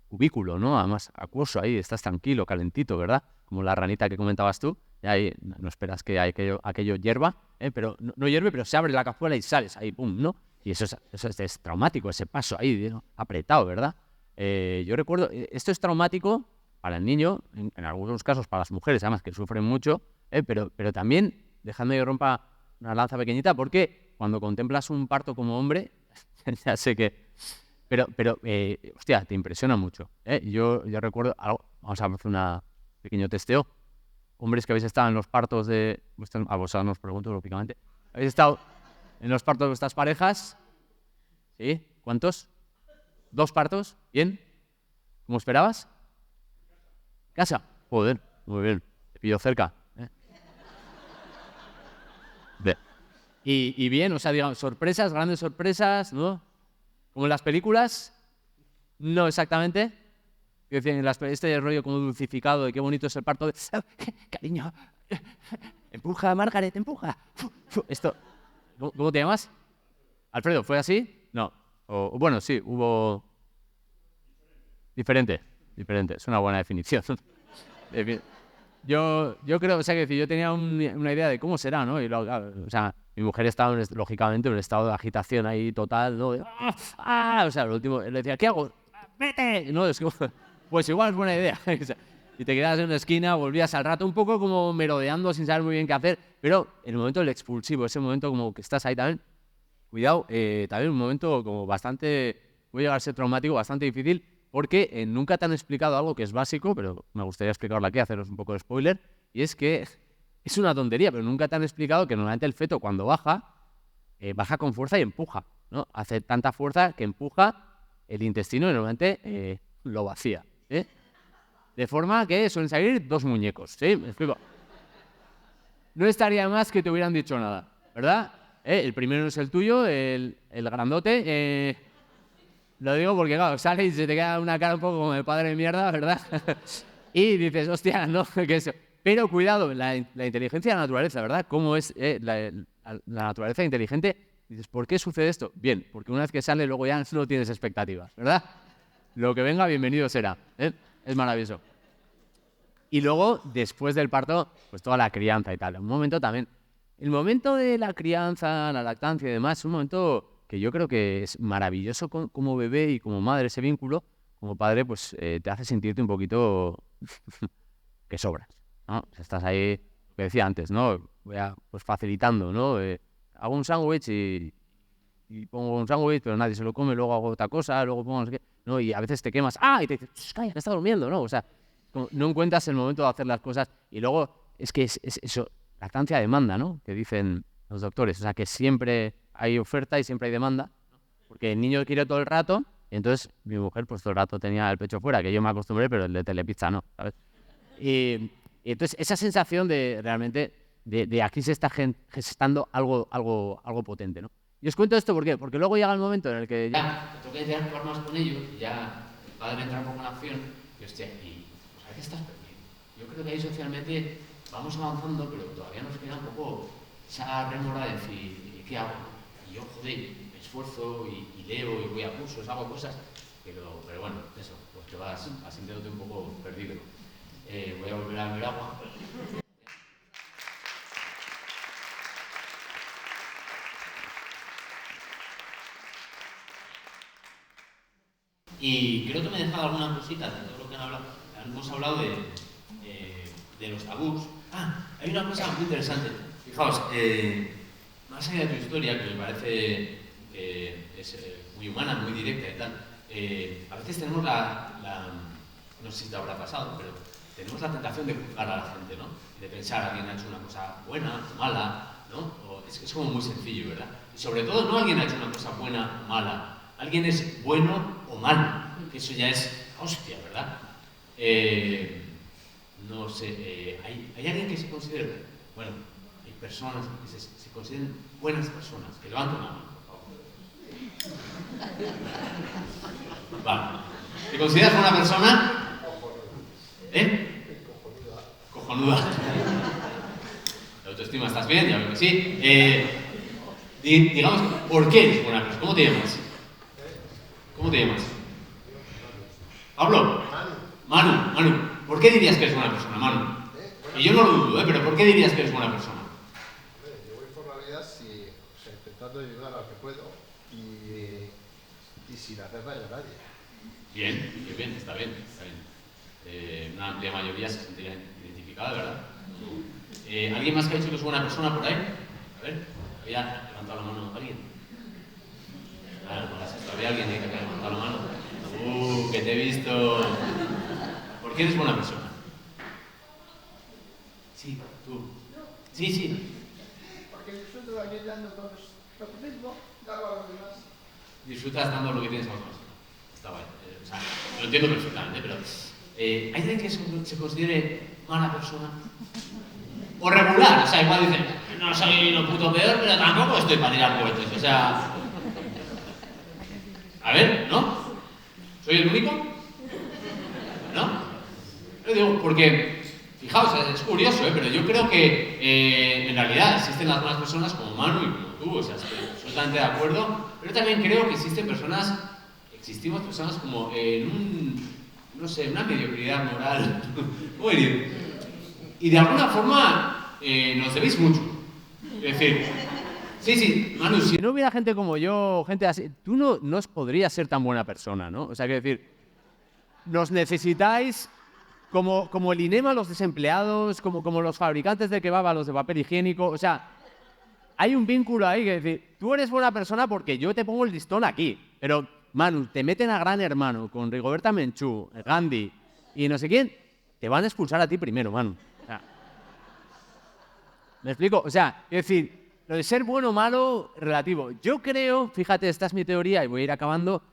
Speaker 10: cubículo, ¿no? Además, acuoso ahí, estás tranquilo, calentito, ¿verdad? Como la ranita que comentabas tú. Y ahí no esperas que aquello hierva, pero no hierve, pero se abre la cazuela y sales ahí, pum, ¿no? Y eso es traumático, ese paso ahí, ¿no? Apretado, ¿verdad? Yo recuerdo, esto es traumático para el niño, en algunos casos para las mujeres, además, que sufren mucho, pero también, dejadme que rompa una lanza pequeñita, porque cuando contemplas un parto como hombre, ya sé que... Pero hostia, te impresiona mucho. Yo recuerdo algo, vamos a hacer un pequeño testeo. Hombres que habéis estado en los partos de... A vosotros nos pregunto, lógicamente. ¿Habéis estado en los partos de vuestras parejas? ¿Sí? ¿Cuántos? 2 partos. ¿Bien? ¿Cómo esperabas? ¿Casa? Joder, muy bien. Te pillo cerca. Y bien, o sea, digamos, sorpresas, grandes sorpresas, ¿no? Como en las películas, no exactamente. Que decían, este rollo como dulcificado de qué bonito es el parto. Cariño, empuja, Margaret, empuja. Esto, ¿cómo te llamas? Alfredo, ¿fue así? No. Bueno, sí, hubo... Diferente. Es una buena definición. Yo creo, o sea, que decir, yo tenía una idea de cómo será, ¿no? Y o sea, mi mujer estaba, lógicamente, en un estado de agitación ahí total, ¿no? O sea, lo último, le decía, ¿qué hago? ¡Vete! No, es como, pues igual es buena idea. Y te quedabas en una esquina, volvías al rato un poco como merodeando sin saber muy bien qué hacer, pero en el momento del expulsivo, ese momento como que estás ahí también, cuidado, también un momento como bastante, puede llegar a ser traumático, bastante difícil, porque nunca te han explicado algo que es básico, pero me gustaría explicarlo aquí, haceros un poco de spoiler, y es que es una tontería, pero nunca te han explicado que normalmente el feto cuando baja con fuerza y empuja, ¿no? Hace tanta fuerza que empuja el intestino y normalmente lo vacía, de forma que suelen salir 2 muñecos, ¿sí? ¿Me explico? No estaría más que te hubieran dicho nada, ¿verdad? El primero no es el tuyo, el grandote... Lo digo porque, claro, sale y se te queda una cara un poco como de padre de mierda, ¿verdad? Y dices, hostia, no, que eso. Pero cuidado, la inteligencia de la naturaleza, ¿verdad? ¿Cómo es la naturaleza inteligente? Dices, ¿por qué sucede esto? Bien, porque una vez que sale, luego ya no tienes expectativas, ¿verdad? Lo que venga, bienvenido será. Es maravilloso. Y luego, después del parto, pues toda la crianza y tal. Un momento también. El momento de la crianza, la lactancia y demás, es un momento que yo creo que es maravilloso como bebé y como madre, ese vínculo. Como padre, pues te hace sentirte un poquito que sobras, ¿no? O sea, estás ahí, lo que decía antes, ¿no? Pues facilitando, ¿no? Hago un sándwich y pongo un sándwich, pero nadie se lo come, luego hago otra cosa, luego pongo no sé qué, ¿no? Y a veces te quemas, y te dices, calla, que está durmiendo, ¿no? O sea, no encuentras el momento de hacer las cosas. Y luego es que es eso, lactancia demanda, ¿no? Que dicen los doctores. O sea, que siempre hay oferta y siempre hay demanda, porque el niño quiere todo el rato, y entonces mi mujer pues todo el rato tenía el pecho fuera, que yo me acostumbré, pero el de Telepizza no, ¿sabes? Y entonces esa sensación de realmente de aquí se está gestando algo potente, ¿no? Y os cuento esto ¿por qué? Porque luego llega el momento en el que ya te toca interactuar más con ellos, y ya el padre entra un poco en acción, y hostia, pues a veces estás perdido. Yo creo que ahí socialmente vamos avanzando, pero todavía nos queda un poco esa rémora de decir, ¿qué hago? Y yo, joder, me esfuerzo y leo y voy a cursos, hago cosas, pero bueno, eso, pues te vas sintiéndote un poco perdido. Voy a volver a beber agua. Y creo que me he dejado alguna cosita de todo lo que han hablado. Hemos hablado de los tabús. Hay una cosa muy interesante. Fijaos, más allá de tu historia, que me parece que es muy humana, muy directa y tal, a veces tenemos no sé si te habrá pasado, pero tenemos la tentación de juzgar a la gente, ¿no? De pensar, alguien ha hecho una cosa buena o mala, ¿no? Es como muy sencillo, ¿verdad? Y sobre todo, no alguien ha hecho una cosa buena o mala, alguien es bueno o malo, que eso ya es hostia, ¿verdad? No sé, ¿hay alguien que se considere, bueno, hay personas que se consideren buenas personas, que levanten la mano, por favor. Vale. ¿Te consideras buena persona? ¿Eh? Cojonuda. La autoestima, ¿estás bien? Ya veo que sí. Digamos, ¿por qué eres buena persona? ¿Cómo te llamas? ¿Cómo te llamas? ¿Pablo? Manu. ¿Por qué dirías que eres buena persona, Manu? Y yo no lo dudo, pero ¿por qué dirías que eres buena persona?
Speaker 11: Yo voy por la vida intentando ayudar a lo que puedo y sin hacer daño a nadie.
Speaker 10: Bien, está bien. Una amplia mayoría se sentiría identificada, ¿verdad? ¿Alguien más que ha dicho que es buena persona por ahí? A ver, había levantado la mano alguien. Claro, no hagas esto. Había alguien que había levantado la mano. Que te he visto. ¿Por qué eres buena persona? Sí, tú. Sí.
Speaker 11: Porque disfruto ayudando a todos lo que tengo, darlo a los demás.
Speaker 10: Disfrutas dando lo que tienes a los demás. Está bien. O sea, lo entiendo perfectamente, pero ¿hay alguien que se considere mala persona? O regular, o sea, igual dice, no soy lo puto peor, pero tampoco estoy para tirar cohetes, o sea... A ver, ¿no? ¿Soy el único? ¿No? Yo digo, porque, fijaos, es curioso, pero yo creo que en realidad existen las buenas personas como Manu y como tú, o sea, estoy absolutamente de acuerdo, pero también creo que existimos personas como en una mediocridad moral, ¿cómo decir? Y de alguna forma nos debéis mucho. Es decir, sí, Manu, si no hubiera gente como yo, gente así, tú no podrías ser tan buena persona, ¿no? O sea, quiero decir, nos necesitáis como el INEM a los desempleados, como los fabricantes de kebab a los de papel higiénico, o sea, hay un vínculo ahí que decir, tú eres buena persona porque yo te pongo el listón aquí, pero Manu, te meten a Gran Hermano con Rigoberta Menchú, Gandhi y no sé quién, te van a expulsar a ti primero, Manu. O sea, ¿me explico? O sea, es decir, lo de ser bueno o malo, relativo. Yo creo, fíjate, esta es mi teoría y voy a ir acabando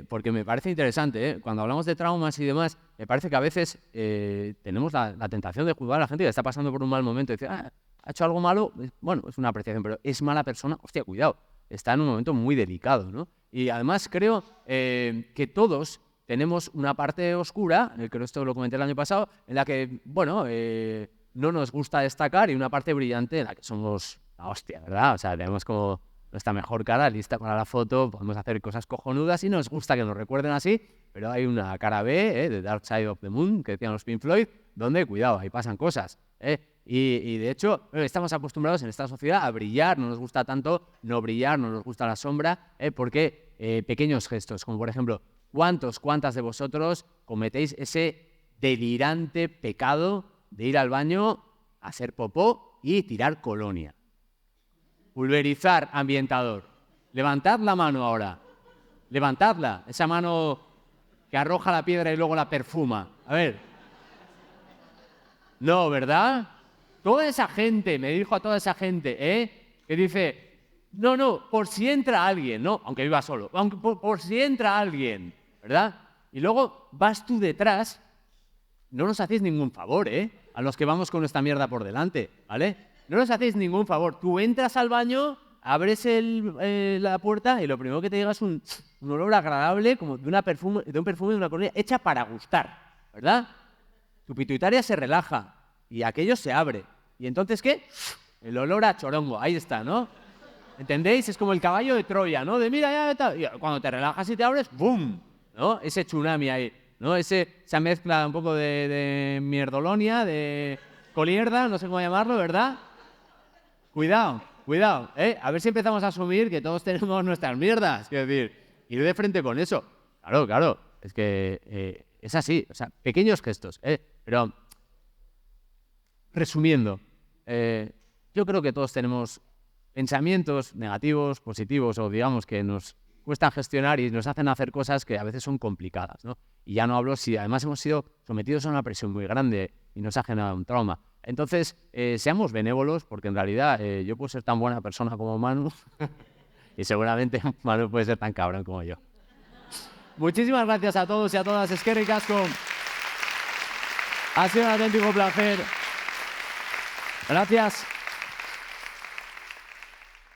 Speaker 10: porque me parece interesante, Cuando hablamos de traumas y demás, me parece que a veces tenemos la tentación de juzgar a la gente que está pasando por un mal momento y decir, ha hecho algo malo, bueno, es una apreciación, pero es mala persona, hostia, cuidado, está en un momento muy delicado, ¿no? Y además creo que todos tenemos una parte oscura, creo que esto lo comenté el año pasado, en la que, bueno, no nos gusta destacar y una parte brillante en la que somos la hostia, ¿verdad? O sea, tenemos como nuestra mejor cara lista para la foto, podemos hacer cosas cojonudas y nos gusta que nos recuerden así, pero hay una cara B, The Dark Side of the Moon, que decían los Pink Floyd, donde, cuidado, ahí pasan cosas, Y de hecho, estamos acostumbrados en esta sociedad a brillar, no nos gusta tanto no brillar, no nos gusta la sombra, porque pequeños gestos, como por ejemplo, ¿cuántas de vosotros cometéis ese delirante pecado de ir al baño, hacer popó y tirar colonia? Pulverizar ambientador. Levantad la mano ahora. Levantadla, esa mano que arroja la piedra y luego la perfuma. A ver. No, ¿verdad? Toda esa gente, me dirijo a toda esa gente, que dice, no, por si entra alguien, ¿no? Aunque viva solo, aunque por si entra alguien, ¿verdad? Y luego vas tú detrás, no nos hacéis ningún favor, a los que vamos con esta mierda por delante, ¿vale? No nos hacéis ningún favor. Tú entras al baño, abres la puerta y lo primero que te llega es un olor agradable, como de un perfume de una colonia hecha para gustar, ¿verdad? Tu pituitaria se relaja y aquello se abre. ¿Y entonces qué? El olor a chorongo, ahí está, ¿no? ¿Entendéis? Es como el caballo de Troya, ¿no? De mira, ya está. Y cuando te relajas y te abres, ¡boom! ¿No? Ese tsunami ahí, ¿no? Esa mezcla un poco de mierdolonia, de colierda, no sé cómo llamarlo, ¿verdad? Cuidado, a ver si empezamos a asumir que todos tenemos nuestras mierdas. Quiero decir, ir de frente con eso. Claro, es que es así, o sea, pequeños gestos, pero resumiendo, yo creo que todos tenemos pensamientos negativos, positivos o digamos que nos cuestan gestionar y nos hacen hacer cosas que a veces son complicadas, ¿no? Y ya no hablo si además hemos sido sometidos a una presión muy grande y nos ha generado un trauma. Entonces, seamos benévolos, porque en realidad yo puedo ser tan buena persona como Manu y seguramente Manu puede ser tan cabrón como yo. Muchísimas gracias a todos y a todas. Eskerrik asko. Ha sido un auténtico placer. Gracias.